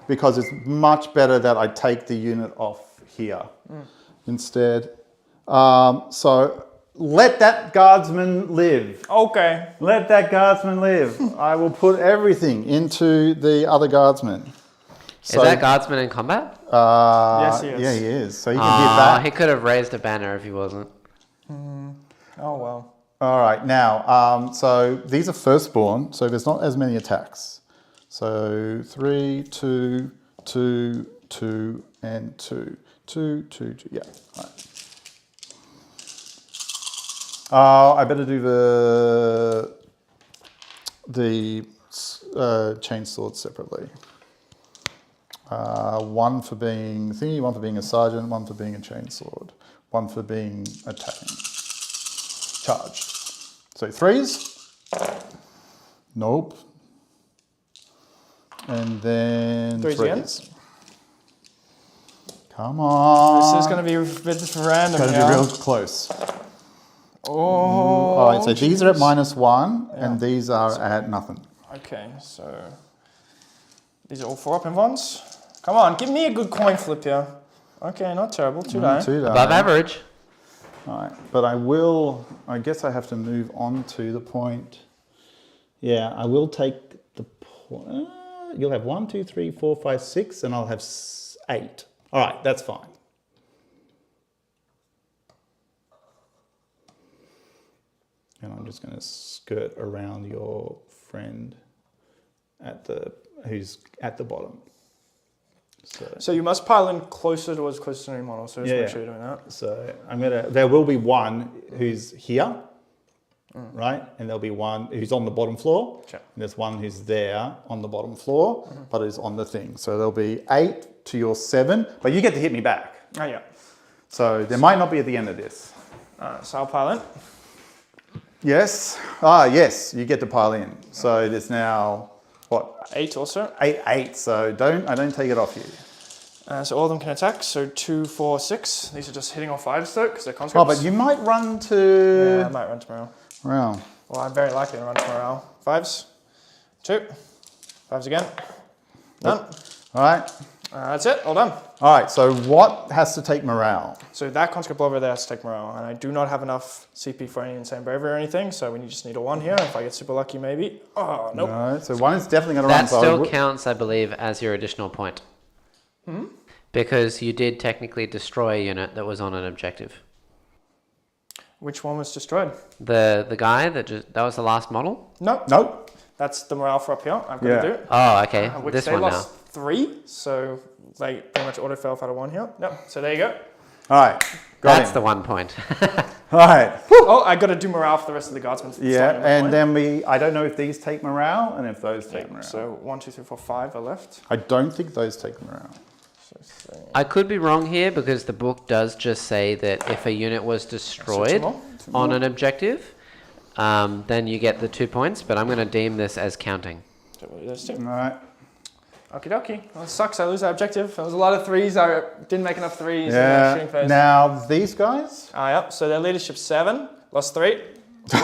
because it's much better that I take the unit off here instead. So let that guardsman live. Okay. Let that guardsman live. I will put everything into the other guardsman. Is that guardsman in combat? Yes, he is. Yeah, he is. So he can hit back. He could have raised a banner if he wasn't. Oh, well. All right, now, so these are firstborn, so there's not as many attacks. So 3, 2, 2, 2, and 2. 2, 2, 2, yeah. All right. I better do the chainsword separately. 1 for being thingy, 1 for being a sergeant, 1 for being a chainsword, 1 for being attacking. Charged. So 3s. Nope. And then 3s again? Come on. This is going to be a bit random. It's going to be real close. Oh. All right, so these are at -1, and these are at nothing. Okay, so these are all 4-up ones. Come on, give me a good coin flip here. Okay, not terrible. 2 die. 2 die. Above average. All right, but I guess I have to move on to the point. Yeah, I will take the point. You'll have 1, 2, 3, 4, 5, 6, and I'll have 8. All right, that's fine. And I'm just going to skirt around your friend who's at the bottom. So you must pile in closer towards closer to your model. So just make sure you're doing that. So there will be one who's here, right? And there'll be one who's on the bottom floor. Sure. And there's one who's there on the bottom floor, but is on the thing. So there'll be 8 to your 7, but you get to hit me back. Oh yeah. So there might not be at the end of this. So I'll pile in. Yes. Yes, you get to pile in. So there's now, what? 8 also. 8. So I don't take it off you. So all of them can attack. So 2, 4, 6. These are just hitting all 5s though, because they're conscripts. Oh, but you might run to... Yeah, I might run to morale. Wow. Well, I'm very likely to run to morale. 5s. 2. 5s again. Done. All right. That's it. All done. All right, so what has to take morale? So that conscript over there has to take morale, and I do not have enough CP for any insane bravery or anything, so we just need a 1 here. If I get super lucky, maybe. Oh, nope. No, so 1 is definitely going to run. That still counts, I believe, as your additional point. Because you did technically destroy a unit that was on an objective. Which one was destroyed? The guy that was the last model? Nope. Nope. That's the morale for up here. I've got to do it. Oh, okay. Which This they one now. lost 3, so they pretty much auto fail out of 1 here. Nope. So there you go. All right, That's him. the 1 point. All right. Oh, I got to do morale for the rest of the guardsmen. Yeah, and then I don't know if these take morale and if those take morale. So 1, 2, 3, 4, 5 are left. I don't think those take morale. I could be wrong here because the book does just say that if a unit was destroyed on an objective, then you get the 2 points, but I'm going to deem this as counting. So we'll do those 2. All right. Okie dokie. Well, it sucks. I lose that objective. There was a lot of 3s. I didn't make enough 3s in the Yeah. shooting phase. Now these guys. Yep. So their leadership 7, lost 3. So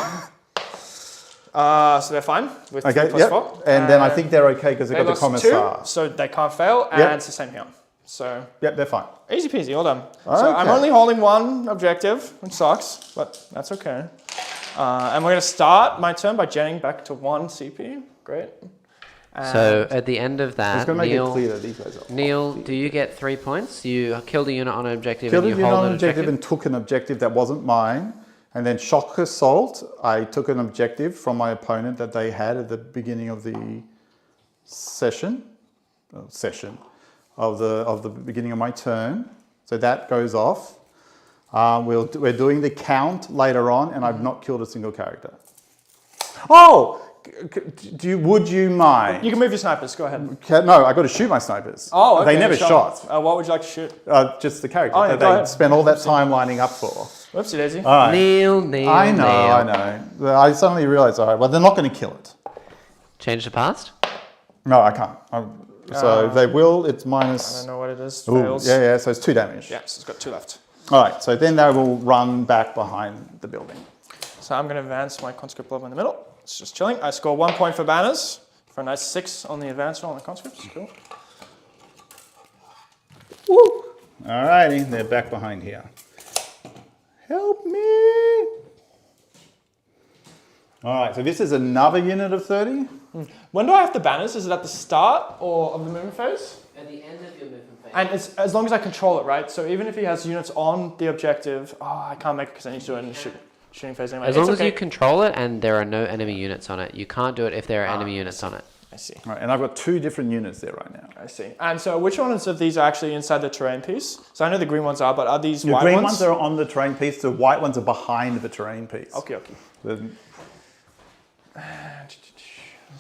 they're fine with 3 plus 4. And then I think they're okay because they've got the lost 2, commissar. so they can't fail, and it's the same here. So Yep, they're fine. easy peasy, all done. So Okay. I'm only holding 1 objective, which sucks, but that's okay. And we're going to start my turn by jetting back to 1 CP. Great. So at the end of I was that, going to make it Neil, clear that these guys are. Neil, do you get 3 points? You killed a unit on an objective Killed a and you unit hold on an objective? and took an objective that wasn't mine. And then shock assault, I took an objective from my opponent that they had at the beginning of the session of the beginning of my turn. So that goes off. We're doing the count later on, and I've not killed a single character. Oh, would you mind? You can move your snipers. Go ahead. No, I got to shoot my snipers. Oh, okay. They never shot. What would you like to shoot? Just the character Oh, yeah, that go they ahead. spent all that time lining up for. Whoopsie daisy. All right. Neil. I know. I suddenly realised, all right, well, they're not going to kill it. Change the past? No, I can't. So they will, it's I minus... don't know what it is. Ooh, Fails. yeah, so it's 2 damage. Yeah, so it's got 2 left. All right, so then they will run back behind the building. So I'm going to advance my conscript blob in the middle. It's just chilling. I score 1 point for banners for a nice 6 on the advance roll on the conscripts. Cool. Woo! All righty, they're back behind here. Help me! All right, so this is another unit of 30. When do I have the banners? Is it at the start or of the movement phase? At the end of your movement phase. And it's as long as I control it, right? So even if he has units on the objective, I can't make it because I need to do it in the shooting phase anyway. As long as you control it and there are no enemy units on it. You can't do it if there are enemy units on it. I see. All right, and I've got 2 different units there right now. I see. And so which ones of these are actually inside the terrain piece? So I know the green ones are, but are these The white green ones? ones are on the terrain piece, the white ones are behind the terrain piece. Okay. The- Let's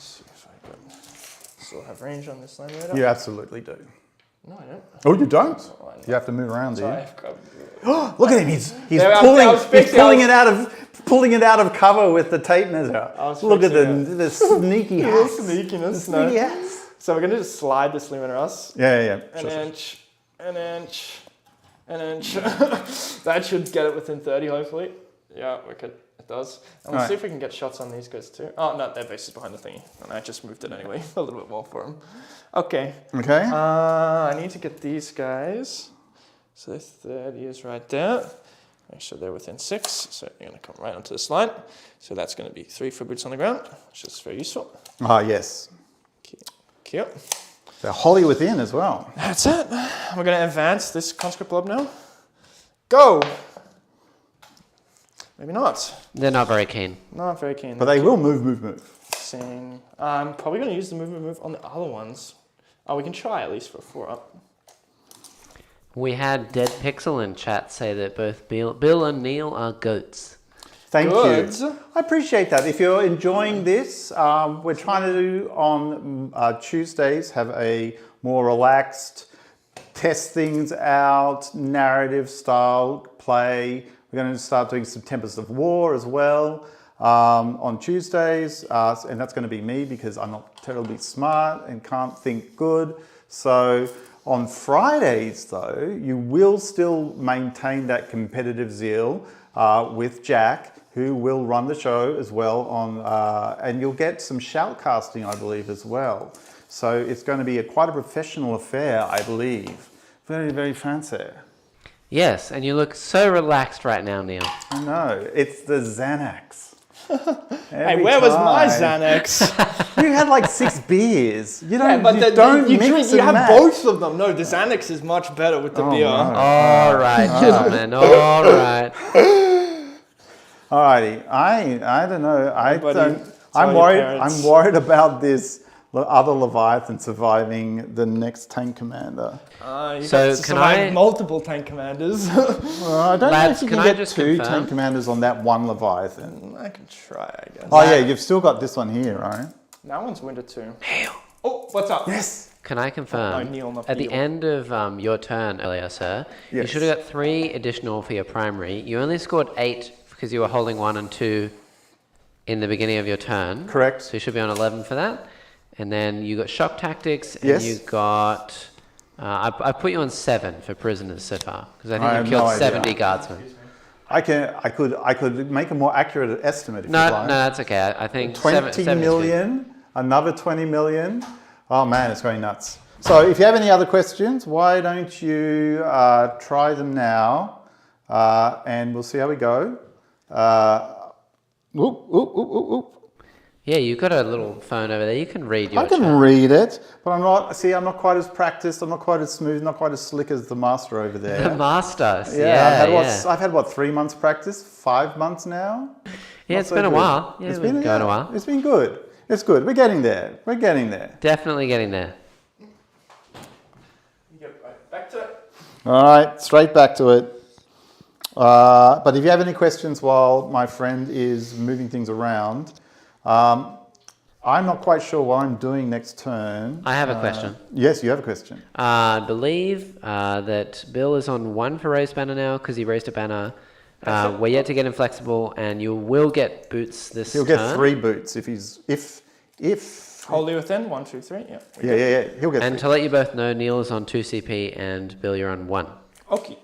see if I still have range on this land radar. You absolutely do. No, I don't. Oh, you don't? Oh, I know. You have to move around, do So you? I've got... Look at him, he's Yeah, I pulling, was he's fixing- pulling it out of cover with the tape measure. was Look at fixing the sneaky hacks. Sneakiness, The no. sneaky hacks. So we're going to just slide this Lumen Russ. Yeah. An Sure. inch, an inch, an inch. That should get it within 30, hopefully. Yeah, wicked. It does. And we'll see if we can get shots on these guys too. Oh, no, their base is behind the thingy. And I just moved it anyway. A little bit more for them. Okay. Okay. I need to get these guys. So 30 is right there. Make sure they're within 6. So you're going to come right onto this line. So that's going to be 3 for boots on the ground, which is very useful. Ah, yes. Cute. They're wholly within as well. That's it. We're going to advance this conscript blob now. Go! Maybe not. They're not very keen. Not very keen. But they will move. Saying, I'm probably going to use the move on the other ones. Oh, we can try at least for 4 up. We had Dead Pixel in chat say that both Bill and Neil are goats. Thank Good. you. I appreciate that. If you're enjoying this, we're trying to do on Tuesdays have a more relaxed, test things out, narrative style play. We're going to start doing some Tempest of War as well on Tuesdays, and that's going to be me because I'm not terribly smart and can't think good. So on Fridays, though, you will still maintain that competitive zeal with Jack, who will run the show as well on, and you'll get some shoutcasting, I believe, as well. So it's going to be quite a professional affair, I believe. Very, very fancy. Yes, and you look so relaxed right now, Neil. I know. It's the Xanax. Hey, where was my Xanax? You had like 6 beers. You don't. Yeah, but you don't you mix drink. and You have match. both of them. No, the Xanax is much better with the beer. No. All right, gentlemen. All right. Alrighty. I don't know. I'm worried. parents. I'm worried about this other Leviathan surviving the next tank commander. You So got to can survive I- multiple tank commanders. Well, I don't Lads, know if you can can I get just 2 confirm? tank commanders on that one Leviathan. I can try, I guess. Oh yeah, you've still got this one here, right? That one's winter too. Oh, what's up? Yes. Can I confirm? No, Neil, not at the Neil. end of your turn earlier, sir, you Yes. should have got 3 additional for your primary. You only scored 8 because you were holding 1 and 2 in the beginning of your turn. Correct. So you should be on 11 for that. And then you got shock tactics, and Yes. you got. I put you on 7 for prisoners so far because I think I you have killed no idea. 70 guardsmen. I could make a more accurate estimate if No, you like. no, that's okay. I think 20 7 is good. million, another 20 million. Oh man, it's going nuts. So if you have any other questions, why don't you try them now, and we'll see how we go. Oop, oop, oop, oop, oop. Yeah, you've got a little phone over there. You can read your I can chat. read it, but I'm not quite as practiced, I'm not quite as smooth, not quite as slick as the master over The there. master. Yeah, Yeah, I've had what, 3 months practice, 5 months now? Yeah, Not it's so been a good. while. Yeah, it's been going a while. It's been good. It's good. We're getting there. We're getting there. Definitely getting there. Back to it. All right, straight back to it. But if you have any questions while my friend is moving things around, I'm not quite sure what I'm doing next turn. I have a question. Yes, you have a question. I believe that Bill is on 1 for raised banner now because he raised a banner. We're yet to get inflexible, and you will get boots this He'll turn. get 3 boots if Wholly within. 1, 2, 3. Yeah. yeah. He'll get And 3. to let you both know, Neil is on 2 CP, and Bill, you're on 1. Okay.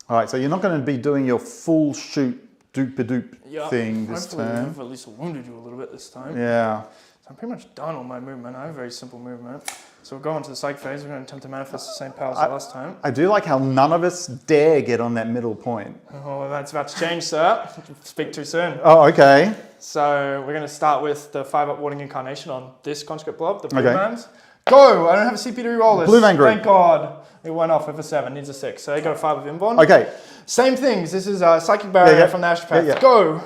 All right, so you're not going to be doing your full shoot doop-a-doop thing this Hopefully turn. I've at least wounded you a little bit this time. Yeah. So I'm pretty much done on my movement. I have a very simple movement. So we'll go on to the psych phase. We're going to attempt to manifest the same power as last time. I do like how none of us dare get on that middle point. Oh, that's about to change, sir. Speak too soon. Oh, okay. So we're going to start with the 5-up warding incarnation on this conscript blob, the blue Okay. man's. Go! I don't have a CP to reroll this. Blue man group. Thank God. It went off with a 7, needs a 6. So they got a 5 of inborn. Okay. Same things. This is a psychic barrier Yeah. from the Astropath. Yeah. Go!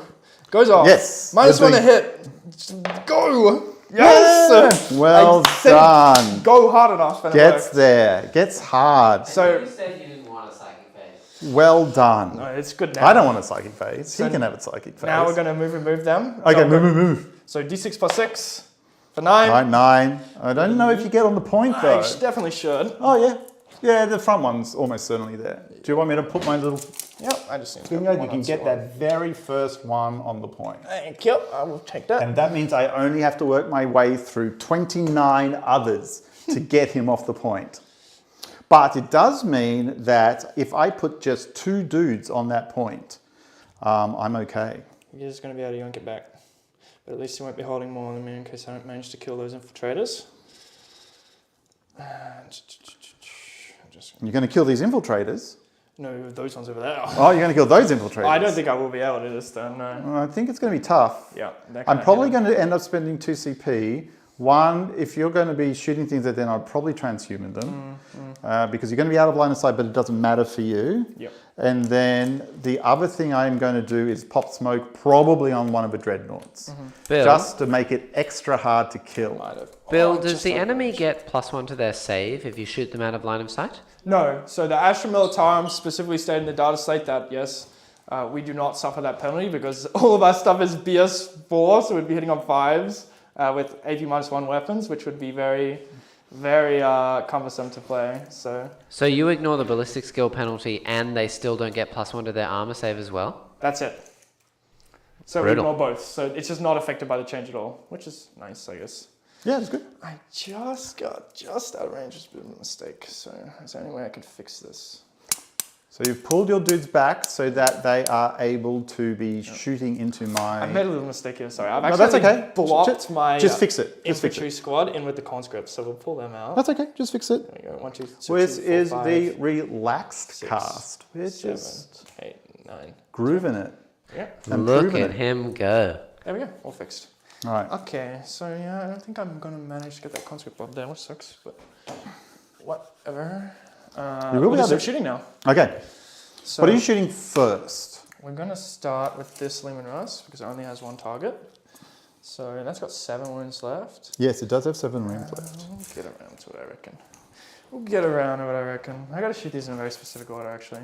Goes off. Yes. -1 You're to hit. Go! Yes! Well I said done. Go hard enough and it Gets worked. there. Gets hard. So, said you didn't want a psychic phase. Well done. no, it's good now. I don't want a psychic phase. So He can have a psychic phase. Now we're going to move them. Okay, So move. So D6 plus 6 for 9. Right, 9. I don't know if you get on the point I though. definitely should. Oh yeah. Yeah, the front one's almost certainly there. Do you want me to put my little Yep, I just need to finger? put You one can on get two that very first one on the point. Thank you. I will take that. And that means I only have to work my way through 29 others to get him off the point. But it does mean that if I put just 2 dudes on that point, I'm okay. You're just going to be able to yank it back. But at least you won't be holding more than me in case I don't manage to kill those infiltrators. You're going to kill these infiltrators? No, those ones over there. Oh, you're going to kill those infiltrators? I don't think I will be able to do this then, no. I think it's going to be tough. Yeah. I'm probably going to end up spending 2 CP. One, if you're going to be shooting things at them, I'd probably transhuman them because you're going to be out of line of sight, but it doesn't matter for you. Yep. And then the other thing I'm going to do is pop smoke probably on one of the dreadnoughts, Bill, just to make it extra hard to kill. Bill, does the enemy get +1 to their save if you shoot them out of line of sight? No. So the Astra Militarum specifically stated in the data slate that, yes, we do not suffer that penalty because all of our stuff is BS4, so we'd be hitting on 5s with AP -1 weapons, which would be very, very cumbersome to play. So you ignore the ballistic skill penalty and they still don't get +1 to their armor save as well? that's it. So we ignore both. So it's just not affected by the change at all, which is nice, I guess. Yeah, that's good. I just got out of range. It's a bit of a mistake. So is there any way I could fix this? So you've pulled your dudes back so that they are able to be shooting into my... I made a little mistake here, sorry. I've that's actually okay. blocked my Just fix it. Just fix infantry it. squad in with the conscripts, so we'll pull them out. That's okay. Just fix it. There we go. 1, 2, 3, Which 4, is 5, the relaxed 6, cast. We're 7, just 8, 9. grooving it. Yeah, And Look proving at it. him go. there we go. All fixed. All right. Okay, so yeah, I don't think I'm going to manage to get that conscript blob there, which sucks, but whatever. You will be We'll able to- start shooting now. Okay. So What are you shooting first? we're going to start with this Lehman Russ because it only has 1 target. So that's got 7 wounds left. Yes, it does have 7 wounds left. We'll get around to what I reckon. I got to shoot these in a very specific order, actually.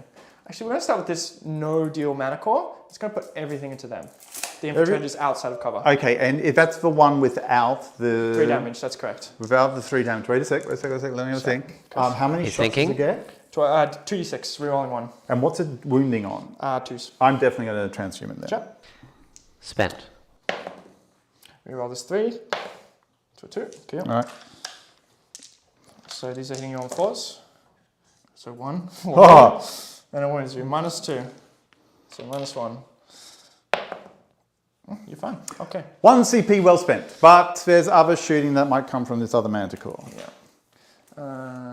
We're going to start with this no-deal mana core. It's going to put everything into them. The infiltrators outside of cover. Okay, and if that's the one without the... 3 damage, that's correct. Without the 3 damage. Wait a sec, let me have a think. How many He's shots thinking. does it get? 2d6, rerolling 1. And what's it wounding on? 2s. I'm definitely going to transhuman then. Sure. Spent. Reroll this 3. To a 2. Okay. All right. So these are hitting you on 4s. So 1. Oh, And it wounds you. -2. So -1. You're fine. Okay. 1 CP well spent, but there's other shooting that might come from this other manticore. Yeah.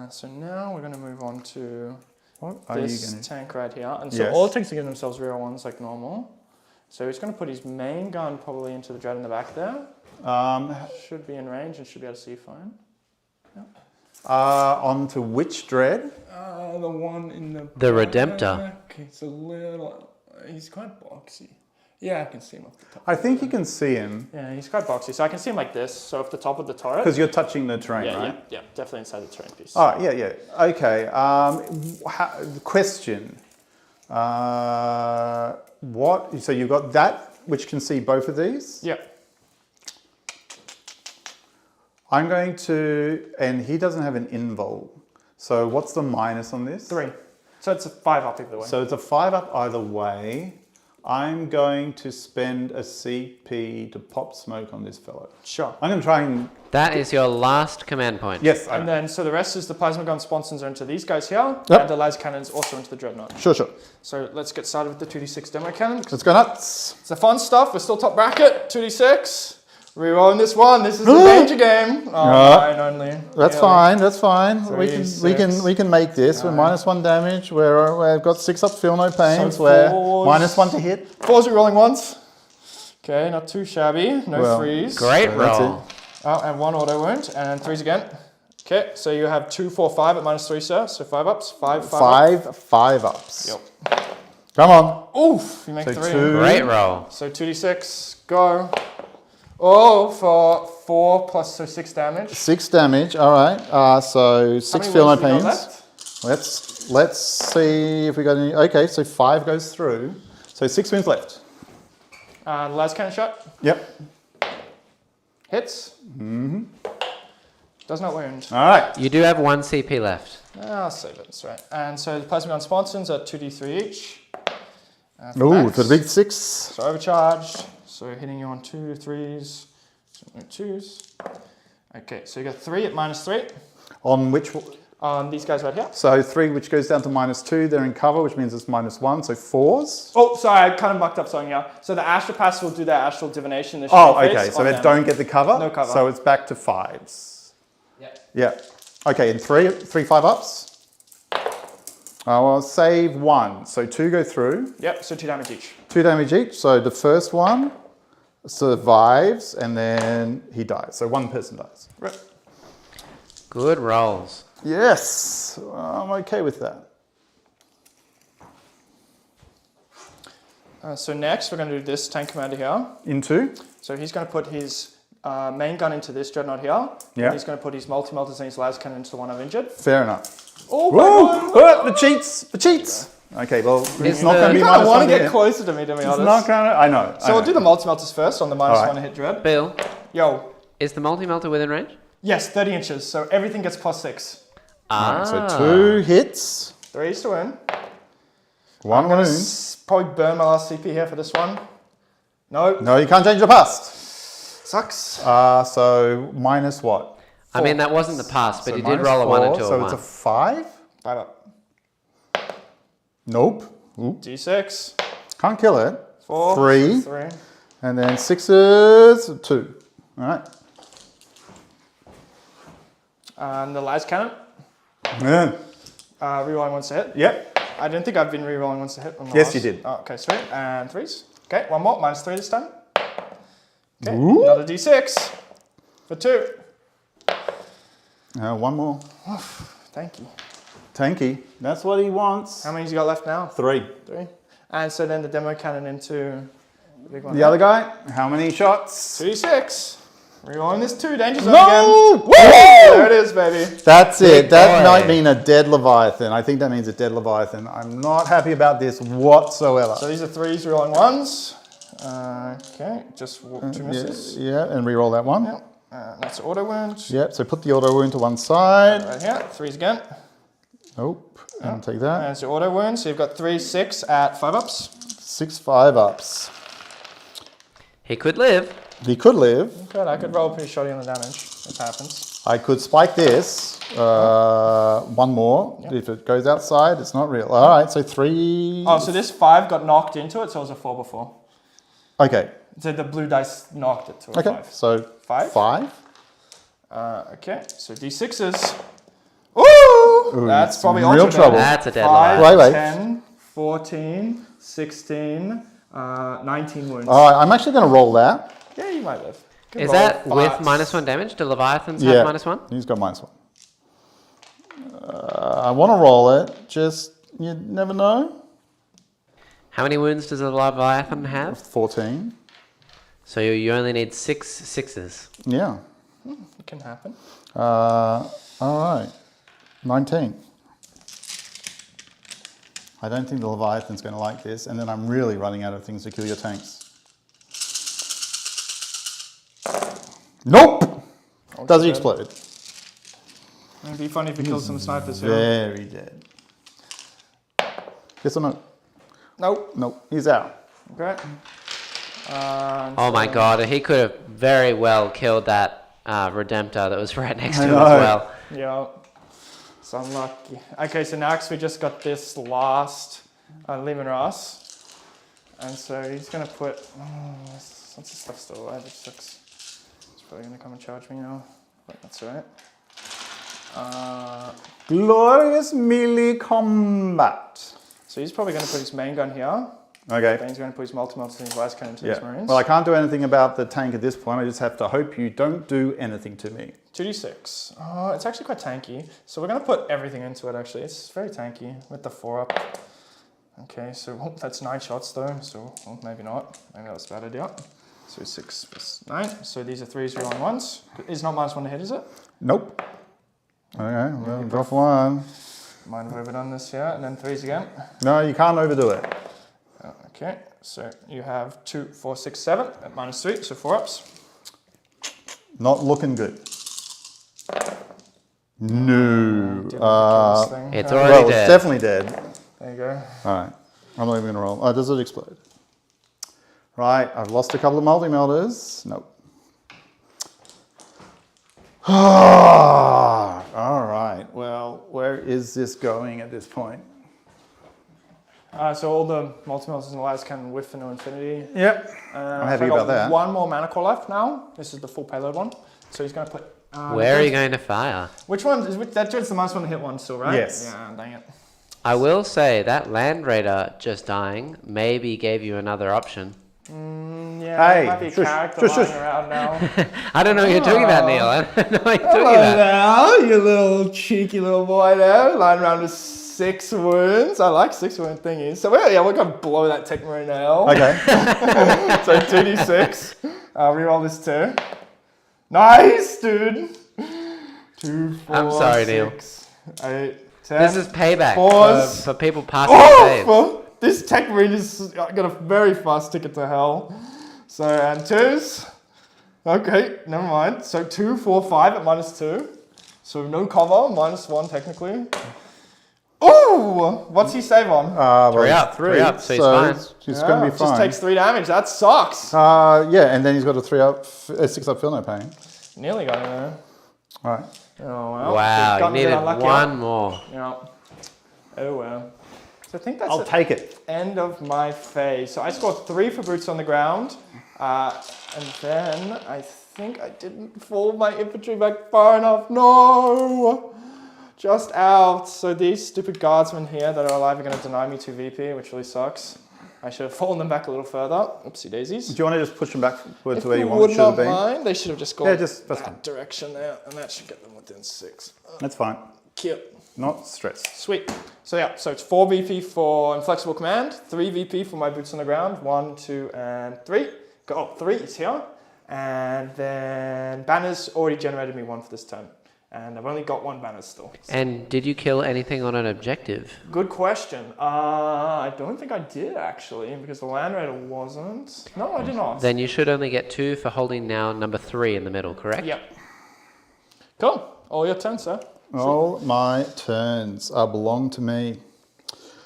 So now we're going to move on to What are you this going to... tank right here. And so Yes. all it takes to give themselves real ones like normal. So he's going to put his main gun probably into the dread in the back there. Should be in range and should be able to see fine. Onto which dread? The one in the... The Redemptor. Okay, it's a little... He's quite boxy. Yeah, I can see him off the top. I think you can see him Yeah, he's quite boxy. So I can see him like this. So off the top of the turret. because you're touching the terrain, Yeah, right? yeah, definitely inside the terrain piece. Oh, yeah. Okay. Question. What? So you've got that, which can see both of these. Yeah. I'm going to, and he doesn't have an invul. So what's the minus on this? 3. So it's a 5 up either way. So it's a 5 up either way. I'm going to spend a CP to pop smoke on this fellow. Sure. I'm going to try and... That is your last command point. Yes. And then, so the rest is the plasma gun sponsons are into these guys here, Yep. and the laser cannons also into the dreadnought. Sure. So let's get started with the 2d6 demo cannon. Let's go nuts. It's the fun stuff. We're still top bracket. 2d6. Rerolling this one. This is the danger game. Oh, 9 only. That's Really. fine. That's fine. Three, We can make this. We're -1 damage. We've got 6 up. Feel no pains. So We're fours. -1 to hit. 4s rerolling once. Okay, not too shabby. No Well, freeze. Great That's roll. Oh, and 1 auto wound, and 3s again. Okay, so you have 2, 4, 5 at -3, sir. So 5 ups. 5 up. 5 ups. Yep. Come on. Oof, you make So 3. 2. Great roll. So 2d6, go. Oh, for 4 plus, so 6 damage. 6 damage. All right. So 6 feel no wounds do we got pains. left? Let's see if we got any. Okay, so 5 goes through. So 6 wounds left. The last cannon shot. Yep. Hits. Mm-hmm. Does not wound. All right. You do have 1 CP left. I'll save it, that's right. And so the plasma gun sponsons are 2d3 each. Ooh, max. for the big 6. So overcharged. So hitting you on 2 3s, so no 2s. Okay, so you got 3 at -3. On which? These guys right here. So 3, which goes down to -2. They're in cover, which means it's -1. So 4s. Oh, sorry, I kind of mucked up something here. So the astropaths will do their astral divination. The Oh, shield okay. phase So on they them. don't get the cover. No cover. So it's back to 5s. Yep. Yeah. Okay, and 3 5-ups. I'll save 1. So 2 go through. Yep, so 2 damage each. 2 damage each. So the first one survives, and then he dies. So 1 person dies. Right. Good rolls. Yes, I'm okay with that. So next, we're going to do this tank commander here. Into. So he's going to put his main gun into this dreadnought here. Yeah. And he's going to put his multi-melters and his las cannon into the one I've injured. Fair enough. Oh my Whoa! god! The cheats! The cheats! Okay, well, it's Is not the- going to You be kind of -1 want to get here. closer to me, to be It's honest. not going to. I know. So we'll do the multi-melters first on the -1 Alright. hit dread. Bill, Yo, is the multi-melter within range? yes, 30 inches. So everything gets +6. Ah. So 2 hits, 3s to win. 1 wound. Probably burn my last CP here for this one. No, No, you can't change your past. sucks. So minus what? I mean, that wasn't the pass, but So he did minus roll a 1 4, into a so 1. it's a 5? 5 up. Nope. Oop. D6. Can't kill it. 4. 3. 3. And then 6s, 2. All right. And the las cannon. Yeah. Rerolling once to hit. Yep. I don't think I've been rerolling once to hit. On the Yes, last. you did. Oh, okay, sweet. And 3s. Okay, one more. -3 this time. Okay, Ooh. another D6 for 2. 1 more. Thank you. Tanky. That's what he wants. How many's you got left now? 3. 3. And so then the demo cannon into the big one. The other guy, how many shots? 2d6. Rerolling this 2. Danger zone No! again. Woo! There it is, baby. That's it. That boy. might mean a dead Leviathan. I think that means a dead Leviathan. I'm not happy about this whatsoever. So these are 3s, rerolling 1s. Okay, just 2 misses. Yeah, and re-roll that one. Yep. That's auto wound. Yep, so put the auto wound to one side. Right here, 3s again. Nope, and take that. And it's your auto wound. So you've got 3, 6 at 5-ups. 6 5-ups. He could live. He could live. Good, I could roll pretty shoddy on the damage if it happens. I could spike this. 1 more. Yep. If it goes outside, it's not real. All right, so 3. Oh, so this 5 got knocked into it, so it was a 4 before. Okay. So the blue dice knocked it to a Okay. 5. So 5? 5. Okay, so D6s. Ooh! That's it's probably real ultra trouble. That's a dead 5, line. Wait. 10, 14, 16, 19 wounds. All right, I'm actually going to roll that. Yeah, you might live. Good Is roll. that with Farts. -1 damage? Do Leviathans Yeah. have -1? He's got -1. I want to roll it. Just, you never know. How many wounds does a Leviathan have? 14. So you only need 6 6s. Yeah. It can happen. All right. 19. I don't think the Leviathan's going to like this, and then I'm really running out of things to kill your tanks. Nope! Does he explode? It'd be funny if he kills some snipers here. Very dead. Yes or no? Nope. Nope. He's out. Okay. Oh my god, he could have very well killed that Redemptor that was right next to I him know. as well. Yeah. So unlucky. Okay, so next we just got this last Lehman Ross. And so he's going to put... what's the stuff still alive? It sucks. He's probably going to come and charge me now. But that's alright. Glorious melee combat. So he's probably going to put his main gun here. Okay. Then he's going to put his multi-melter and his las cannon to Yeah. his marines. Well, I can't do anything about the tank at this point. I just have to hope you don't do anything to me. 2d6. Oh, it's actually quite tanky. So we're going to put everything into it, actually. It's very tanky with the 4 up. Okay, so that's 9 shots, though. So maybe not. Maybe that's a bad idea. So 6 plus 9. So these are 3s, rerolling 1s. It's not -1 to hit, is it? Nope. Okay, well, drop 1. Might have overdone this here. And then 3s again. No, you can't overdo it. Okay, so you have 2, 4, 6, 7 at -3, so 4 ups. Not looking good. No. It's already It's Well, already it's dead. definitely dead. There you go. All right. I'm not even going to roll. Oh, does it explode? Right, I've lost a couple of multi-melters. Nope. All right. Well, where is this going at this point? So all the multi-mills and allies can whiff into infinity. Yep. I'm happy about that. One more mana core left now. This is the full payload one. So he's going to put... Where are you going to fire? Which one? That's the most one to hit one still, right? Yes. Yeah, dang it. I will say that Land Raider just dying maybe gave you another option. Yeah, Hey, might be a shush, character shush, lying shush. around now. I don't know what you're talking about, Neil. I don't know what you're talking Hello about. now, you little cheeky little boy there, lying around with 6 wounds. I like 6 wound thingies. So we're going to blow that Tech Marine now. Okay. So 2d6. Reroll this 2. Nice, dude. 2, 4, I'm sorry, Neil. 6, 8, 10. This is payback Pause. for people passing saves. Well, this Tech Marine has got a very fast ticket to hell. So, and 2s. Okay, never mind. So 2, 4, 5 at -2. So no cover, -1 technically. Oh, what's he save on? Well, 3 it's up, 3 up, so he's fine. He's going to be fine. Just takes 3 damage. That sucks. Yeah, and then he's got a 6 up, feel no pain. Nearly got him there. All right. Oh well. Wow, you Gotten a bit needed unlucky. one more. Yeah. Oh well. So I think that's I'll the take it. end of my phase. So I scored 3 for boots on the ground, and then I think I didn't fold my infantry back far enough. No, just out. So these stupid guardsmen here that are alive are going to deny me 2 VP, which really sucks. I should have fallen them back a little further. Oopsie daisies. Do you want to just push them back to If where you you want would it should have not been? mind, they should have just gone That's fine. that direction there, and that should get them within 6. That's fine. Cute. Not stressed. Sweet. So yeah, so it's 4 VP for Inflexible Command, 3 VP for my boots on the ground, 1, 2, and 3. Oh, 3 is here. And then banners already generated me 1 for this turn. And I've only got 1 banner still. And did you kill anything on an objective? Good question. I don't think I did actually, because the Land Raider wasn't. No, I did not. Then you should only get 2 for holding now number 3 in the middle, correct? Yep. Cool. All your turn, sir. All my turns belong to me.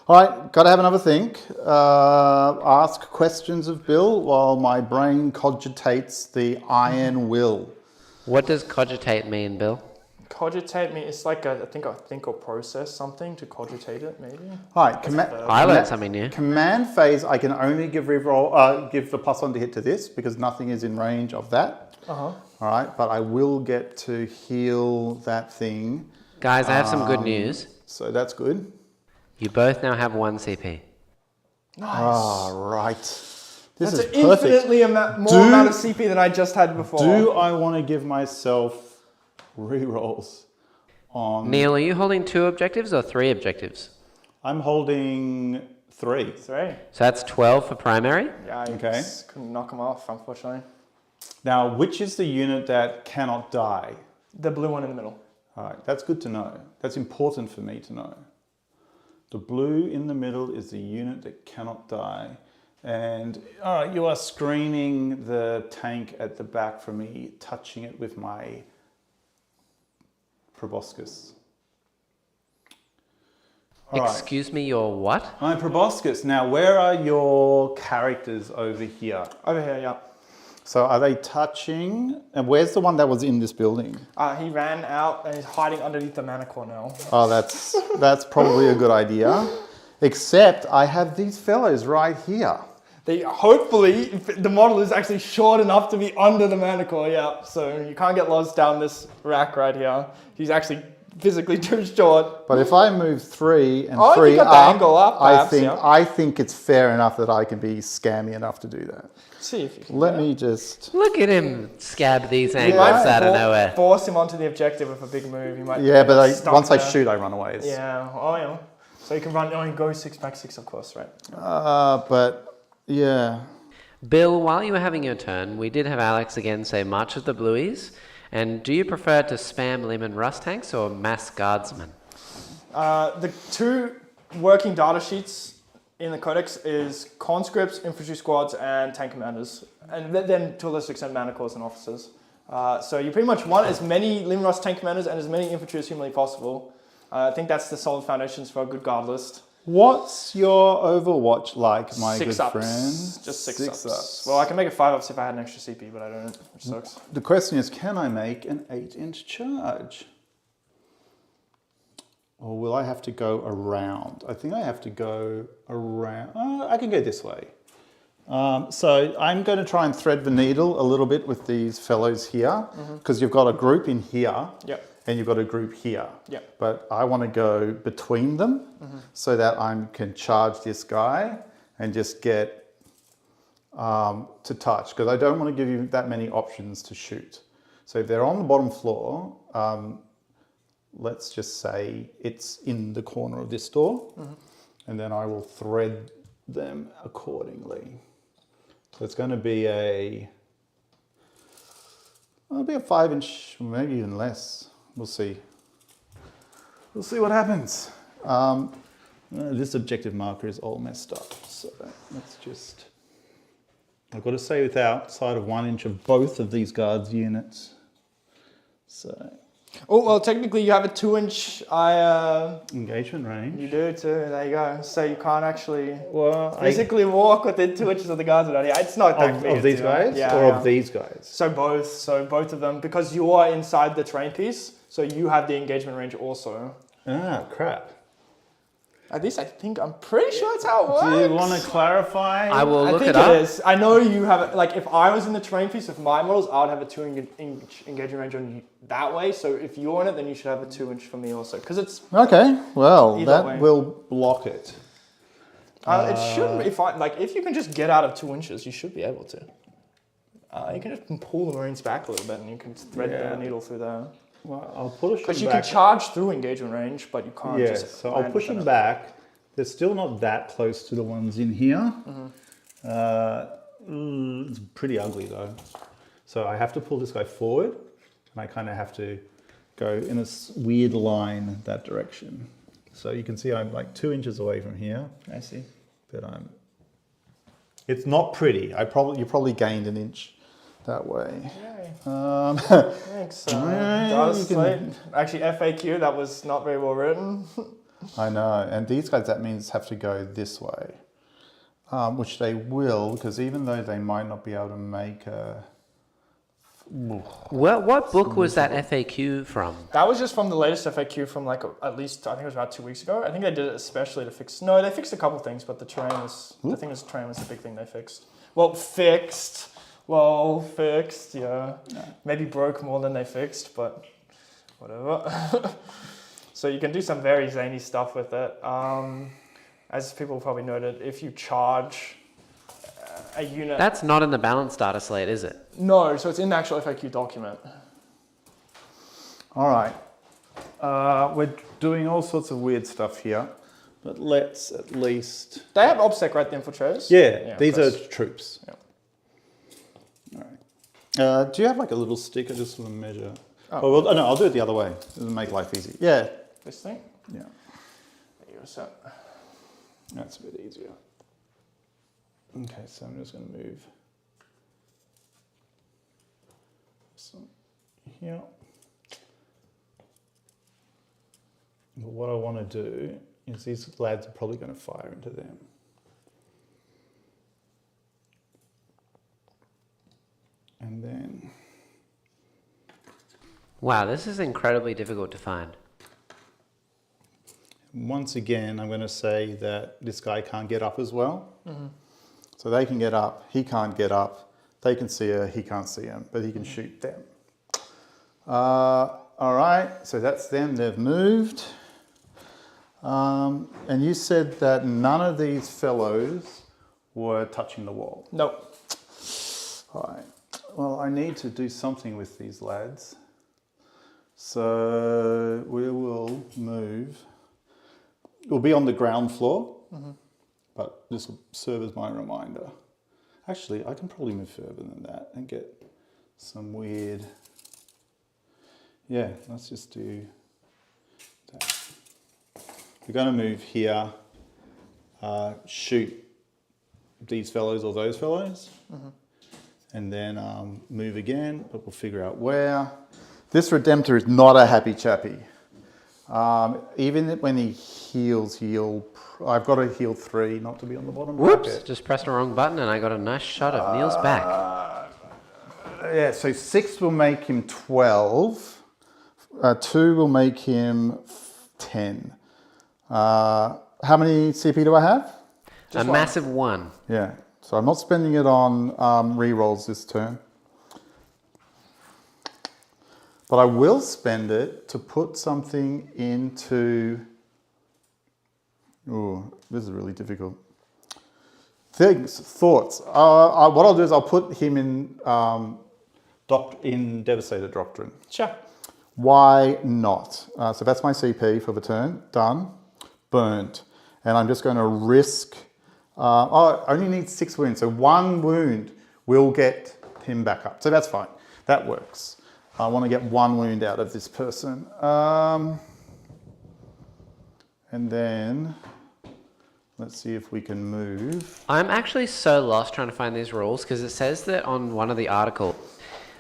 All right, got to have another think. Ask questions of Bill while my brain cogitates the iron will. What does cogitate mean, Bill? Cogitate me. It's like I think or process something to cogitate it, maybe. All right, I learned something new. Command phase, I can only give reroll, give the +1 to hit to this because nothing is in range of that. Uh-huh. All right, but I will get to heal that thing. Guys, I have some good news. So that's good. You both now have 1 CP. Nice. Ah, right. This That's is an perfect. infinitely more amount of CP than I just had before. Do I want to give myself rerolls on... Neil, are you holding 2 objectives or 3 objectives? I'm holding 3. 3. So that's 12 for primary. Yeah, I Okay. just couldn't knock them off, unfortunately. Now, which is the unit that cannot die? The blue one in the middle. All right, that's good to know. That's important for me to know. The blue in the middle is the unit that cannot die. And all right, you are screening the tank at the back from me, touching it with my proboscis. All right. Excuse me, your what? My proboscis. Now, where are your characters over here? Over here, yeah. So are they touching? And where's the one that was in this building? He ran out and he's hiding underneath the mana core now. Oh, that's probably a good idea. Except I have these fellows right here. They hopefully the model is actually short enough to be under the mana core, yeah. So you can't get lost down this rack right here. He's actually physically too short. But if I move 3 and Oh, if 3 you got the up, angle up, perhaps, yeah. I think it's fair enough that I can be scammy enough to do that. See if you can. Let me just... Look at him scab these angles might out of nowhere. Force him onto the objective with a big move. You might. Yeah, but stuck once I there. shoot, I run away. Yeah. Oh yeah. So you can run. Oh, you go 6x6, of course, right? But yeah. Bill, while you were having your turn, we did have Alex again say March of the Blueies. And do you prefer to spam Lim and Rust tanks or mass guardsmen? The 2 working data sheets in the codex is conscripts, infantry squads, and tank commanders, and then to a lesser extent mana corps and officers. So you pretty much want as many Lim Rust tank commanders and as many infantry as humanly possible. I think that's the solid foundations for a good guard list. What's your Overwatch like, my 6 good ups. friend? Just 6 ups. Well, I can make it 5 ups if I had an extra CP, but I don't, which sucks. The question is, can I make an 8-inch charge? Or will I have to go around? I think I have to go around. I can go this way. So I'm going to try and thread the needle a little bit with these fellows here, because you've got a group in here, and you've got a group here. But I want to go between them so that I can charge this guy and just get to touch, because I don't want to give you that many options to shoot. So if they're on the bottom floor, let's just say it's in the corner of this door, and then I will thread them accordingly. So it's going to be it'll be a 5-inch, maybe even less. We'll see. We'll see what happens. This objective marker is all messed up, so let's just. I've got to stay outside of 1 inch of both of these guards units. So. Oh, well, technically you have a 2-inch engagement range. You do too, there you go. So you can't actually physically walk within 2 inches of the guards around here. It's not that clear. Of these guys? Yeah, or of these guys? So both of them, because you are inside the terrain piece, so you have the engagement range also. Ah, crap. At least I'm pretty sure that's how it works. Do you want to clarify? I will look it up. up. Is. I know you have, like, if I was in the terrain piece with my models, I would have a 2-inch engagement range on you that way. So if you're on it, then you should have a 2-inch for me also. Because it's... Okay, well, that way. will block it. It shouldn't be fine. Like, if you can just get out of 2 inches, you should be able to. You can just pull the Marines back a little bit and you can thread the needle through there. Well, I'll push them back. Because you can charge through engagement range, but you can't just... so I'll push them back. They're still not that close to the ones in here. It's pretty ugly though. So I have to pull this guy forward, and I kind of have to go in a weird line that direction. So you can see I'm like 2 inches away from here. I see. But it's not pretty. You probably gained an inch that way. Thanks. Actually, FAQ, that was not very well written. I know, and these guys, that means have to go this way, which they will, because even though they might not be able to make a... What book was that FAQ from? That was just from the latest FAQ from at least, I think it was about 2 weeks ago. I think they did it especially to fix... No, they fixed a couple things, but the terrain was... I think the terrain was the big thing they fixed. Fixed, yeah. Maybe broke more than they fixed, but whatever. So you can do some very zany stuff with it. As people probably noted, if you charge a unit... That's not in the balance data slate, is it? No, so it's in the actual FAQ document. All right. We're doing all sorts of weird stuff here, but let's at least... They have OBSEC, right, the infiltrators? Yeah, these are troops. Yeah. All right. Do you have like a little stick? I just want to measure... Oh, well, no, I'll do it the other way. It'll make life easy. Yeah. This thing? Yeah. There you go, so. That's a bit easier. Okay, so I'm just going to move some here. But what I want to do is these lads are probably going to fire into them. And then... Wow, this is incredibly difficult to find. Once again, I'm going to say that this guy can't get up as well. So they can get up, he can't get up. They can see her, he can't see him, but he can shoot them. All right, so that's them, they've moved. And you said that none of these fellows were touching the wall. Nope. All right, well, I need to do something with these lads. So we will move. We'll be on the ground floor, but this will serve as my reminder. Actually, I can probably move further than that and get some weird... Yeah, let's just do that. We're going to move here, shoot these fellows or those fellows, and then move again, but we'll figure out where. This Redemptor is not a happy chappy. Even when he heals, I've got to heal 3 not to be on the bottom Whoops, bracket. just pressed the wrong button and I got a nice shot of Neil's back. Yeah, so 6 will make him 12. 2 will make him 10. How many CP do I have? A massive 1. Yeah, so I'm not spending it on rerolls this turn. But I will spend it to put something into... Ooh, this is really difficult. Thoughts. What I'll do is I'll put him in Devastator Doctrine. Sure. Why not? So that's my CP for the turn. Done. Burned. And I'm just going to risk... I only need 6 wounds. So 1 wound will get him back up. So that's fine. That works. I want to get 1 wound out of this person. And then... Let's see if we can move. I'm actually so lost trying to find these rules because it says that on one of the articles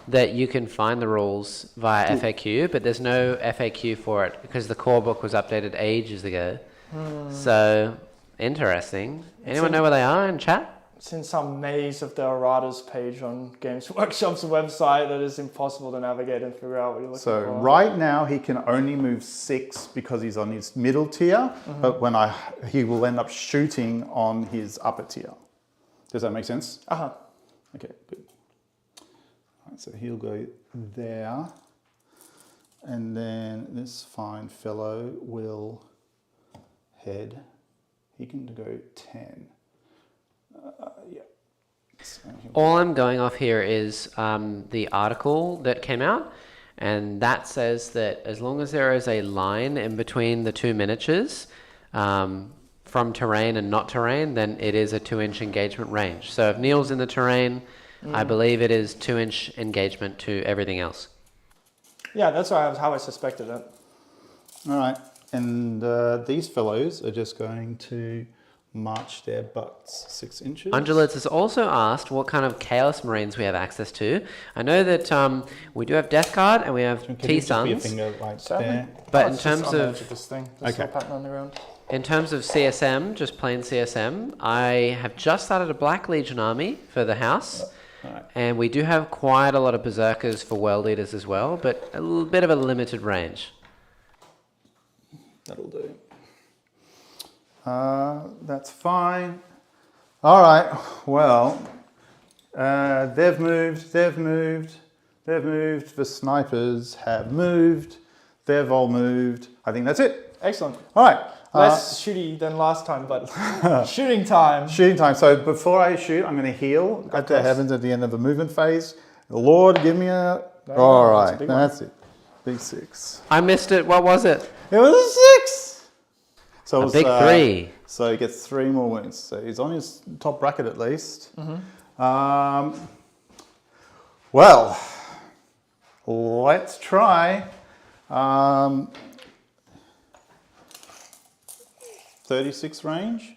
that you can find the rules via FAQ, but there's no FAQ for it because the core book was updated ages ago. So, interesting. Anyone know where they are in chat? It's in some maze of the erratas page on Games Workshop's website that is impossible to navigate and figure out what you're looking for. So right now he can only move 6 because he's on his middle tier, but he will end up shooting on his upper tier. Does that make sense? Uh-huh. Okay, good. All right, so he'll go there, and then this fine fellow will head. He can go 10. Yeah. So All I'm going off here is the article that came out, and that says that as long as there is a line in between the 2 miniatures from terrain and not terrain, then it is a 2-inch engagement range. So if Neil's in the terrain, I believe it is 2-inch engagement to everything else. Yeah, that's how I suspected it. all right, and these fellows are just going to march their butts 6 inches. Undulates has also asked what kind of Chaos Marines we have access to. I know that we do have Death Guard and we have T-Suns, but in terms of this thing, this little pattern on the ground. In terms of CSM, just plain CSM, I have just started a Black Legion army for the house, and we do have quite a lot of Berserkers for World Eaters as well, but a little bit of a limited range. That'll do. That's fine. All right, well, they've moved, the snipers have moved, they've all moved. I think that's it. Excellent. All right. Less shooty than last time, but shooting time. Shooting time. So before I shoot, I'm going to heal. That happens at the end of the movement phase. Lord, give me a... all right, that's it. Big 6. I missed it. What was it? It was a 6. So A big 3. So he gets 3 more wounds. So he's on his top bracket at least. Well, let's try. 36 range.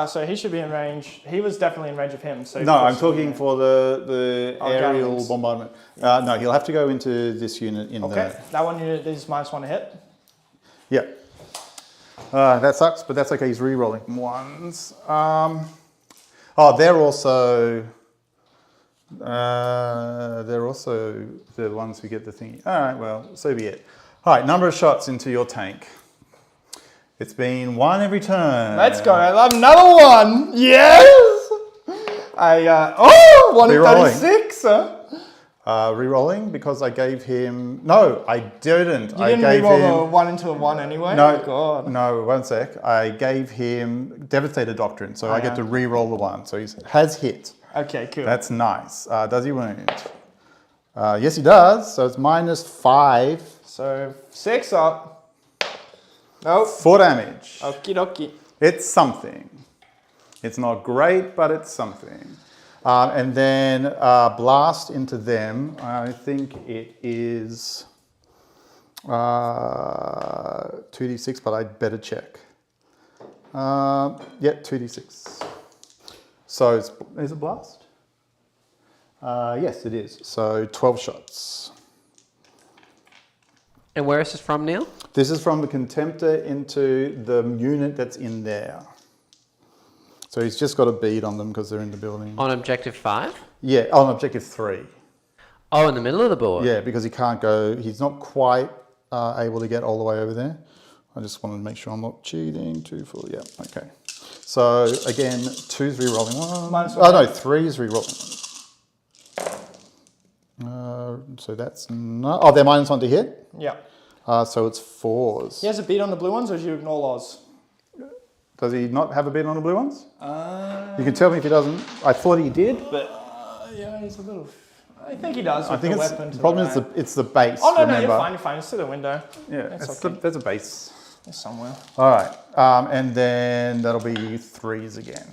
So he should be in range. He was definitely in range of him. So No, I'm talking for the aerial Gatling. bombardment. No, he'll have to go into this unit in Okay, that one unit is -1 to hit. Yeah. That sucks, but that's okay. He's re-rolling ones. They're also the ones who get the thingy. All right, well, so be it. All right, number of shots into your tank. It's been 1 every turn. Let's go. I love another 1. Yes. 1 in Re-rolling. 36. Re-rolling because I gave him... No, I didn't. You didn't re-roll a 1 into a 1 anyway? No, Oh, God. no, one sec. I gave him Devastator Doctrine, so I get to re-roll the 1. So he has hit. Okay, cool. That's nice. Does he wound? Yes, he does. So it's -5. So 6 up. Nope. 4 damage. Okie dokie. It's something. It's not great, but it's something. And then blast into them. I think it is 2d6, but I'd better check. Yeah, 2d6. So is it blast? Yes, it is. So 12 shots. And where is this from, Neil? This is from the Contemptor into the unit that's in there. So he's just got a bead on them because they're in the building. On objective 5? Yeah, on objective 3. Oh, in the middle of the board? Yeah, because he can't go, he's not quite able to get all the way over there. I just wanted to make sure I'm not cheating. 2, 4, yeah, okay. So again, 2's re-rolling 1. -1. Oh no, 3's re-rolling 1. So that's not, oh, they're -1 to hit? Yeah. So it's 4s. He has a beat on the blue ones, or do you ignore laws? Does he not have a beat on the blue ones? You can tell me if he doesn't. I thought he did, but Yeah, he's a little... I think he does. I think the it's weapon to the problem the is right. it's the base. Oh no, remember? no, you're fine. It's to the window. Yeah, It's there's a base. It's somewhere. All right, and then that'll be 3s again.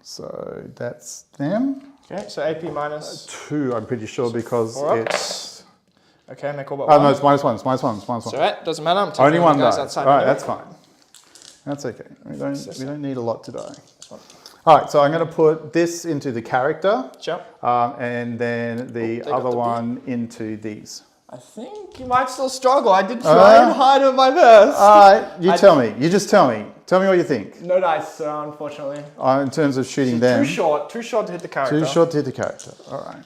So that's them. Okay, so AP minus 2, I'm pretty sure, because 4 it's. ups. Okay, make all but Oh one. no, it's -1. It's -1. It's -1. It's alright, doesn't matter. I'm taking Only one the guys die. outside. All right, the that's fine. That's okay. We don't need a lot to die. one. All right, so I'm going to put this into the character, Sure. and then the take off other the one into these. I think you might still struggle. I did try and hide with my best. All right, you tell me. You just tell me. Tell me what you think. No dice, unfortunately. In terms of shooting them. Too short to hit the character. Too short to hit the character. All right.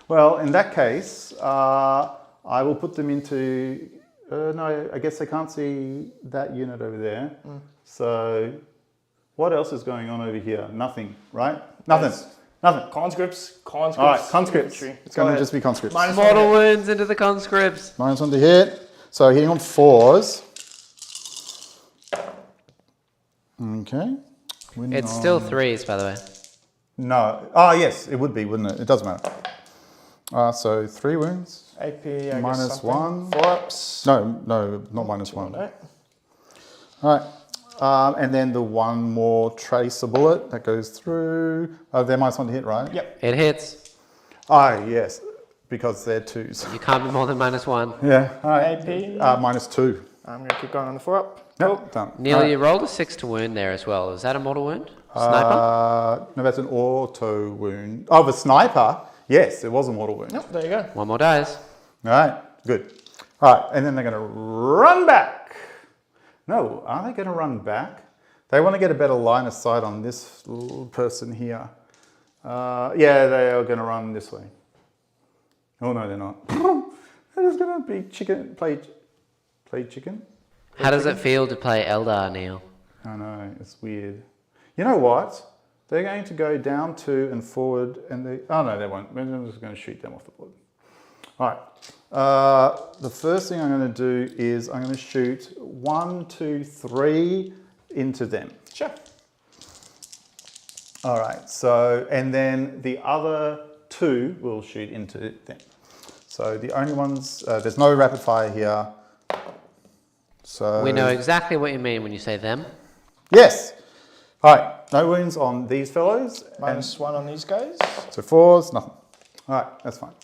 Well, in that case, I will put them into. No, I guess they can't see that unit over there. So, what else is going on over here? Nothing, right? Nothing. Yes. Nothing. Conscripts. All right, conscripts. Infantry. It's going to ahead. just be conscripts. Minus Mortal 1 wounds into the conscripts. -1 to hit. So hitting on 4s. Okay. Winning It's still on- 3s, by the way. No. Oh, yes, it would be, wouldn't it? It doesn't matter. So 3 wounds. AP, I guess Minus something. 1. 4 ups. No, not -1. No. All right. And then the one more tracer bullet that goes through. Oh, they're -1 to hit, right? Yep. It hits. Ah, yes, because they're 2s. You can't be more than -1. Yeah. All right. AP. -2. I'm going to keep going on the 4 up. Yep, done. Neil, All right. you rolled a 6 to wound there as well. Is that a mortal wound? Sniper? No, that's an auto wound. Oh, the sniper. Yes, it was a mortal wound. Nope, there you go. One more dice. All right, good. All right, and then they're going to run back. No, are they going to run back? They want to get a better line of sight on this little person here. Yeah, they are going to run this way. Oh, no, they're not. They're just going to be chicken, play chicken. How does it feel to play Eldar, Neil? I know, it's weird. You know what? They're going to go down 2 and forward, and they. Oh no, they won't. I'm just going to shoot them off the board. All right. The first thing I'm going to do is I'm going to shoot 1, 2, 3 into them. Sure. All right. So, and then the other 2 will shoot into them. So the only ones. There's no rapid fire here. So We know exactly what you mean when you say them. Yes. All right. No wounds on these fellows. -1 on these guys. So 4s, nothing. All right, that's fine.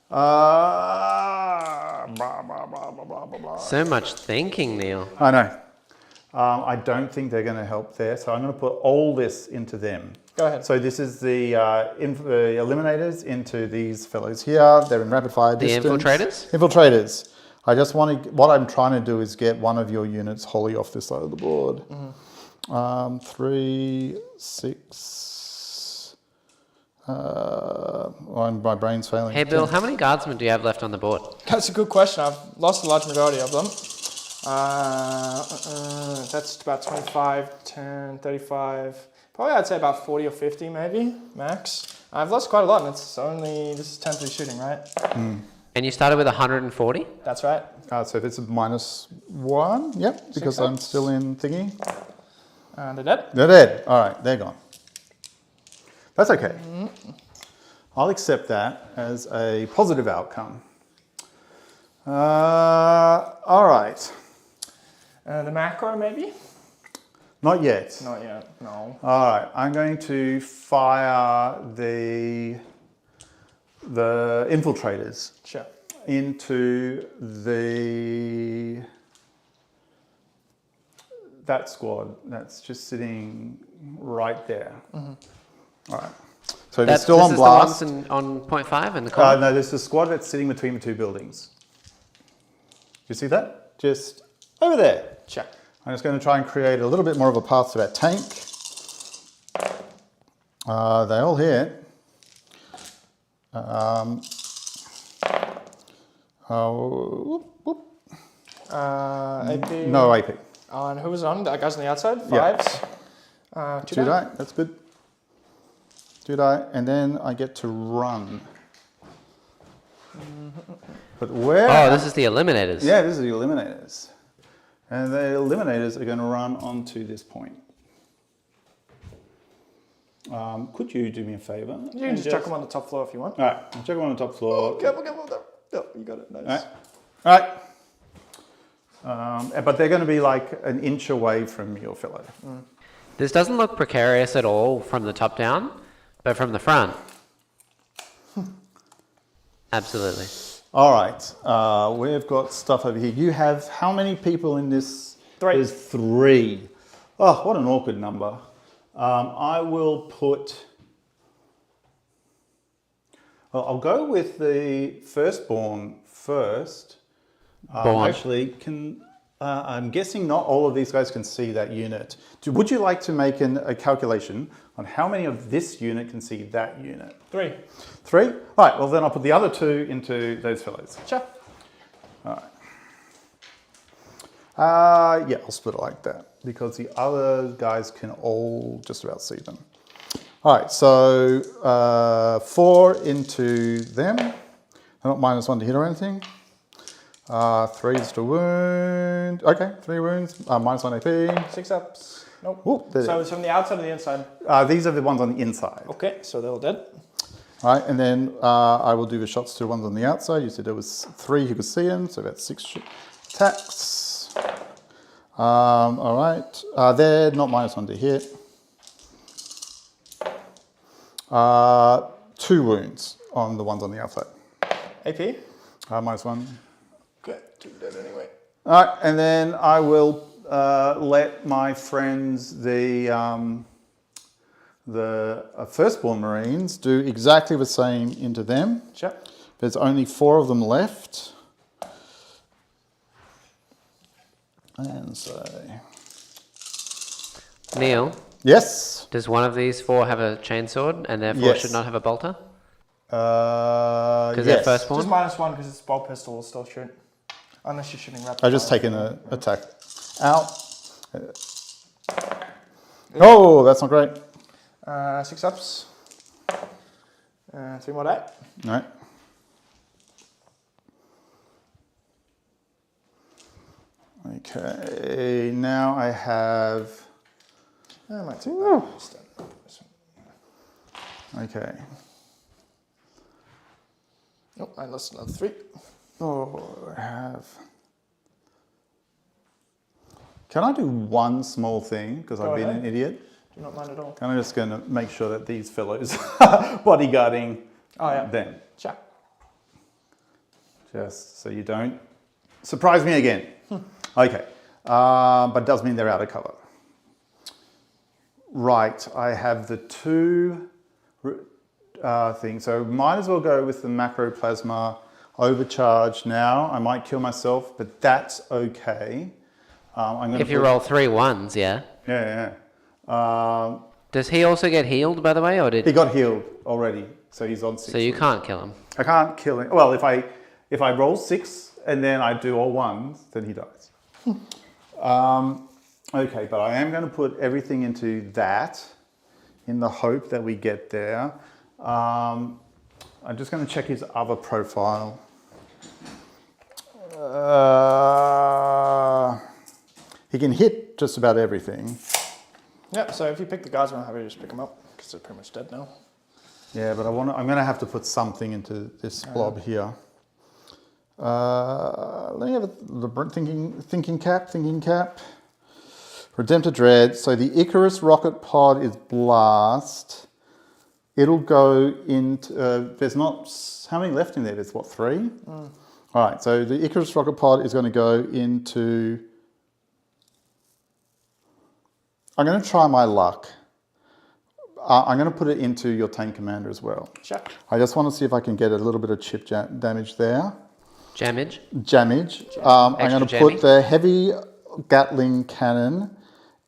Blah, blah, blah, blah, blah, blah. So much thinking, Neil. I know. I don't think they're going to help there, so I'm going to put all this into them. Go ahead. So this is the eliminators into these fellows here. They're in rapid fire distance. The infiltrators? Infiltrators. I just want to. What I'm trying to do is get one of your units wholly off this side of the board. 3, 6. My brain's failing. Hey, Bill, how many guardsmen do you have left on the board? That's a good question. I've lost a large majority of them. That's about 25, 10, 35. Probably I'd say about 40 or 50 maybe, max. I've lost quite a lot, and it's only, this is 10-3 shooting, right? And you started with 140? That's right. So this is -1, yep, because 6 I'm ups. still in thingy. And they're dead. They're dead. All right, they're gone. That's okay. I'll accept that as a positive outcome. All right. The macro maybe? Not yet. Not yet, no. All right, I'm going to fire the infiltrators Sure. into that squad that's just sitting right there. All right. So they're still on blast. This is the ones on 0.5 in the corner? No, there's a squad that's sitting between the 2 buildings. You see that? Just over there. Sure. I'm just going to try and create a little bit more of a path to that tank. They all hit. Whoop, whoop. AP. No AP. And who was on? That guy's on the outside. 5s. Yeah. 2 2 die. die. That's good. 2 die, and then I get to run. But where? Oh, this is the eliminators. Yeah, this is the eliminators. And the eliminators are going to run onto this point. Could you do me a favor? You can just chuck them on the top floor if you want. All right, I'll chuck them on the top floor. Careful. Oh, you got it. Nice. All right. But they're going to be like an inch away from your fellow. This doesn't look precarious at all from the top down, but from the front. Absolutely. All right, we've got stuff over here. You have how many people in this? 3. There's 3. Oh, what an awkward number. I will put. Well, I'll go with the firstborn first. Born. Actually, I'm guessing not all of these guys can see that unit. Would you like to make a calculation on how many of this unit can see that unit? 3. 3? All right, well then I'll put the other 2 into those fellows. Sure. All right. Yeah, I'll split it like that because the other guys can all just about see them. All right, so 4 into them. They're not -1 to hit or anything. 3 is to wound. Okay, 3 wounds. -1 AP. 6 ups. Nope. Whoop, So it's from the outside or the inside? these are the ones on the inside. Okay, so they're all dead. All right, and then I will do the shots to the ones on the outside. You said there was 3 who could see them, so that's 6 attacks. All right, they're not -1 to hit. 2 wounds on the ones on the outside. AP? -1. Okay, 2 dead anyway. All right, and then I will let my friends, the firstborn Marines, do exactly the same into them. Sure. There's only 4 of them left. And so... Neil, Yes? does one of these 4 have a chainsword and therefore Yes. should not have a bolter? Because Because they're firstborn? Just -1 because it's bolt pistol will still shoot. Unless you're shooting rapid I've just fire. taken an attack out. Oh, that's not great. 6 ups. 3 more die. All right. Okay, now I have... I might take that instead. Okay. Nope, I lost another 3. Oh, I have... Can I do one small thing? Because I've Go been ahead. an idiot. Do not mind at all. I'm just going to make sure that these fellows are bodyguarding them. Sure. Just so you don't surprise me again. Okay. But it does mean they're out of cover. Right. I have the 2 things. So might as well go with the macroplasma overcharge now. I might kill myself, but that's okay. I'm gonna If you roll 3 1s, yeah. Yeah. Does he also get healed, by the way, or did He got healed already, so he's on 6. so you can't kill him? I can't kill him. Well, if I roll 6 and then I do all 1s, then he dies. Okay, but I am going to put everything into that in the hope that we get there. I'm just going to check his other profile. He can hit just about everything. Yeah, so if you pick the guys, I'm happy to just pick them up because they're pretty much dead now. Yeah, but I'm going to have to put something into this blob here. Let me have the thinking cap. Redemptor Dread. So the Icarus rocket pod is blast. It'll go into. There's not. How many left in there? There's what, 3? All right. So the Icarus rocket pod is going to go into. I'm going to try my luck. I'm going to put it into your tank commander as well. Sure. I just want to see if I can get a little bit of chip damage there. Jammage? Jamage. I'm going to jammy. put the heavy Gatling cannon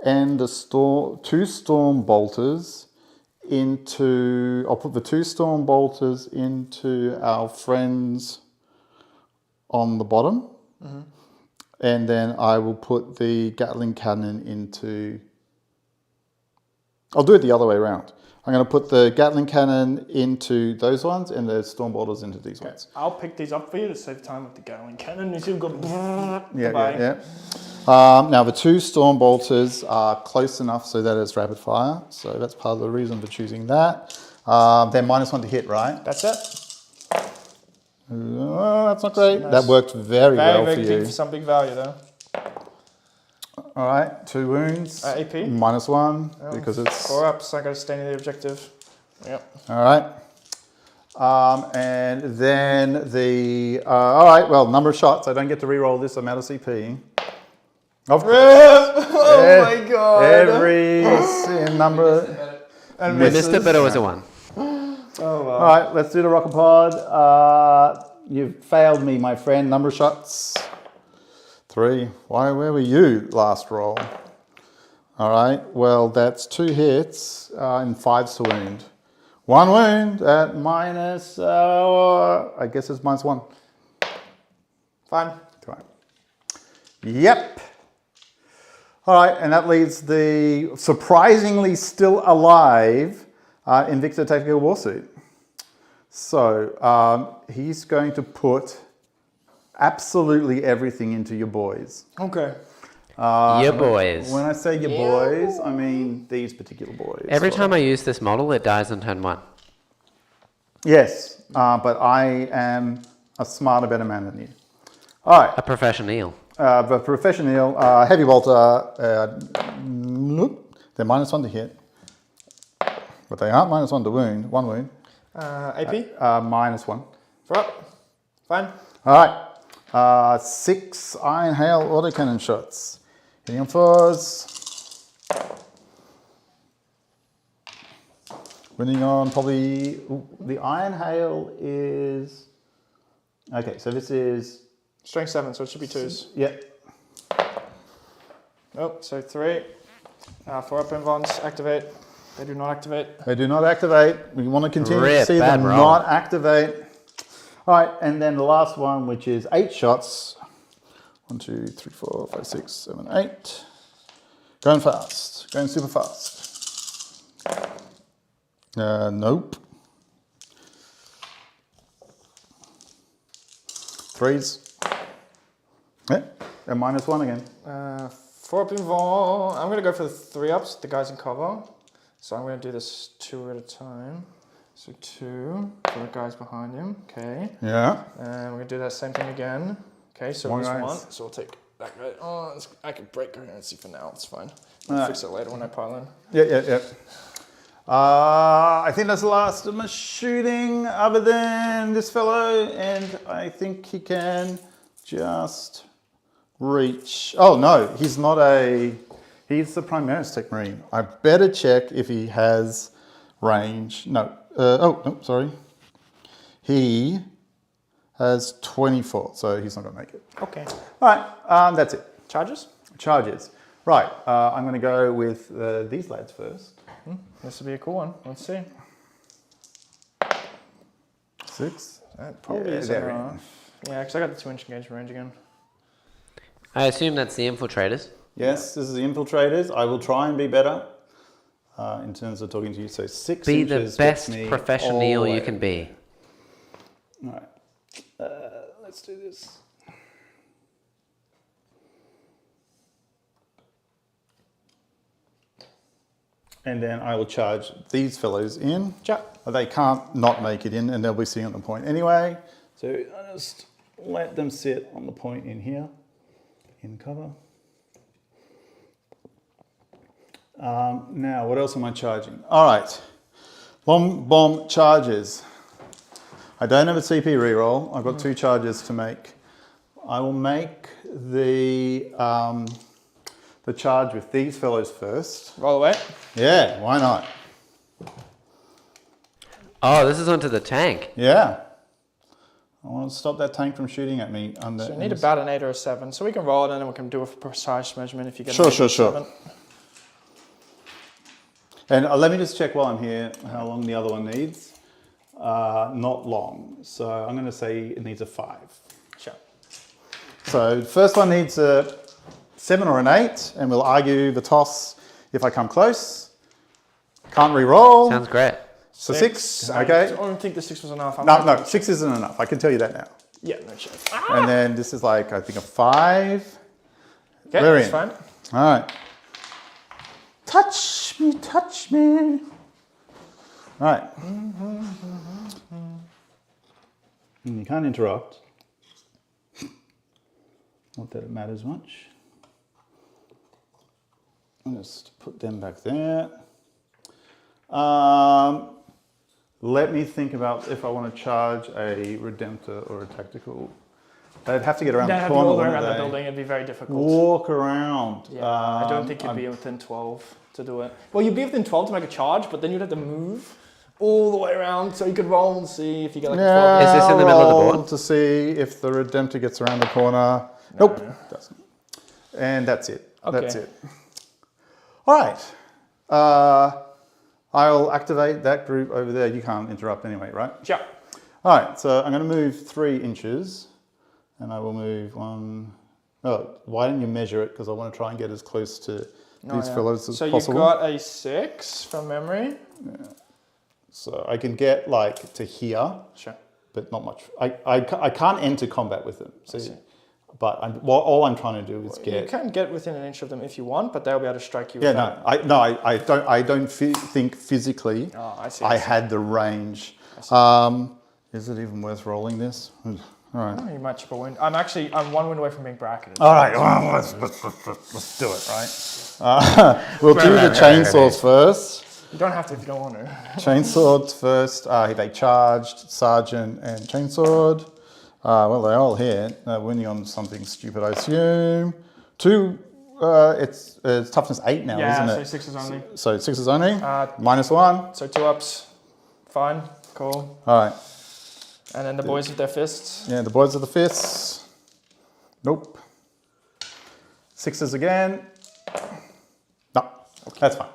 and the 2 storm bolters into. I'll put the 2 storm bolters into our friends on the bottom. And then I will put the Gatling cannon into... I'll do it the other way around. I'm going to put the Gatling cannon into those ones and the storm bolters into these ones. I'll pick these up for you to save time with the Gatling cannon. You've got... Yeah. Now the 2 storm bolters are close enough so that it's rapid fire. So that's part of the reason for choosing that. They're -1 to hit, right? That's it. Oh, that's not great. Nice. That worked very well for you. Very big for some big value though. All right, 2 wounds. AP. -1 because it's... 4 up, so I got to stay near the objective. Yep. All right. And then the... all right, well, number of shots. I don't get to re-roll this. I'm out of CP. Of course. Oh my god. Every number... We missed it, but it was a 1. Oh, wow. All right, let's do the rocket pod. You've failed me, my friend. Number of shots. 3. Where were you last roll? All right, well, that's 2 hits and 5s to wound. 1 wound at minus, I guess it's -1. Fine. Yep. All right, and that leaves the surprisingly still alive Invicta Tactical Warsuit. So he's going to put absolutely everything into your boys. Okay. Your boys. When I say your boys, I mean these particular boys. Every time I use this model, it dies on turn 1. Yes, but I am a smarter, better man than you. All right. A professional. The professional heavy bolter, they're -1 to hit, but they aren't -1 to wound. 1 wound. AP? -1. 4 up. Fine. All right. 6 Iron Hail autocannon shots. Hitting on 4s. Winning on probably... Ooh, the Iron Hail is... Okay, so this is... Strength 7, so it should be 2s. Yep. Oh, so 3. 4 up invons, activate. They do not activate. They do not activate. We want to continue to see them roll. not activate. All right, and then the last one, which is 8 shots. 1, 2, 3, 4, 5, 6, 7, 8. Going fast. Going super fast. Nope. 3s. Yeah, and -1 again. 4 up invol. I'm going to go for the 3 ups, the guys in cover. So I'm going to do this 2 at a time. So 2 for the guys behind him. Okay. Yeah. And we're going to do that same thing again. Okay, so One this guys. 1. So we'll take that guy. Oh, I can break coherency for now. It's fine. All I'll right. fix it later when I pile in. Yeah. I think that's the last of my shooting other than this fellow, and I think he can just reach. Oh no, he's not a... He's the Primaris Tech Marine. I better check if he has range. No. No, sorry. He has 24, so he's not going to make it. Okay. All right, that's it. Charges? Charges. Right, I'm going to go with these lads first. This will be a cool one. Let's see. 6. That probably is enough. Yeah, because I got the 2-inch engagement range again. I assume that's the infiltrators. Yes, this is the infiltrators. I will try and be better in terms of talking to you. So 6 Be inches the best gets me professional all the you way. can be. All right, let's do this. And then I will charge these fellows in. They can't not make it in, and they'll be sitting on the point anyway. So I just let them sit on the point in here, in cover. Now, what else am I charging? All right, bomb charges. I don't have a CP reroll. I've got 2 charges to make. I will make the charge with these fellows first. Roll away. Yeah, why not? Oh, this is onto the tank. Yeah. I want to stop that tank from shooting at me. So you need about an 8 or a 7. So we can roll it and then we can do a precise measurement if you get Sure. an 8 or 7. And let me just check while I'm here how long the other one needs. Not long. So I'm going to say it needs a 5. Sure. So the first one needs a 7 or an 8, and we'll argue the toss if I come close. Can't re-roll. Sounds great. So 6, okay. I don't think the 6 was enough. No, 6 isn't enough. I can tell you that now. Yeah, no shit. And then this is like, I think, a 5. Okay, We're that's in. fine. All right. Touch me, touch me. All right. And you can't interrupt. Not that it matters much. I'll just put them back there. Let me think about if I want to charge a Redemptor or a Tactical. They'd have to get around They'd the have to go corner. all the way wouldn't around the they? building. It'd be very difficult. Walk around. Yeah, I don't think you'd be within 12 to do it. Well, you'd be within 12 to make a charge, but then you'd have to move all the way around so you could roll and see if you get like a 12. Is this in the middle of the roll board? to see if the Redemptor gets around the corner. Nope, doesn't. And that's it. Okay. That's it. All right. I'll activate that group over there. You can't interrupt anyway, right? Sure. All right, so I'm going to move 3 inches, and I will move 1. Oh, why didn't you measure it? Because I want to try and get as close to these fellows as possible. So you've got a 6 from memory. Yeah. So I can get like to here, Sure. but not much. I can't enter combat with them. So, but all I'm trying to do is You can get within an inch of them if you want, but they'll be able to strike you. Yeah, with I don't think physically Oh, I see. I had the range. Is it even worth rolling this? All right. Oh, you might chip a wound. I'm 1 wound away from being bracketed. All right, well, let's do it, right? We'll do the chainsaws first. You don't have to if you don't want to. Chainswords first. They charged, sergeant, and chainsword. Well, they're all here. Winning on something stupid, I assume. 2. It's toughness 8 now, Yeah, isn't so it? 6s only. So 6s only. -1. So 2 ups. Fine. Cool. All right. And then the boys with their fists. Yeah, the boys of the fists. Nope. 6s again. No, that's fine.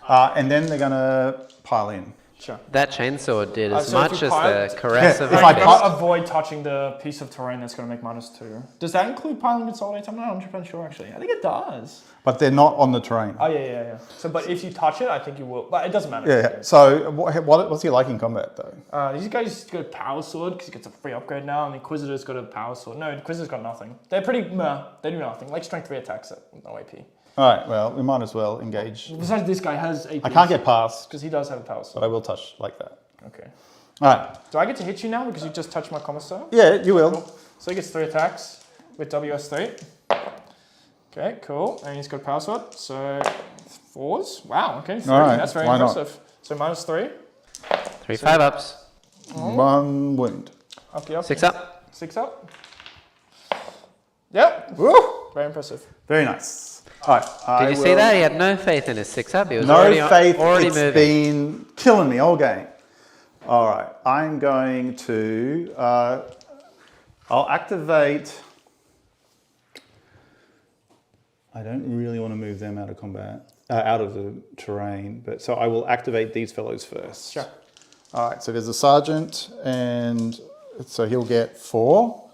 And then they're going to pile in. Sure. That chainsaw did as So if much you as pile- the caress Yeah, of if a I fist. pile- Avoid touching the piece of terrain that's going to make -2. Does that include piling consolidate? I'm not 100% sure actually. I think it does. But they're not on the terrain. Oh yeah. So, but if you touch it, I think you will. But it doesn't matter. Yeah. So what's he like in combat though? These guys got a power sword because he gets a free upgrade now, and the Inquisitor's got a power sword. No, Inquisitor's got nothing. They're pretty meh. They do nothing. Like strength 3 attacks at no AP. All right. Well, we might as well engage. Besides, this guy has AP. I can't get past, because he does have a power but sword. I will touch like that. Okay. All right. Do I get to hit you now because you just touched my commissar? Yeah, you will. Cool. So he gets 3 attacks with WS3. Okay, cool. And he's got a power sword. So 4s. Wow. Okay. 3. All right, That's very why not? impressive. So -3. 3 5-ups. 1 wound. Okay. 6 up. 6 up. Yep. Woo! Very impressive. Very nice. All right. Did you see that? He had no faith in his 6-up. He was No already faith. already It's moving. been killing me all game. All right. I'm going to. I'll activate. I don't really want to move them out of combat, out of the terrain, but so I will activate these fellows first. Sure. All right. So there's a sergeant, and so he'll get 4,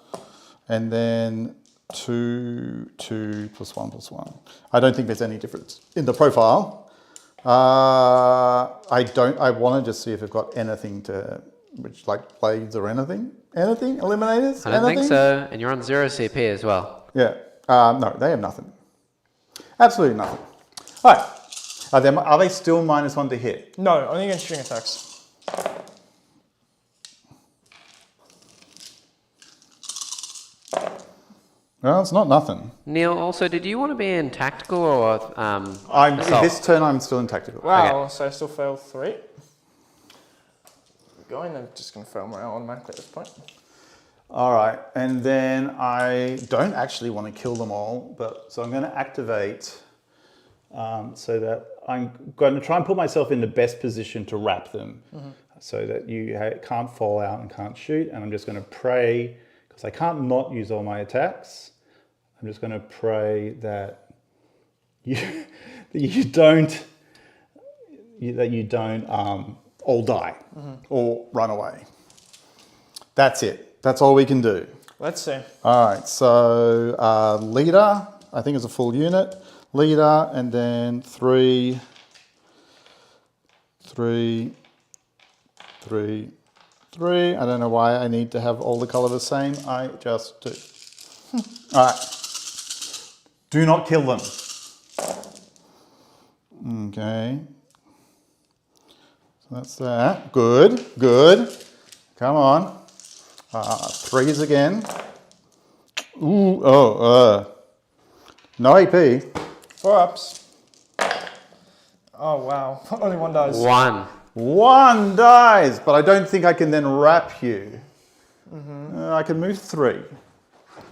and then 2, 2 + 1 + 1. I don't think there's any difference in the profile. I want to just see if we've got anything which like blades or anything. Anything? Eliminators? I don't anything? think so. And you're on 0 CP as well. Yeah. No, they have nothing. Absolutely nothing. All right. Are they still -1 to hit? No, only against string attacks. No, it's not nothing. Neil, also, did you want to be in tactical or assault? This turn I'm still in tactical. Wow, so I still failed 3. Going, I'm just going to fail morale automatically at this point. All right, and then I don't actually want to kill them all, so I'm going to activate so that I'm going to try and put myself in the best position to wrap them so that you can't fall out and can't shoot, and I'm just going to pray, because I can't not use all my attacks, I'm just going to pray that you don't all die or run away. That's it. That's all we can do. Let's see. All right, so leader, I think is a full unit. Leader, and then 3, 3, 3, 3. I don't know why I need to have all the color the same. I just do. All right. Do not kill them. Okay. So that's that. Good, good. Come on. 3s again. Ooh, no AP. 4 ups. Oh wow, only 1 dies. 1. 1 dies, but I don't think I can then wrap you. I can move 3.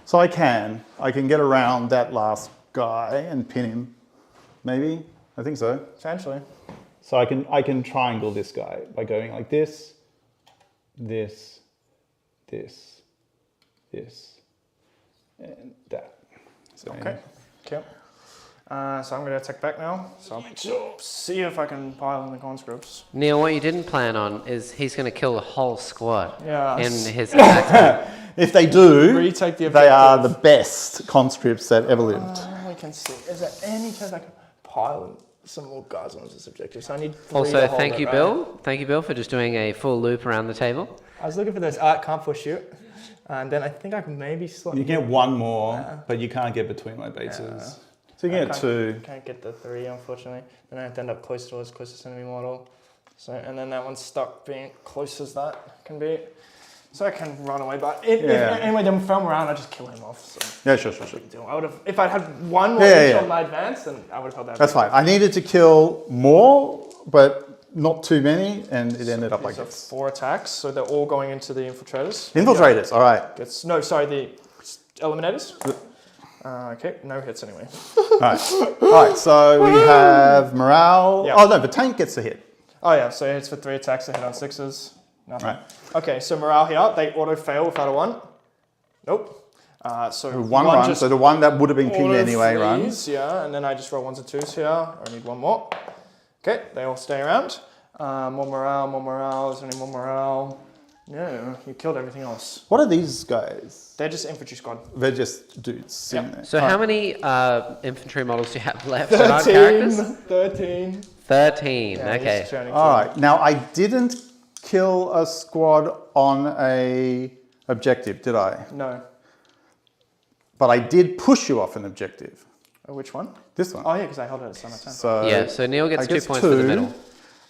So I can get around that last guy and pin him. Maybe, I think so. Essentially. So I can triangle this guy by going like this, this, this, this, and that. So Okay. Okay. So I'm going to attack back now. So I'll see if I can pile in the conscripts. Neil, what you didn't plan on is he's going to kill the whole squad Yeah. in his attack. if they do, Retake the they are objective. the best conscripts that ever lived. We can see. Is there any chance I can pile in some more guys on this objective? So I need 3 Also, to hold thank it, you, right? Bill. Thank you, Bill, for just doing a full loop around the table. I was looking for those art can't push shoot. And then I think I can maybe slot. You get 1 more, but you can't get between my bases. So you can get 2. Can't get the 3, unfortunately. Then I have to end up close to his closest enemy model. So, and then that one's stuck being close as that can be. So I can run away, but anyway, then if I'm around, I just kill him off. So Yeah, sure. I would have, if I had 1 more Yeah. on my advance, then I would have held that. That's fine. I needed to kill more, but not too many, and it ended up like These are this. 4 attacks, so they're all going into the infiltrators. Infiltrators, all right. No, sorry, the eliminators. Okay, no hits anyway. All right, so we have morale. Yeah. Oh, no, the tank gets a hit. Oh yeah, so it hits for 3 attacks, they hit on 6s. Nothing. Right. Okay, so morale here, they auto fail without a 1. Nope. So One run, just so the one that would have been pinned auto anyway flees, runs. Yeah, and then I just roll 1s and 2s here. I need 1 more. Okay, they all stay around. More morale, is there any more morale? No, you killed everything else. What are these guys? They're just infantry squad. They're just dudes sitting there. So how many infantry models do you have left? That aren't characters? 13. 13, Yeah, okay. he's trying to All kill right, now I didn't kill a squad on a objective, did I? No. But I did push you off an objective. Which one? This one. Oh yeah, because I held it at the same time. So Yeah, so Neil gets I 2 guess points for the 2. middle.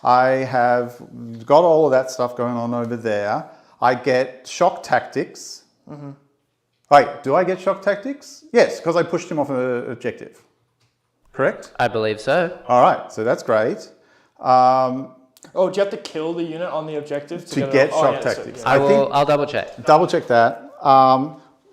I have got all of that stuff going on over there. I get shock tactics. Wait, do I get shock tactics? Yes, because I pushed him off an objective. Correct? I believe so. All right, so that's great. Oh, do you have to kill the unit on the objective To get shock so, tactics. yeah. I'll double check. Double check that.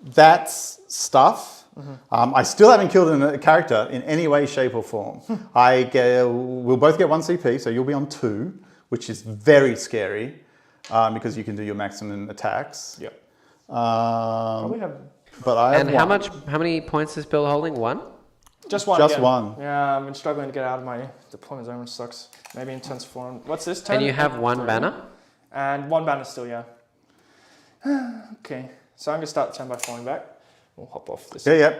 That's stuff. I still haven't killed a character in any way, shape, or form. We'll both get 1 CP, so you'll be on 2, which is very scary because you can do your maximum attacks. Yep. Um, We have but I have And how many points is Bill holding? 1? just 1. Just again. 1. Yeah, I've been struggling to get out of my deployment zone, which sucks. Maybe intense form. What's this turn? And you have 1 banner? And 1 banner still, yeah. Okay, so I'm gonna start the turn by falling back. We'll hop off this. Yeah.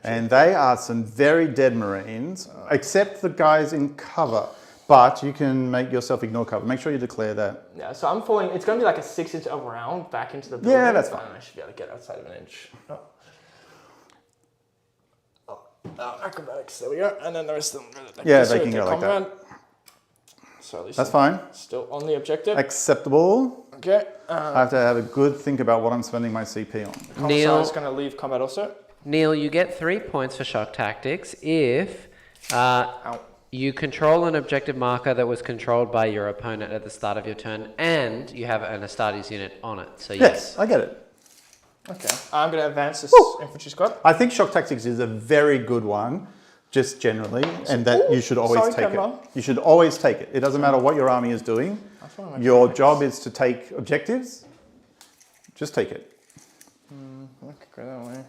And they are some very dead Marines, except the guys in cover. But you can make yourself ignore cover. Make sure you declare that. Yeah, so I'm falling. It's gonna be like a 6-inch around back into the building. Yeah, that's fine. I should be able to get outside of an inch. Acrobatics. There we go. And then the rest of them. Yeah, they can go like that. Around. So at least That's I'm fine. still on the objective. Acceptable. Okay. I have to have a good think about what I'm spending my CP on. Neil- is going to leave combat also. Neil, you get 3 points for shock tactics if Ow. you control an objective marker that was controlled by your opponent at the start of your turn, and you have an Astartes unit on it. So Yes, I get it. Okay. I'm going to advance this infantry squad. I think shock tactics is a very good one, just generally, and that you should always sorry, take Kemba. it. You should always take it. It doesn't matter what your army is doing. Your job is to take objectives. Just take it. I could go that way.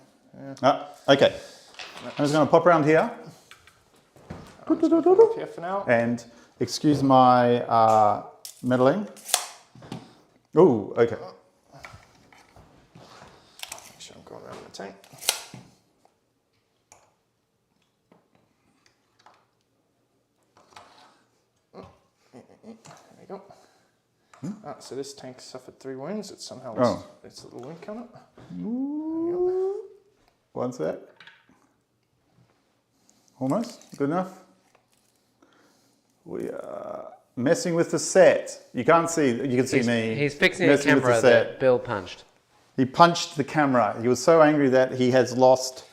Yeah. Okay. I'm just going to pop around here. I'm just gonna put it up here for now. And excuse my meddling. Oh, okay. Make sure you go. So this tank suffered 3 wounds. It somehow it's a little wound counter. One sec. Almost. Good enough. We are messing with the set. You can't see. You can see me. He's fixing a messing with the camera set. that Bill punched. He punched the camera. He was so angry that he has lost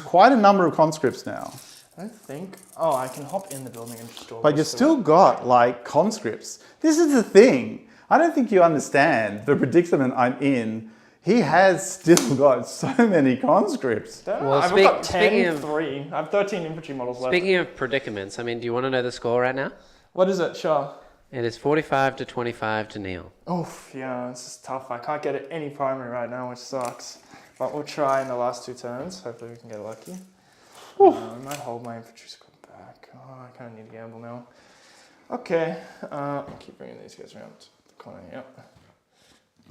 quite a number of conscripts now. I don't think. Oh, I can hop in the building and store. But you've still got like conscripts. This is the thing. I don't think you understand the predicament I'm in. He has still got so many conscripts. Well, I've got 10, speaking of 3. I have 13 infantry models left. Speaking of predicaments, I mean, do you want to know the score right now? What is it? Sure. It is 45 to 25 to Neil. Oh, yeah, this is tough. I can't get it any primary right now, which sucks. But we'll try in the last 2 turns. Hopefully we can get lucky. I might hold my infantry squad back. Oh, I kind of need to gamble now. Okay, I'll keep bringing these guys around the corner here.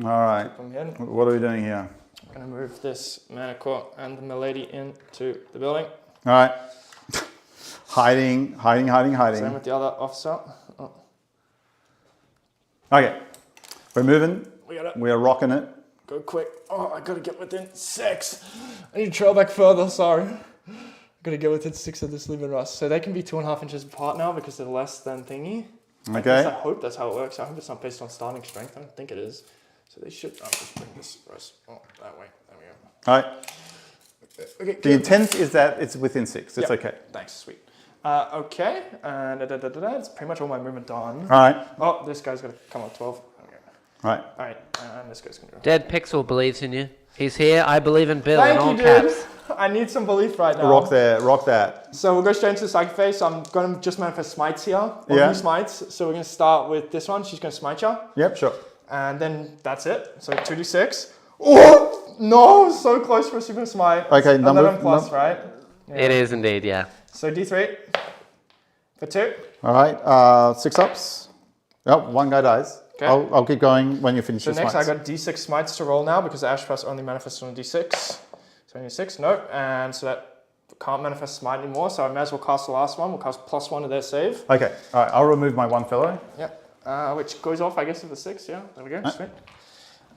All right. Keep them hidden. What are we doing here? I'm going to move this Manicore and the Milady into the building. All right. Hiding. Same with the other officer. Oh. Okay. We're moving. We gotta We're rocking it. go quick. Oh, I gotta get within 6. I need to trail back further, sorry. I gotta get within 6 of this Lumen Rust. So they can be 2.5 inches apart now because they're less than thingy. Okay. I hope that's how it works. I hope it's not based on starting strength. I don't think it is. So they should. I'll just bring this rust that way. There we go. All right. Okay. The intent is that it's within 6. It's Yep. okay. Thanks, sweet. Okay, and it's pretty much all my movement done. All right. Oh, this guy's gonna come up 12. Okay. All right. All right, and this guy's gonna go. Dead Pixel believes in you. He's here. I believe in Bill Thank in all you, caps. dude. I need some belief right now. Rock there. Rock that. So we'll go straight into the psychic phase. So I'm going to just manifest smites here. Yeah. Smites. So we're going to start with this one. She's going to smite you. Yep. Sure. And then that's it. So 2d6. Oh, no. So close for a super smite. Okay, It's number- 11 plus, right? Yeah. It is indeed, yeah. So d3 for 2. All right. 6 ups. Oh, one guy dies. Okay. I'll keep going when you finish So your next smites. I got d6 smites to roll now because the Ash Plus only manifests on d6. So only 6. No. And so that can't manifest smite anymore. So I may as well cast the last one. We'll cast +1 to their save. Okay. All right. I'll remove my one fellow. Yep. Which goes off, I guess, with the 6. Yeah. There we go. Sweet.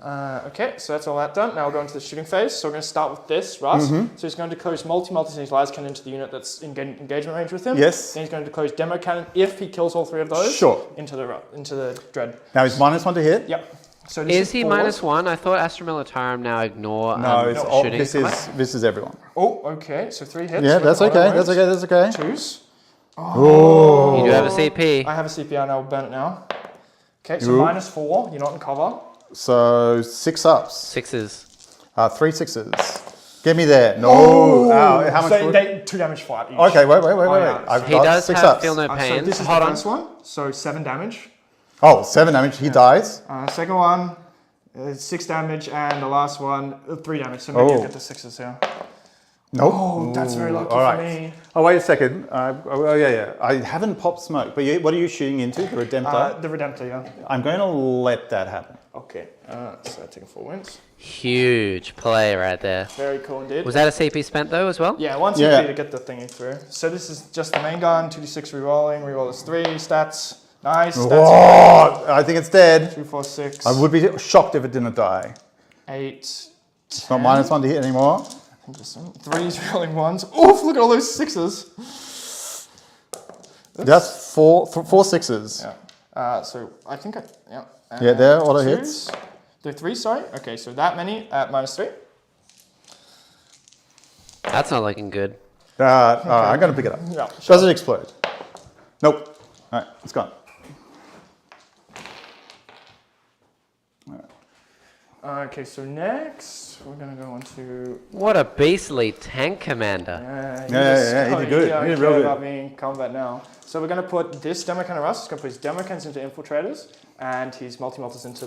Okay, so that's all that done. Now we'll go into the shooting phase. So we're going to start with this, Russ. So he's going to declose multi-multis in his las cannon into the unit that's in engagement range with him. Yes. Then he's going to declose demo cannon if he kills all 3 of those. Sure. Into the dread. Now he's -1 to hit. Yep. So Is he 4. -1? I thought Astra Militarum now ignore No, it's all, shooting. this is everyone. Oh, okay. So 3 hits. Yeah, that's okay. That's okay. That's okay. 2s. You do have a CP. I have a CPR and I'll burn it now. Okay, so Ooh. -4. You're not in cover. So 6 ups. 6s. 3 6s. Get me there. No. Oh, Ow, how much? So they 2 damage flat each. Okay, wait. yeah. I've He got does 6 have ups. feel no So pain. this is Hold the on. first one. So 7 damage. Oh, 7 damage. He dies. Second one, 6 damage, and the last one, 3 damage. So maybe you get the 6s here. Nope. Oh, that's very lucky All for right. me. Oh, wait a second. Yeah. I haven't popped smoke, but what are you shooting into? The Redemptor? The Redemptor, yeah. I'm going to let that happen. Okay, so I take 4 wins. Huge play right there. Very cool indeed. Was that a CP spent though as well? Yeah, once Yeah. you to get the thingy through. So this is just the main gun, 2d6 rerolling, reroll is 3, stats, nice, stats, Whoa, I think it's dead. 2, 4, 6, I would be shocked if it didn't die. 8, It's not -1 to hit anymore. 3s, rerolling 1s. Oof, look at all those 6s. That's four 6s. Yeah. So I think yeah. Yeah, there, auto 2s. hits. They're 3, sorry. Okay, so that many at -3. That's not looking good. I'm going to pick it up. Yeah. Does it explode? Nope. All right, it's gone. Okay, so next we're gonna go on to. What a beastly tank commander. Yeah, he did good. He did real good. About being in combat now. So we're gonna put this demo cannon Rust. He's gonna put his demo cannons into infiltrators, and his multi-multis into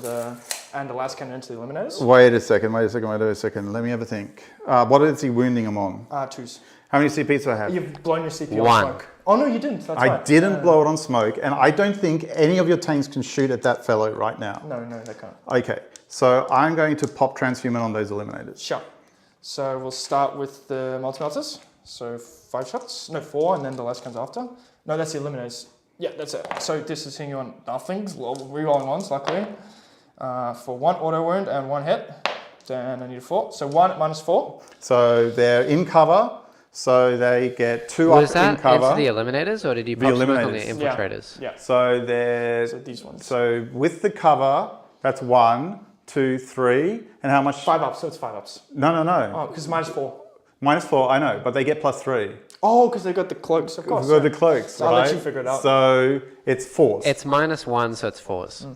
and the last cannon into the eliminators. Wait a second. Let me have a think. What is he wounding them on? 2s. How many CPs do I have? You've blown your CP on 1. smoke. Oh no, you didn't. That's I right. didn't blow it on smoke, and I don't think any of your tanks can shoot at that fellow right now. No, they can't. Okay, so I'm going to pop transhuman on those eliminators. Sure. So we'll start with the multi-multis. So 5 shots. No, 4, and then the last comes after. No, that's the eliminators. Yeah, that's it. So this is hitting on nothings, rerolling ones, luckily. For 1 auto wound and 1 hit. Then I need a 4. So 1 minus 4. So they're in cover, so they get 2 Was up in that cover. into the eliminators, or did you The pop smoke on the eliminators. infiltrators? Yeah. So they're So these ones. So with the cover, that's 1, 2, 3, and how much? 5 ups, so it's 5 ups. No. Oh, because minus 4. Minus 4, I know, but they get plus 3. Oh, because they got the cloaks, of course. We've got the cloaks, I'll right? let you figure it out. So it's 4s. It's -1, so it's 4s.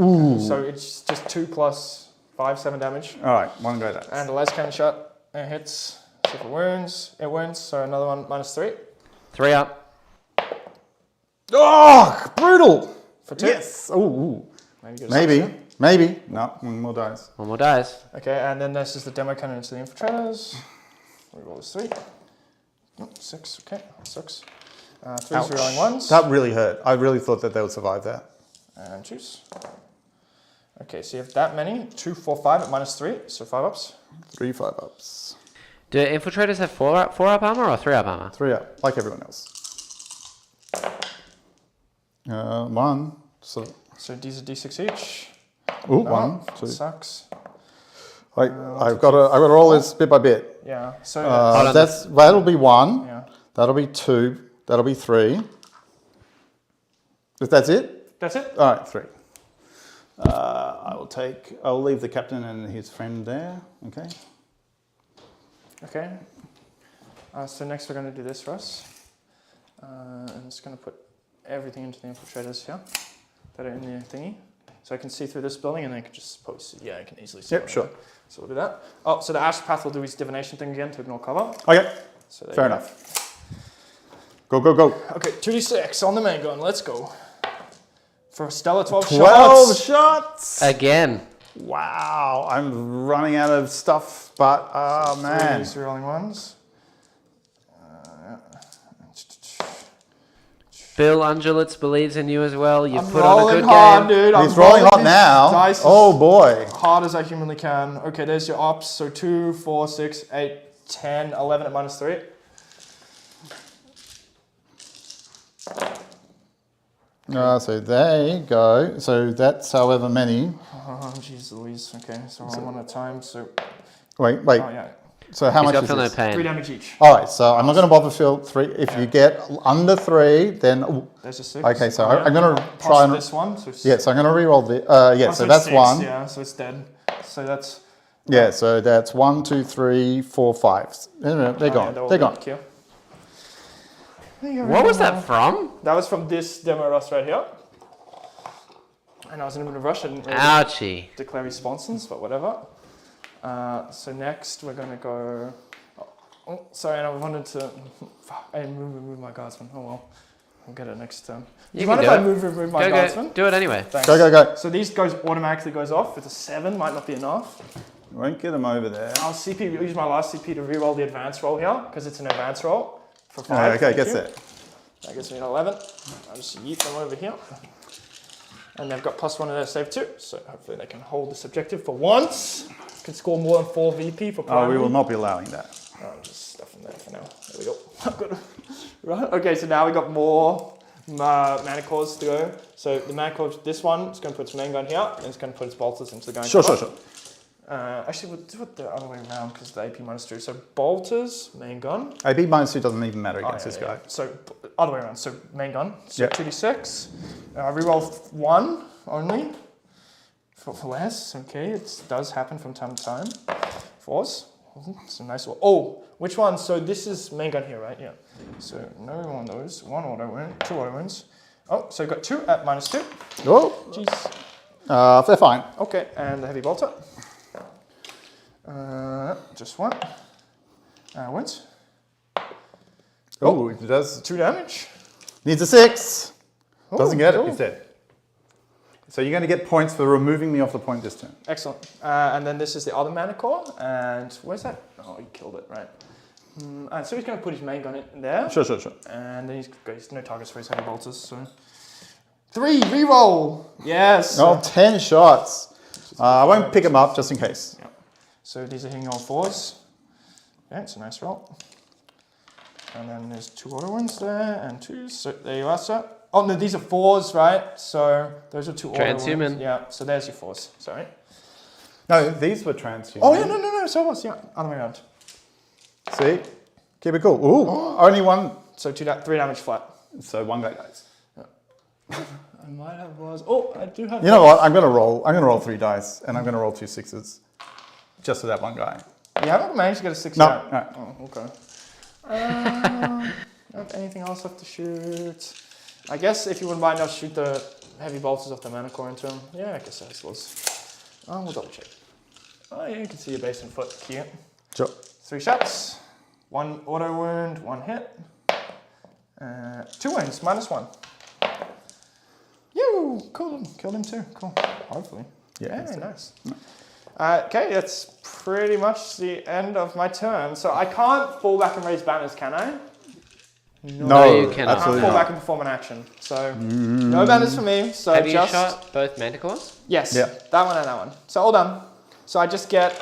Ooh. So it's just 2 plus 5, 7 damage. All right, 1 go that. And the last cannon shot, it hits. So if it wounds, so another one minus 3. 3 up. Oh, brutal. For 2. Yes. Ooh. Maybe. Maybe. No, 1 more dice. 1 more dice. Okay, and then this is the demo cannon into the infiltrators. Reroll is 3. 6, okay, 6. 3's rerolling 1s. That really hurt. I really thought that they would survive that. And choose. Okay, so you have that many. 2, 4, 5 at minus 3, so 5 ups. 3 5-ups. Do infiltrators have 4 up armor or 3 up armor? 3 up, like everyone else. 1. So these are d6 each. ooh, No, 1, 2. Sucks. I've got to roll this bit by bit. Yeah, so That'll be 1. yeah. That'll be 2. That'll be 3. If that's it? That's it? All right, 3. I'll leave the captain and his friend there. Okay. Okay. So next we're going to do this for us. I'm just going to put everything into the infiltrators here that are in the thingy. So I can see through this building and then I can just post it. Yeah, I can easily see. Yep, sure. So we'll do that. Oh, so the Astropath will do his divination thing again to ignore cover. Okay, So there fair you go. enough. Go, go, go. Okay, 2d6 on the main gun. Let's go. For Stella, 12 12 shots! Again. Wow, I'm running out of stuff, but oh man. 3 rolling ones. Bill Ungulitz believes in you as well. You've I'm put on a rolling good hard, game. dude. He's rolling hot these now. dice as Oh boy. hard as I humanly can. Okay, there's your ops. So 2, 4, 6, 8, 10, 11 at minus 3. So there you go. So that's however many. Oh, jeez Louise. Okay, so roll one at a time. So, Wait. oh yeah, So how He's much got is feel no this? 3 pain. damage each. All right, so I'm not going to bother Phil 3. If you get under 3, then There's a 6. okay. So Oh, yeah. I'm going to Plus try and this one. So yeah. So I'm going to re-roll the yeah. oh, So it's that's 6, 1. Yeah, so it's dead. So that's Yeah. So that's 1, 2, 3, 4, 5. No, they're gone. all They're dead. gone. Kill. What was that from? That was from this demo rust right here. And I was in a bit of a rush. I didn't really Ouchie. declare responses, but whatever. So next we're gonna go. Oh, sorry, and I wanted to. I move my guardsman. Oh well, I'll get it next turn. Do you can mind if do I it. move my Go, guardsman? do it anyway. Thanks. Go, go, go. So these automatically goes off. It's a 7, might not be enough. Won't get them over there. I'll use my last CP to re-roll the advance roll here because it's an advance roll for 5. Okay, thank gets you. it. That gives me an 11. I'll just yeet them over here. And they've got +1 in their save too, so hopefully they can hold this objective for once. Can score more than 4 VP for primary. Oh, we will not be allowing that. I'm just stuffing that for now. There we go. I've got right. Okay, so now we got more mana cores to go. So the mana core, this one, is going to put its main gun here, and it's going to put its bolters into the gun. Sure. Actually, we'll do it the other way around because the AP -2. So bolters, main gun. AP -2 doesn't even matter against this guy. So other way around. So main gun. So Yep. 2d6. Reroll 1 only. For less. Okay, it does happen from time to time. 4s. It's a nice one. Oh, which one? So this is main gun here, right? Yeah. So no one of those. 1 auto win. 2 auto wins. Oh, so you got 2 at -2. Oh, Jeez. they're fine. Okay, and the heavy bolter. Just 1. Wins. Oh, it does. 2 damage. Needs a 6. Doesn't get cool. it. He's dead. So you're going to get points for removing me off the point this turn. Excellent. And then this is the other mana core. And where's that? Oh, he killed it, right. And so he's going to put his main gun in there. Sure. And then he's got no targets for his heavy bolters. So 3, reroll. Yes. Oh, 10 shots. I won't pick them up just in case. Yeah. So these are hitting all 4s. Yeah, it's a nice roll. And then there's 2 auto wounds there and 2. So there you are, sir. Oh no, these are 4s, right? So those are 2 auto wounds. Transhuman. Yeah. So there's your 4s. Sorry. No, these were transhuman. Oh yeah, no. So it was, yeah, other way around. See? Keep it cool. Ooh, only one. So 3 damage flat. So 1 guy dies. I might have was. Oh, I do have. You know what? I'm gonna roll 3 dice, and I'm gonna roll 2 6s, just for that one guy. You haven't managed to get a 6 No, yet. no. Oh, okay. Don't have anything else left to shoot. I guess if you wouldn't mind, I'll shoot the heavy bolters off the mana core into him. Yeah, I guess that was. We'll double check. Oh yeah, you can see your base and foot. Cute. Sure. 3 shots. 1 auto wound, 1 hit. 2 wounds, -1. You cool. Killed him too. Cool. Hopefully. Yeah. Nice. Okay, that's pretty much the end of my turn. So I can't fall back and raise banners, can I? No, you cannot. I can't absolutely fall not. back and perform an action. So no banners for me. So Have you just shot both manticores? yes, Yeah. that one and that one. So all done. So I just get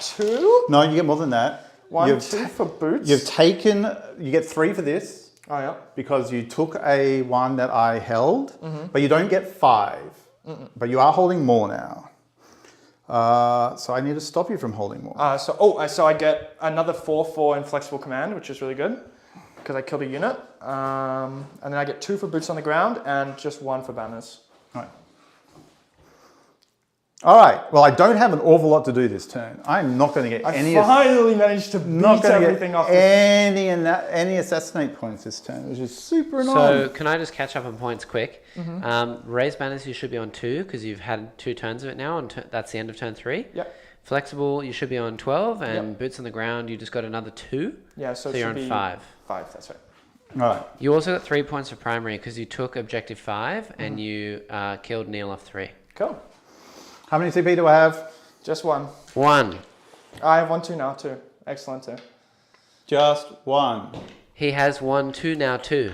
2. No, you get more than that. 1, You've 2 for boots. you get 3 for this Oh yeah. because you took a one that I held, but you don't get 5. But you are holding more now. So I need to stop you from holding more. So I get another 4 for inflexible command, which is really good because I killed a unit. And then I get 2 for boots on the ground and just 1 for banners. Right. All right. Well, I don't have an awful lot to do this turn. I'm not going to get any. I finally managed to Not beat going to everything get off. any assassinate points this turn, which is super annoying. So can I just catch up on points quick? Raise banners, you should be on 2 because you've had 2 turns of it now, and that's the end of turn 3. Yep. Flexible, you should be on 12, and Yep. boots on the ground, you just got another 2. Yeah, so it you're should on be 5. 5, that's right. All right. You also got 3 points for primary because you took objective 5 and you killed Neil off 3. Cool. How many CP do I have? Just 1. 1. I have 1, 2 now too. Excellent too. Just 1. He has 1, 2 now 2.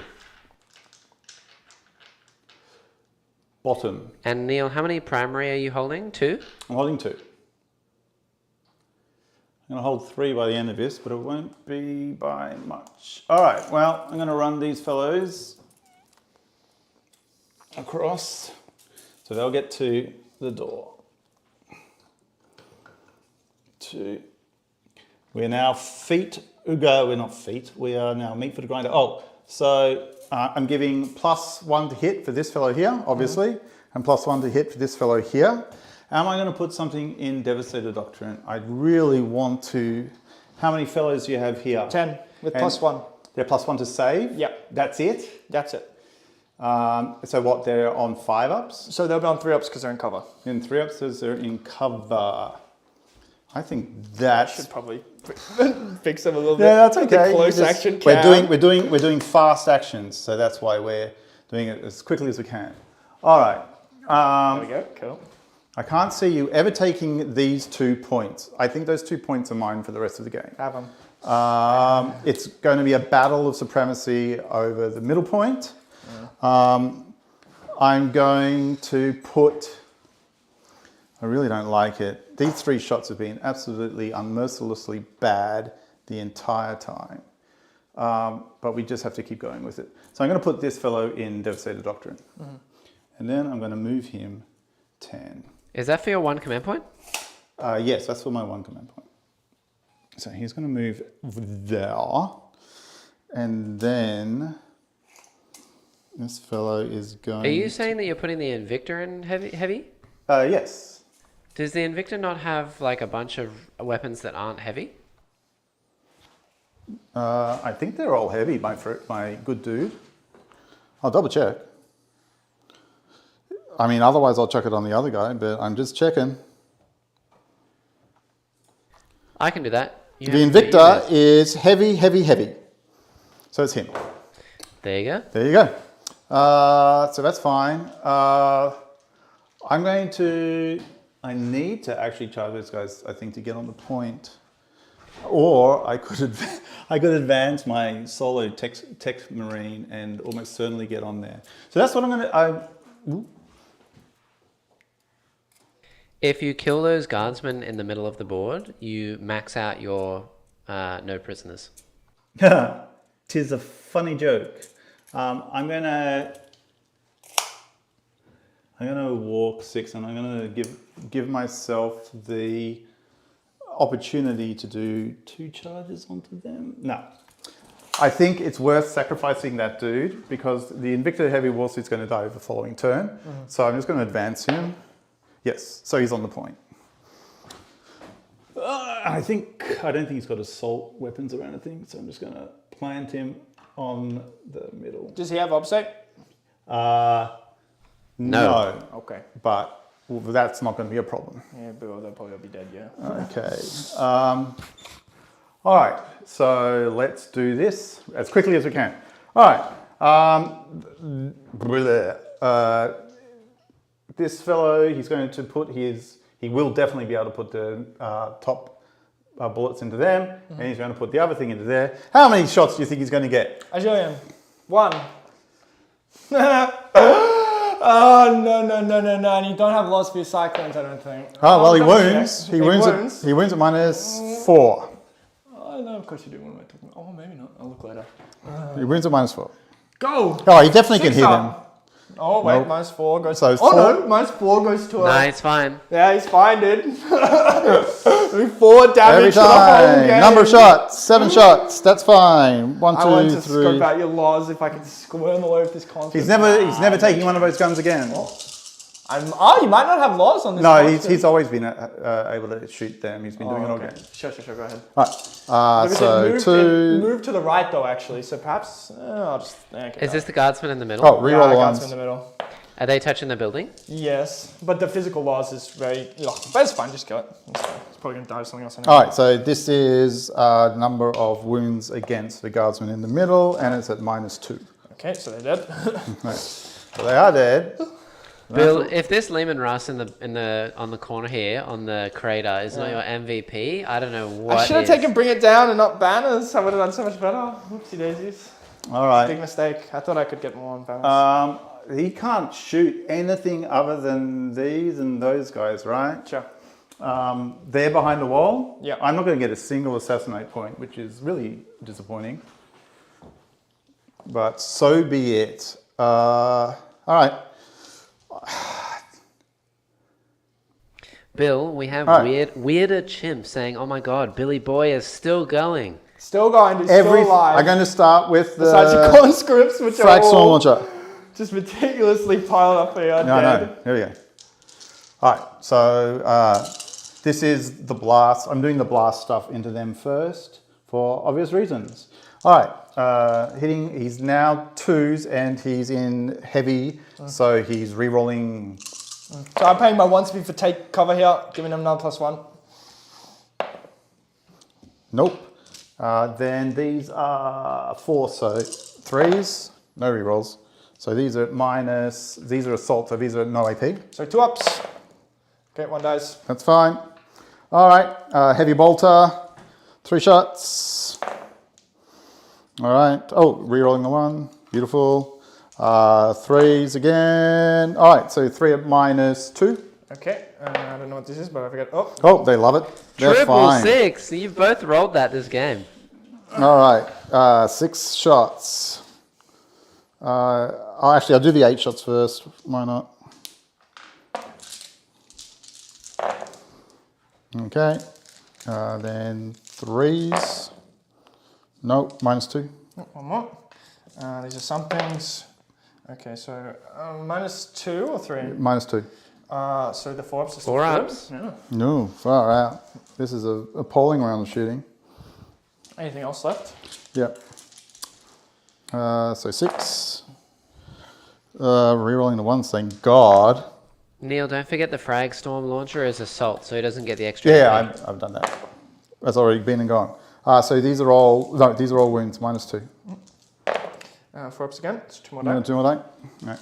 Bottom. And Neil, how many primary are you holding? 2? I'm holding 2. I'm going to hold 3 by the end of this, but it won't be by much. All right, well, I'm going to run these fellows across so they'll get to the door. 2. We're now feet, Ugo, we're not feet, we are now meat for the grinder. Oh, so I'm giving +1 to hit for this fellow here, obviously, and +1 to hit for this fellow here. Am I going to put something in Devastator Doctrine? I really want to. How many fellows do you have here? 10 with And +1. They're +1 to save? Yep. That's it? That's it. So what, they're on 5-ups? So they'll be on 3-ups because they're in cover. In 3-ups, says they're in cover. I think that Should probably fix them a little bit. Yeah, that's okay. The close action we're cam. doing fast actions, so that's why we're doing it as quickly as we can. All right. There we go. Cool. I can't see you ever taking these 2 points. I think those 2 points are mine for the rest of the game. Have them. It's going to be a battle of supremacy over the middle point. I'm going to put. I really don't like it. These 3 shots have been absolutely unmercilessly bad the entire time. But we just have to keep going with it. So I'm going to put this fellow in Devastator Doctrine. And then I'm going to move him 10. Is that for your 1 command point? Yes, that's for my 1 command point. So he's going to move there. And then this fellow is going... Are you saying that you're putting the Invictor in heavy? Yes. Does the Invictor not have like a bunch of weapons that aren't heavy? I think they're all heavy, my good dude. I'll double check. I mean, otherwise I'll chuck it on the other guy, but I'm just checking. I can do that. The Invictor is heavy, heavy, heavy. So it's him. There you go. There you go. So that's fine. I need to actually charge those guys, I think, to get on the point. Or I could advance my solo tech marine and almost certainly get on there. So that's what I'm going to... If you kill those guardsmen in the middle of the board, you max out your no prisoners. 'tis a funny joke. I'm gonna walk 6, and I'm gonna give myself the opportunity to do 2 charges onto them. No. I think it's worth sacrificing that dude because the Invicta Heavy Warsuit's going to die the following turn. So I'm just going to advance him. Yes, so he's on the point. I don't think he's got assault weapons or anything, so I'm just going to plant him on the middle. Does he have obsec? No. Okay. But that's not going to be a problem. Yeah, but they'll probably be dead, yeah. Okay. All right, so let's do this as quickly as we can. All right. This fellow, he's going to put he will definitely be able to put the top bullets into them, and he's going to put the other thing into there. How many shots do you think he's going to get? I show him. 1. Oh, no. And you don't have loss for your cyclones, I don't think. Oh, well, he wounds. He wounds at -4. Oh, no, of course you do. What am I talking about? Oh, maybe not. I'll look later. He wounds at -4. Go! Oh, he definitely can hit him. Oh, wait, Nope. -4 goes... So oh, 4? no, -4 goes to Nah, it's fine. Yeah, he's fine, dude. 4 damage Every for the whole time. game. Number of shots. 7 shots. That's fine. 1, 2, I want to 3. scope out your laws if I can squirm all over this console. He's never taking one of those guns again. You might not have laws on this. No, console. he's always been able to shoot them. He's been doing it all game. Sure, go ahead. Right. Like I So said, 2. move to the right though, actually. So perhaps I'll just. Okay, Is this the guardsman in the middle? Oh, reroll the guards ones. in the middle. Are they touching the building? Yes, but the physical loss is very. But it's fine. Just go it. It's probably gonna die to something else. Anyway. All right. So this is number of wounds against the guardsman in the middle, and it's at -2. Okay, so they're dead. Right. So they are dead. Bill, if this Lehman Russ on the corner here on the crater is not your MVP, I don't know what. I should have taken bring it down and not banners. I would have done so much better. Whoopsie daisies. All right. Big mistake. I thought I could get more on banners. He can't shoot anything other than these and those guys, right? Sure. They're behind the wall. Yeah. I'm not going to get a single assassinate point, which is really disappointing. But so be it. All right. Bill, we have weirder chimps saying, "Oh my God, Billy Boy is still going." Still going. He's still alive. I'm going to start with the Besides the conscripts, which frag are storm all launcher. just meticulously piled up here. No. Here we go. All right. So this is the blast. I'm doing the blast stuff into them first for obvious reasons. All right. Hitting. He's now 2s and he's in heavy, so he's re-rolling. So I'm paying my 1 speed for take cover here, giving him another +1. Nope. Then these are 4, so 3s, no re-rolls. So these are minus. These are assault, so these are no AP. So 2 ups. Okay, 1 dies. That's fine. All right. Heavy bolter, 3 shots. All right. Oh, re-rolling the 1. Beautiful. 3s again. All right, so 3 at -2. Okay, I don't know what this is, but I forget. Oh, they love it. They're Triple fine. 6. You've both rolled that this game. All right, 6 shots. Actually, I'll do the 8 shots first. Why not? Okay. Then 3s. Nope, -2. One more. These are some things. Okay, so -2 or 3? -2. So the 4 ups are 4 ups. Yeah. No, far out. This is a appalling round of shooting. Anything else left? Yep. So 6. Rerolling the 1, thank God. Neil, don't forget the frag storm launcher is assault, so he doesn't get the extra. Yeah, I've done that. That's already been and gone. So these are all wounds, -2. 4 ups again. It's 2 more No, down. 2 more die. Right.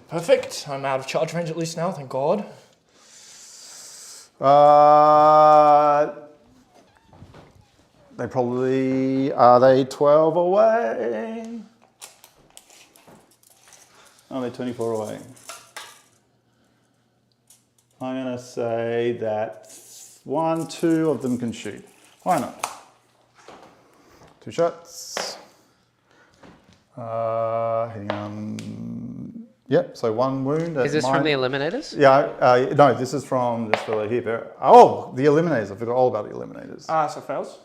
Perfect. I'm out of charge range at least now, thank God. They probably are they 12 away? Oh, they're 24 away. I'm gonna say that 1, 2 of them can shoot. Why not? 2 shots. Hang on. Yep, so 1 wound. Is this from the eliminators? Yeah, no, this is from this fellow here. Oh, the eliminators. I forgot all about the eliminators. So fails.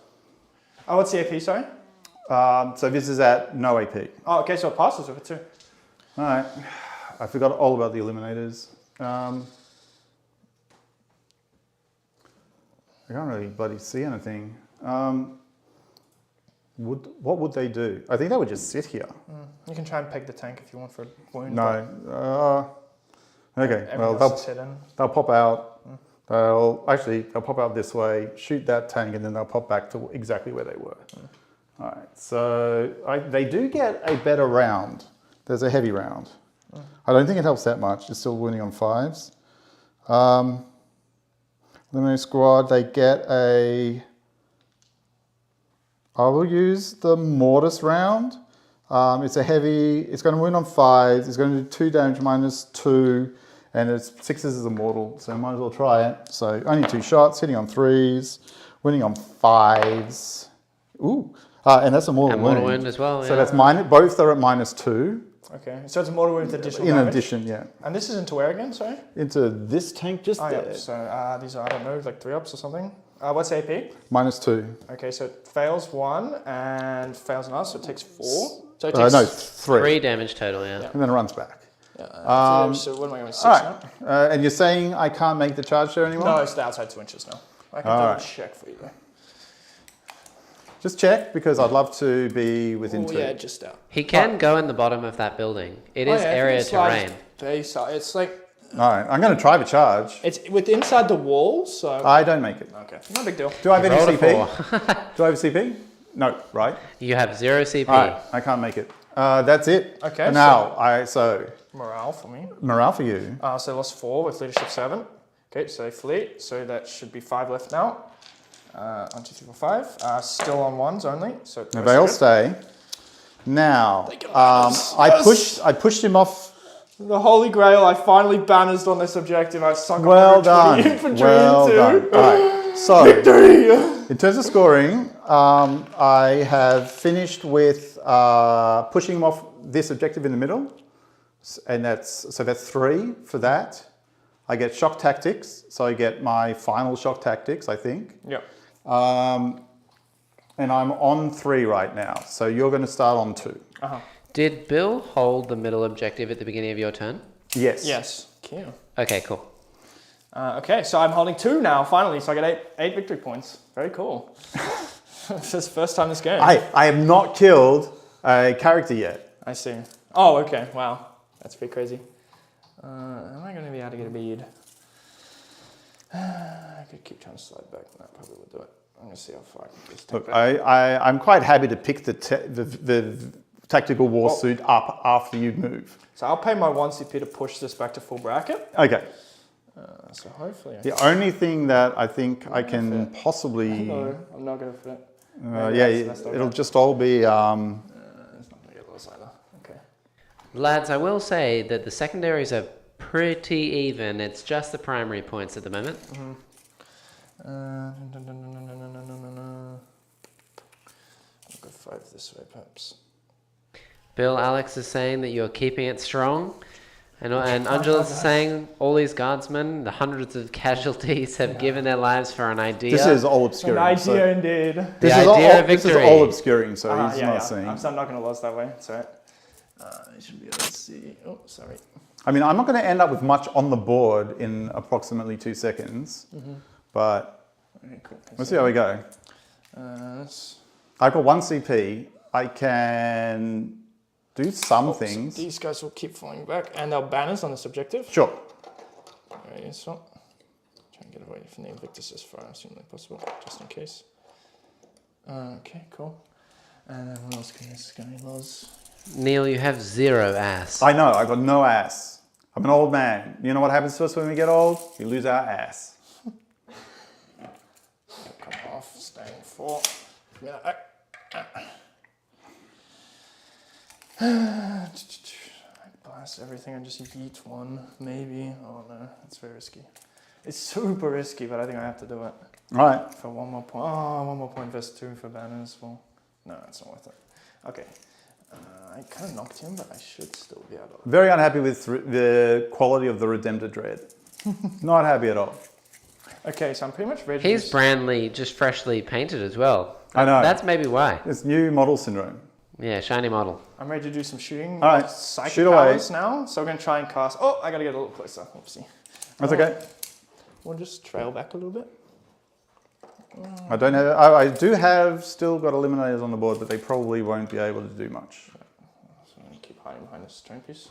Oh, what's the AP, sorry? So this is at no AP. Oh, okay, so it passes with it too. All right. I forgot all about the eliminators. I can't really bloody see anything. What would they do? I think they would just sit here. You can try and peg the tank if you want for a wound. No. Okay. Well, they'll pop out. They'll pop out this way, shoot that tank, and then they'll pop back to exactly where they were. All right. So they do get a better round. There's a heavy round. I don't think it helps that much. It's still winning on 5s. Eliminator squad, they get a... I will use the mortis round. It's a heavy, it's going to win on 5s. It's going to do 2 damage minus 2, and it's 6s is a mortal, so I might as well try it. So only 2 shots, hitting on 3s, winning on 5s. Ooh, and that's a mortal wound. Mortal wound as well. So that's both are at minus 2. Okay, so it's a mortal wound with additional In damage? addition, yeah. And this is into where again, sorry? Into this tank just there. Yeah. So these are, I don't know, like 3-ups or something. What's AP? Minus 2. Okay, so it fails 1 and fails another, so it takes 4. So it takes No, 3. 3 damage total, yeah. And then it runs back. So what am I going, 6 All right. now? And you're saying I can't make the charge there anymore? No, it's outside 2 inches now. I can double check for you though. Just check, because I'd love to be within 2. Yeah, just out. He can go in the bottom of that building. It is area terrain. It's like... All right, I'm going to try the charge. It's with inside the walls, so... I don't make it. Okay, no big deal. Do I have any Rolled a CP? Do I have a CP? No, right? You have 0 CP. All right, I can't make it. That's it. Okay, And now, Morale for me. morale for you. So lost 4 with leadership 7. Okay, so flee. So that should be 5 left now. 1, 2, 3, 4, 5. Still on 1s only. So No, they all stay. Now, I pushed him off. The Holy Grail, I finally banners on this objective. I sunk Well done. infantry Well into. done. All right. So, in terms of scoring, I have finished with pushing him off this objective in the middle, and that's 3 for that. I get shock tactics, so I get my final shock tactics, I think. Yep. And I'm on 3 right now, so you're going to start on 2. Did Bill hold the middle objective at the beginning of your turn? Yes. Yes. Cute. Okay, cool. Okay, so I'm holding 2 now, finally, so I get 8 victory points. Very cool. This is the first time this game. I have not killed a character yet. I see. Oh, okay, wow. That's pretty crazy. Am I going to be able to get a bead? I could keep trying to slide back. No, probably will do it. I'm going to see how far I can just take Look, I'm quite happy to pick the tactical war suit up after you move. So I'll pay my 1 CP to push this back to full bracket. Okay. So hopefully... The only thing that I think I can possibly... No, I'm not going to fit. It'll just all be... It's not going to get lost either. Okay. Lads, I will say that the secondaries are pretty even. It's just the primary points at the moment. I'll go 5 this way, perhaps. Bill, Alex is saying that you're keeping it strong. And Angelus is saying all these guardsmen, the hundreds of casualties, have given their lives for an idea. This is all obscuring. An idea indeed. The idea of victory. This is all obscuring, so he's not seeing. I'm not going to lose that way. It's all right. You should be able to see. Oh, sorry. I mean, I'm not going to end up with much on the board in approximately 2 seconds, but Okay, cool. let's see how we go. I've got 1 CP. I can do some things. These guys will keep falling back, and they'll ban us on this objective. Sure. Very useful. Try and get away from the Invictus as far as humanly possible, just in case. Okay, cool. And then what else can this guy lose? Neil, you have 0 ass. I know, I've got no ass. I'm an old man. You know what happens to us when we get old? We lose our ass. Come off, staying 4. Yeah. I blast everything and just yeet 1, maybe. Oh no, that's very risky. It's super risky, but I think I have to do it. All right. For 1 more point. Oh, 1 more point versus 2 for banners. Well, no, it's not worth it. Okay. I kind of knocked him, but I should still be able to. Very unhappy with the quality of the Redemptor Dread. Not happy at all. Okay, so I'm pretty much ready. He's brandly, just freshly painted as well. I know. That's maybe why. It's new model syndrome. Yeah, shiny model. I'm ready to do some shooting. All right, Psychic shoot away. powers now. So we're going to try and cast. Oh, I got to get a little closer. Oopsie. That's okay. We'll just trail back a little bit. I don't have. I do have still got eliminators on the board, but they probably won't be able to do much. So I'm going to keep hiding behind this stone piece.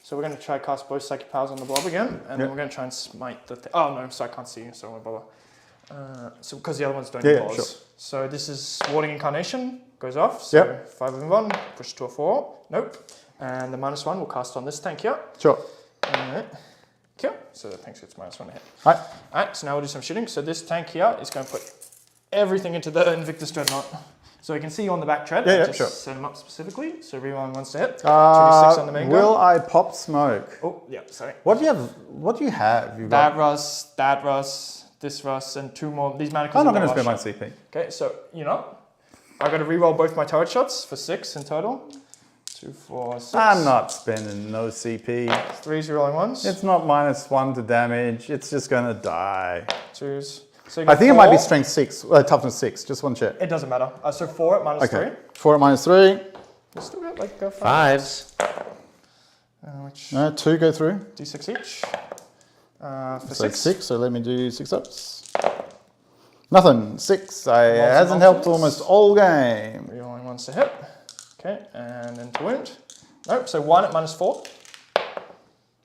So we're going to try cast both psychic powers on the blob again, and then we're going to try and smite the. Oh no, so I can't see you, so I won't bother. So because the other ones don't do bars. Sure. So this is Warding Incarnation goes off. So 5 of 1, push to a 4. Nope. And the -1 will cast on this tank here. Sure. Okay. So the tank gets -1 to hit. All right. Alright, so now we'll do some shooting. So this tank here is going to put everything into the Invictus Dreadnought. So you can see on the back tread, I just set them up specifically. So everyone wants to hit. 2d6 on the main gun. Will I pop smoke? Oh, yeah, sorry. What do you have? What do you have? You've That got... Rust, that Rust, this Rust, and 2 more. These manacles. I'm not going to spend my CP. Okay, so you know, I got to reroll both my turret shots for 6 in total. 2, 4, 6. I'm not spending no CP. 3s rolling ones. It's not -1 to damage. It's just going to die. 2s. So I think it might be strength 6, toughness 6. Just one check. It doesn't matter. So 4 at -3. 4 at -3. We still got like 5. 5s. Which 2 go through. d6 each. For So 6. 6. So let me do 6 ups. Nothing. 6. It Rolls hasn't and helped nonsense. almost all game. Rerolling ones to hit. Okay, and then to wound. Nope. So 1 at -4.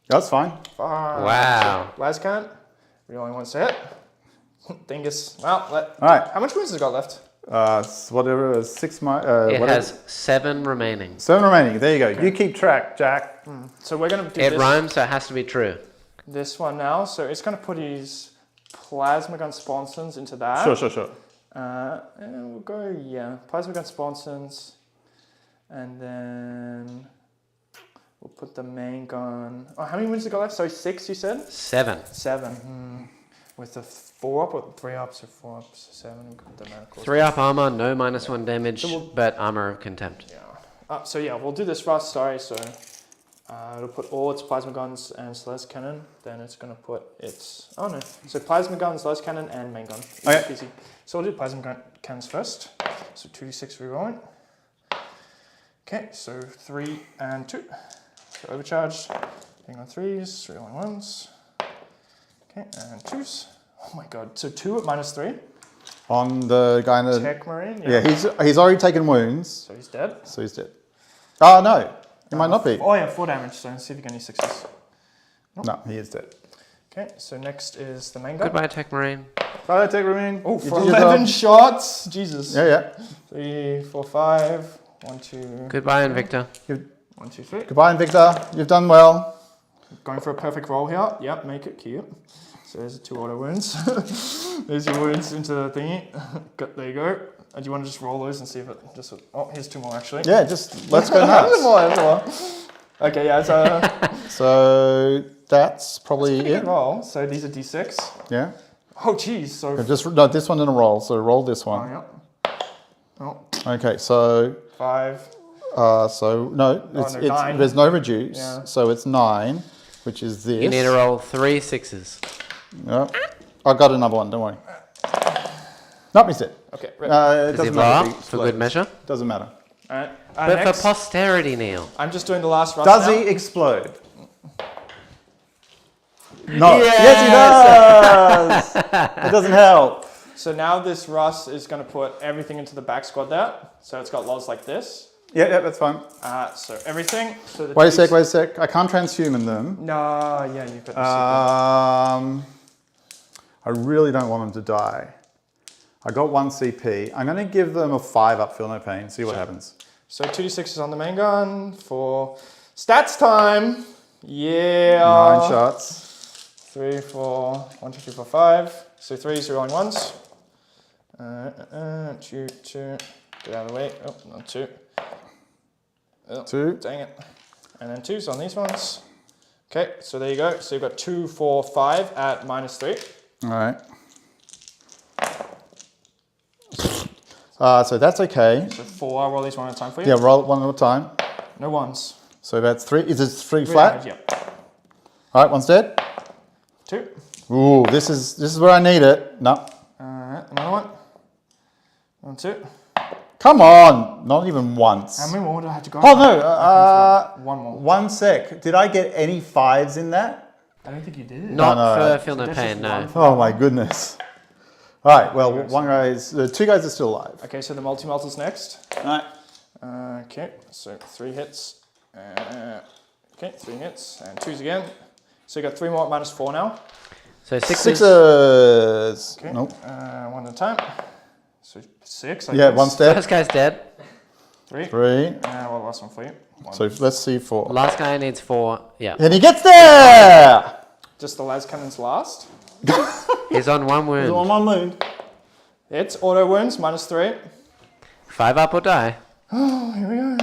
That's fine. 5. Wow. Lascan. Rerolling ones to hit. Dingus. Well, All right. how much wounds has it got left? Whatever. 6. It whatever. has 7 remaining. 7 remaining. There you go. You keep track, Jack. So we're going to do It this, rhymes, so it has to be true. this one now. So it's going to put his plasma gun sponsons into that. Sure. And we'll go, plasma gun sponsons. And then we'll put the main gun. Oh, how many wounds has it got left? So 6, you said? 7. 7. With the 4 up or 3 ups or 4 ups? 7. We've got the manacles. 3 up armor, no -1 damage, So but armor of contempt. Yeah. So we'll do this Rust, sorry. So it'll put all its plasma guns and Celeste cannon. Then it's going to put its, so plasma gun, Celeste cannon, and main gun. Easy. So we'll do plasma cannons first. So 2d6 rerolling. Okay, so 3 and 2. So overcharged. Hang on 3s, rerolling 1s. Okay, and 2s. Oh my god. So 2 at -3. On the guy in the... Tech Marine. Yeah, he's already taken wounds. So he's dead. So he's dead. Oh, no. He might not be. Oh yeah, 4 damage. So let's see if you get any 6s. Nope. No, he is dead. Okay, so next is the main gun. Goodbye, Tech Marine. Bye, Tech Marine. Oh, for 11 shots. Jesus. Yeah. 3, 4, 5. 1, 2. Goodbye, Invicta. 1, 2, 3. Goodbye, Invicta. You've done well. Going for a perfect roll here. Yep, make it cute. So there's the 2 auto wounds. There's your wounds into the thingy. There you go. And do you want to just roll those and see if it just... Oh, here's 2 more actually. Yeah, just let's go nuts. There's more. Okay, yeah, so... So that's probably Pretty it. good roll. So these are D6. Yeah. Oh, geez. So... No, this one didn't roll. So roll this Oh, one. yeah. Oh, Okay, so 5. so no, no, 9. there's no reduce. Yeah. So it's 9, which is this. You need to roll 3 6s. Yep. I got another one. Don't worry. Not me set. Okay, It right. Does he doesn't blow matter. up for good measure? Doesn't matter. All right. But Next, for posterity, Neil. I'm just doing the last Rust Does now. he explode? No. Yes, he does. It doesn't help. So now this Rust is going to put everything into the back squad there. So it's got lots like this. Yeah, that's fine. So everything. So the Wait a sec. I can't transhuman them. No, yeah, you've got the I really don't want them to die. I got 1 CP. I'm going to give them a 5 up, feel no pain, see what happens. So 2d6 is on the main gun for stats time. Yeah. 9 shots. 3, 4, 1, 2, 3, 4, 5. So 3s are rolling 1s. 2, 2. Get out of the way. Oh, not 2. Oh, 2. Dang it. And then 2s on these ones. Okay, so there you go. So you've got 2, 4, 5 at -3. All right. So that's okay. So 4, I'll roll these one at a time for you. Yeah, roll it one at a time. No ones. So that's 3. Is it 3 flat? Yeah. All right, one's dead. 2. Ooh, this is where I need it. No. Another one. 1, 2. Come on, not even once. How many more do I have to go? Oh no, one more. 1 sec. Did I get any 5s in that? I don't think you did. Not no. for Feel No That's Pain, just no. one. Oh my goodness. All right, well, one guy is, 2 guys are still alive. Okay, so the multi-melter's next. All right. Okay, so 3 hits. Okay, 3 hits and 2s again. So you got 3 more at -4 now. So 6s. 6s. Okay, Nope. 1 at a time. So 6. I Yeah, guess. one's dead. First guy's dead. 3. 3. Well, last one for you. 1. So let's see 4. Last guy needs 4. Yeah. And he gets there! Just the las cannons last. He's on 1 wound. On one wound. It's auto wounds, -3. 5 up or die. Oh, here we go.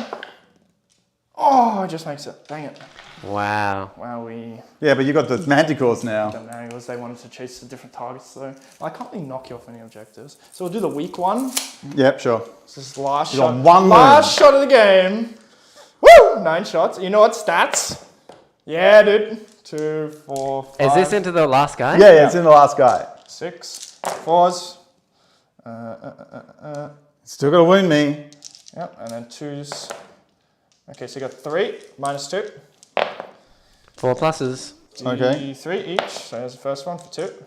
Oh, it just makes it. Dang it. Wow. Wow, we Yeah, but you got the manticores now. done manuals. They wanted to chase the different targets, though. I can't really knock you off any objectives. So we'll do the weak one. Yep, sure. This is the last You shot. got 1 Last shot of the game. Woo! 9 shots. You know what? Stats. Yeah, dude. 2, 4, 5. Is this into the last guy? Yeah, it's in the last guy. 6. 4s. Still gonna wound me. Yep, and then 2s. Okay, so you got 3, -2. 4 pluses. Okay. 3 each. So there's the first one for 2.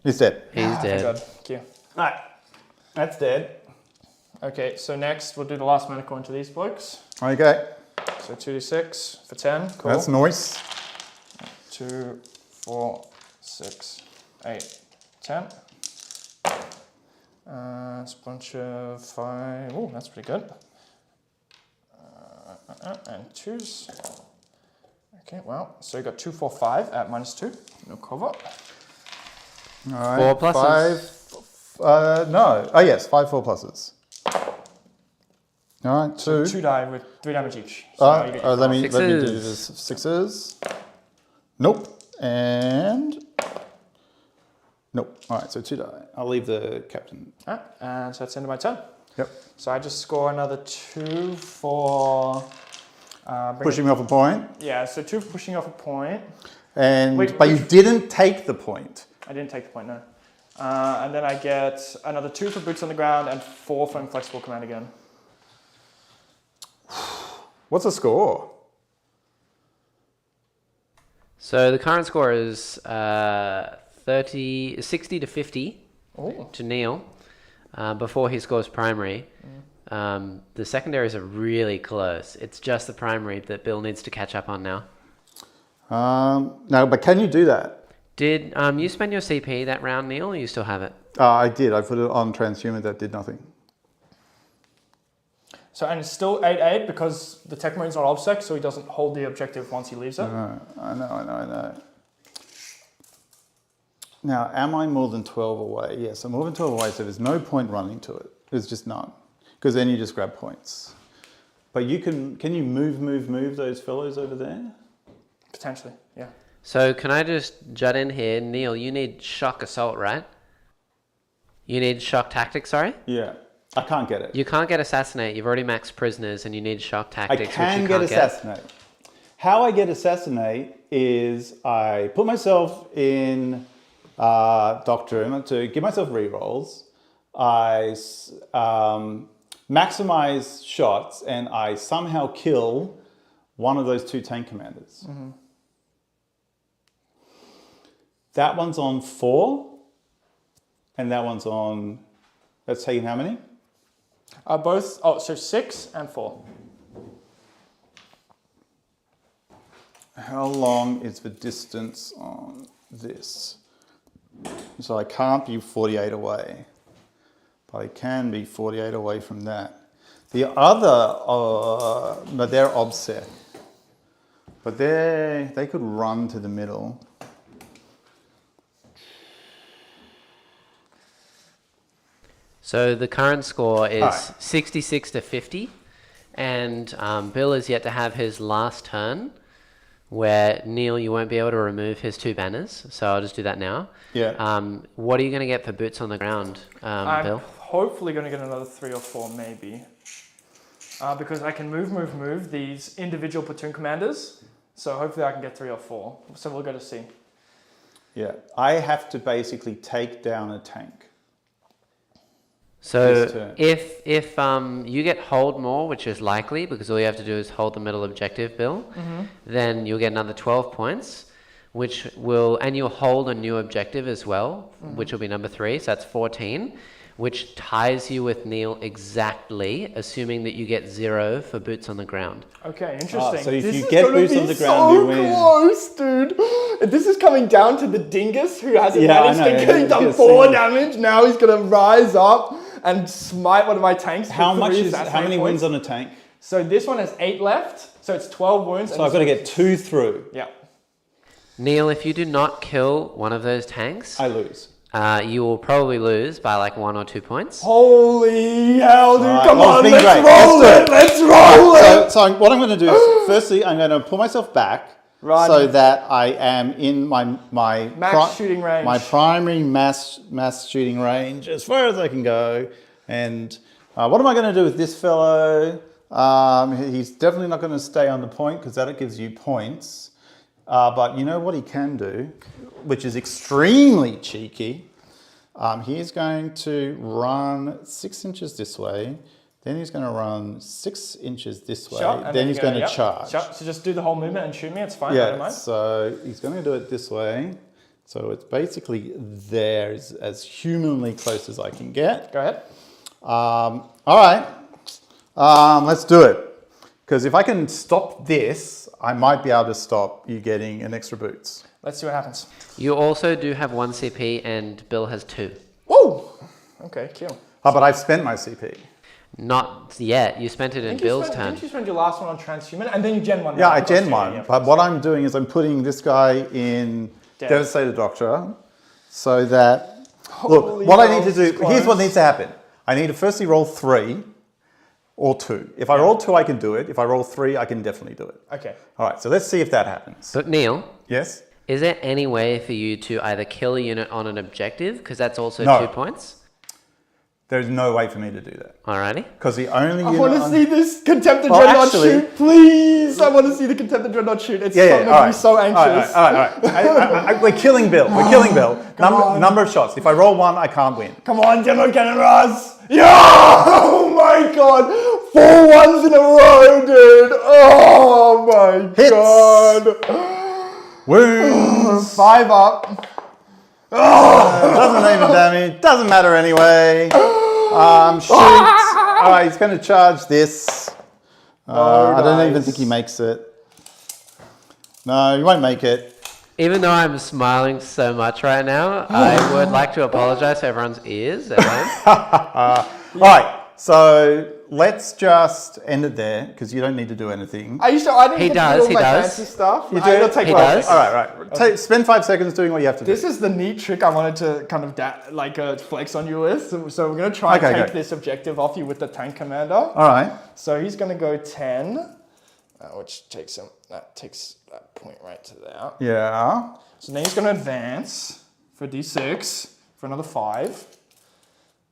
He's dead. He's Thank dead. God. Thank you. Alright. That's dead. Okay, so next we'll do the last manicore into these blokes. Okay. So 2d6 for 10. Cool. That's nice. 2, 4, 6, 8, 10. It's a bunch of 5. Oh, that's pretty good. And 2s. Okay, well, so you got 2, 4, 5 at -2. No cover. Alright. 4 pluses. 5. No. Oh, yes. 5 4 pluses. Alright, 2. 2 die with 3 damage each. So now you get your let me do Sixes. this. 6s. Nope. And nope. Alright, so 2 die. I'll leave the captain. Alright, and so that's the end of my turn. Yep. So I just score another 2 for Pushing me off a point. Yeah, so 2 for pushing off a point. And Wait, but you which- didn't take the point. I didn't take the point, no. And then I get another 2 for boots on the ground and 4 for inflexible command again. What's the score? So the current score is 60 to 50 Oh. to Neil before he scores primary. The secondaries are really close. It's just the primary that Bill needs to catch up on now. No, but can you do that? Did you spend your CP that round, Neil, or you still have it? I did. I put it on transhuman. That did nothing. So, and it's still 8-8 because the tech marine's not obsec, so he doesn't hold the objective once he leaves it. I know. Now, am I more than 12 away? Yes, I'm more than 12 away, so there's no point running to it. There's just none. Because then you just grab points. But you can you move those fellows over there? Potentially, yeah. So can I just jut in here? Neil, you need shock assault, right? You need shock tactics, sorry? Yeah. I can't get it. You can't get assassinate. You've already maxed prisoners and you need shock I tactics, can which you get can't assassinate. How I get assassinate is I put myself in Doctrine to give myself rerolls. I maximize shots and I somehow kill one of those 2 tank commanders. Mm-hmm. That one's on 4 and that one's on, that's taking how many? Both, so 6 and 4. How long is the distance on this? So I can't be 48 away, but I can be 48 away from that. The other, but they're obsec. But they could run to the middle. So the current score is Alright. 66 to 50, and Bill is yet to have his last turn. where Neil, you won't be able to remove his 2 banners, so I'll just do that now. Yeah. What are you going to get for boots on the ground, I'm Bill? hopefully going to get another 3 or 4 maybe. Because I can move these individual platoon commanders. So hopefully I can get 3 or 4. So we'll go to see. Yeah. I have to basically take down a tank. So if you get hold more, which is likely because all you have to do is hold the middle objective, Bill, then you'll get another 12 points, and you'll hold a new objective as well, which will be number 3. So that's 14, which ties you with Neil exactly, assuming that you get 0 for boots on the ground. Okay, interesting. So if you get boots on the ground, you win. Close, dude. This is coming down to the dingus who hasn't managed to I get done 4 damage. Now he's going to rise up and smite one of my tanks. How many wins on a tank? So this one has 8 left. So it's 12 wounds. So I've got to get 2 through. Yeah. Neil, if you do not kill one of those tanks, I lose. You will probably lose by like 1 or 2 points. Holy hell, dude. Right, Come well, on, it's been let's great. roll it. Let's roll it. So what I'm going to do is, firstly, I'm going to pull myself back so that I am in my max shooting range. My primary mass shooting range as far as I can go. And what am I going to do with this fellow? He's definitely not going to stay on the point because that gives you points. But you know what he can do, which is extremely cheeky. He's going to run 6 inches this way. Then he's going to run 6 inches this way. Then he's going to charge. So just do the whole movement and shoot me. It's fine. I don't Yeah, mind. so he's going to do it this way. So it's basically there as humanly close as I can get. Go ahead. All right, let's do it. Because if I can stop this, I might be able to stop you getting an extra boots. Let's see what happens. You also do have 1 CP and Bill has 2. Whoa! Okay, kill. Oh, but I've spent my CP. Not yet. You spent it in Bill's turn. Didn't you spend your last one on transhuman and then you gen 1? Yeah, I gen 1. But what I'm doing is I'm putting this guy in Devastator Doctor so that... Look, what I need to do... Here's what needs to happen. I need to firstly roll 3 or 2. If I roll 2, I can do it. If I roll 3, I can definitely do it. Okay. All right, so let's see if that happens. But Neil... Yes? Is there any way for you to either kill a unit on an objective, because that's also 2 points? There's no way for me to do that. Alrighty. Because the only I unit... want to see this Contempted Dreadnought shoot, please! I want to see the Contempted Dreadnought shoot. It's making me so anxious. All right. We're killing Bill. We're killing Bill. Number of shots. If I roll 1, I can't win. Come on, Demo Cannon Raz! Yeah! Oh my god! 4 ones in a row, dude! Oh my god! Wounds. 5 up. Doesn't even damage. Doesn't matter anyway. Shoot. All right, he's going to charge this. I don't even think he makes it. No, he won't make it. Even though I'm smiling so much right now, I would like to apologize to everyone's ears at home. All right, so let's just end it there because you don't need to do anything. Are you sure? I didn't He get does, to do he all my does. fancy stuff. You do? It'll take He like does. All right. Spend 5 seconds doing what you have to do. This is the neat trick I wanted to kind of flex on you with. So we're going to try and take this objective off you with the tank commander. All right. So he's going to go 10, which takes him. That takes that point right to there. Yeah. So then he's going to advance for D6 for another 5.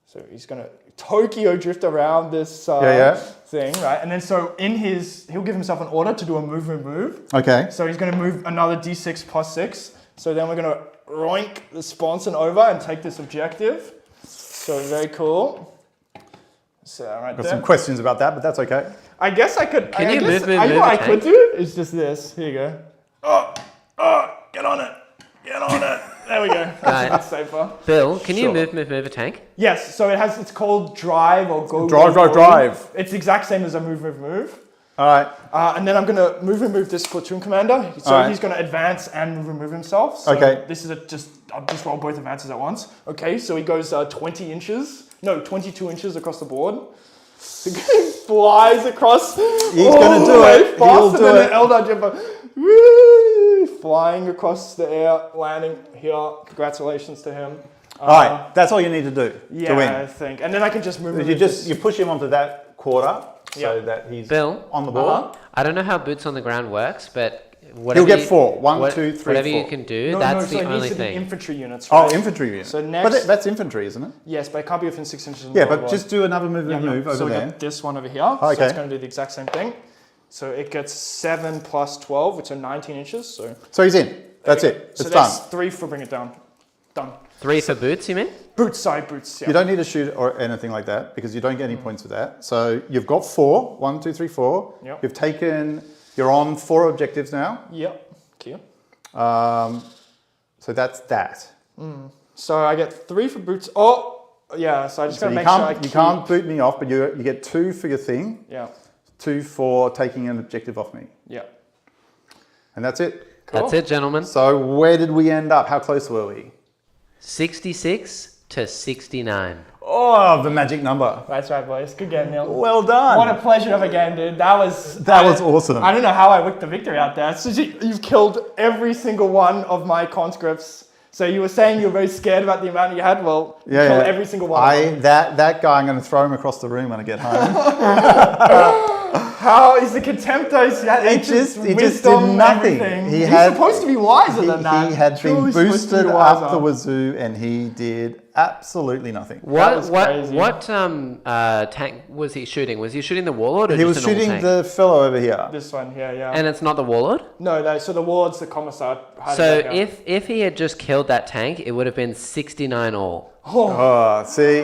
So he's going to Tokyo drift around this thing, right? And then so he'll give himself an order to do a move. Okay. So he's going to move another D6 plus 6. So then we're going to roink the sponson over and take this objective. So very cool. So right Got some questions about that, but that's okay. I guess I could. Can you move what I could do? It's just this. Here you go. Get on it. Get on it. There we go. That's safer. Bill, can you move a tank? Yes. So it's called drive or go. Drive. It's the exact same as a move. All right. And then I'm going to move this platoon commander. So he's going to advance and move himself. So this is I'll just roll both advances at once. Okay, so he goes 22 inches across the board. So he flies across. He's going to do it. Faster than an Eldar jumper. Woo! Flying across the air, landing here. Congratulations to him. All right, that's all you need to do to win. I think. And then I can just move him. You push him onto that quarter so that he's Bill, on the board. I don't know how boots on the ground works, but whatever He'll get 4. 1, what- 2, 3, Whatever 4. you can do, No, that's so the it needs only to be thing. infantry units, right? Oh, infantry unit. So But next- that's infantry, isn't it? Yes, but it can't be within 6 inches of the Yeah, board. but just do another move over so we there. got this one over here. So Okay. it's going to do the exact same thing. So it gets 7 plus 12, which are 19 inches. So So he's in. That's it. So It's done. that's 3 for bring it down. Done. 3 for boots, you mean? Boots, side boots. Yeah. You don't need to shoot or anything like that because you don't get any points for that. So you've got 4. 1, 2, 3, 4. Yep. You've taken. You're on 4 objectives now. Yep. Cute. So that's that. So I get 3 for boots. Oh, yeah. So I just So got to you make sure I can't keep. you can't boot me off, but you get 2 for your thing. Yeah. 2 for taking an objective off me, Yeah. and that's it. Cool. That's it, gentlemen. So where did we end up? How close were we? 66 to 69. Oh, the magic number. That's right, boys. Good game, Neil. Well done. What a pleasure of a game, dude. That was awesome. I don't know how I whipped the victory out there. So you've killed every single one of my conscripts. So you were saying you were very scared about the amount you had. Well, you killed every single one. of them. That guy, I'm going to throw him across the room when I get home. How is the Contemptos? He had just did wisdom, nothing. everything. He He's had- supposed to be wiser than that. He had Truly been supposed to be boosted up wiser. the wazoo, and he did absolutely nothing. was crazy. What tank was he shooting? Was he shooting the warlord or He just was a normal shooting tank? the fellow over here. This one here, yeah. And it's not the warlord? No, so the ward's the commissar. How So did that go? if he had just killed that tank, it would have been 69 all. Oh, see?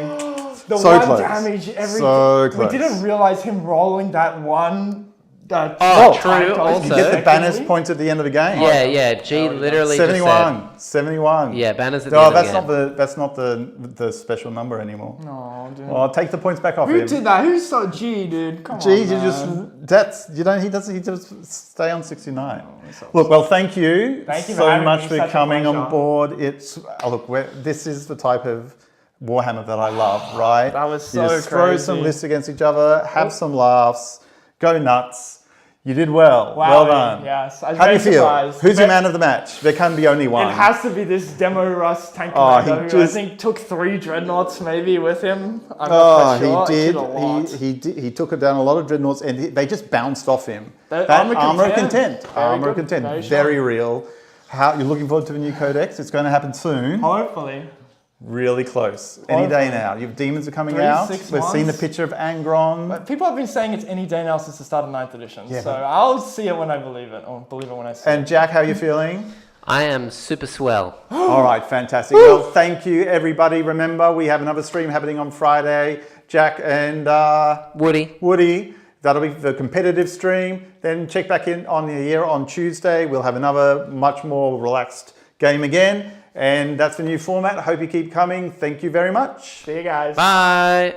the so one close. damage, every So we close. didn't realize him rolling that one. Oh, tank true, dice also. You get the effectively. banners points at the end of the game. Yeah, G literally just 71. 71. said... Yeah, banners at the Oh, end of the game. that's not the special number anymore. No, dude. Well, take the points back off Who him. did that? Who's so G, dude? Come Gee, on, you man. he just stay on 69. Look, well, thank you Thank you for so having much me. for Such a coming pleasure. on board. This is the type of Warhammer that I love, right? That was You so just throw crazy. some lists against each other, have some laughs, go nuts. You did well. Wow, well done. yes. I was How do you very feel? surprised. Who's your man of the match? There can be only one. It has to be this demo Russ tank Oh, commander he who I just- think took 3 dreadnoughts maybe with him. I'm Oh, not quite sure. he did. a lot. He did. He took down a lot of dreadnoughts, and they just bounced off him. That Armor armor of content. content. Very Armor of good. content. Very Very sharp. real. How you're looking forward to the new codex? It's going to happen soon. Hopefully. Really close. Any day Hopefully. now. Your demons are coming 3, out. 6 We've seen the months. picture of Angron. But people have been saying it's any day now since the start of 9th edition. Yeah, so but- I'll see it when I believe it, or believe it when I see And Jack, how are you feeling? I am super swell. All right, fantastic. Well, thank you, everybody. Remember, we have another stream happening on Friday. Jack and Woody. That'll be the competitive stream. Then check back in on the year on Tuesday. We'll have another much more relaxed game again. And that's the new format. I hope you keep coming. Thank you very much. it. See you guys. Bye.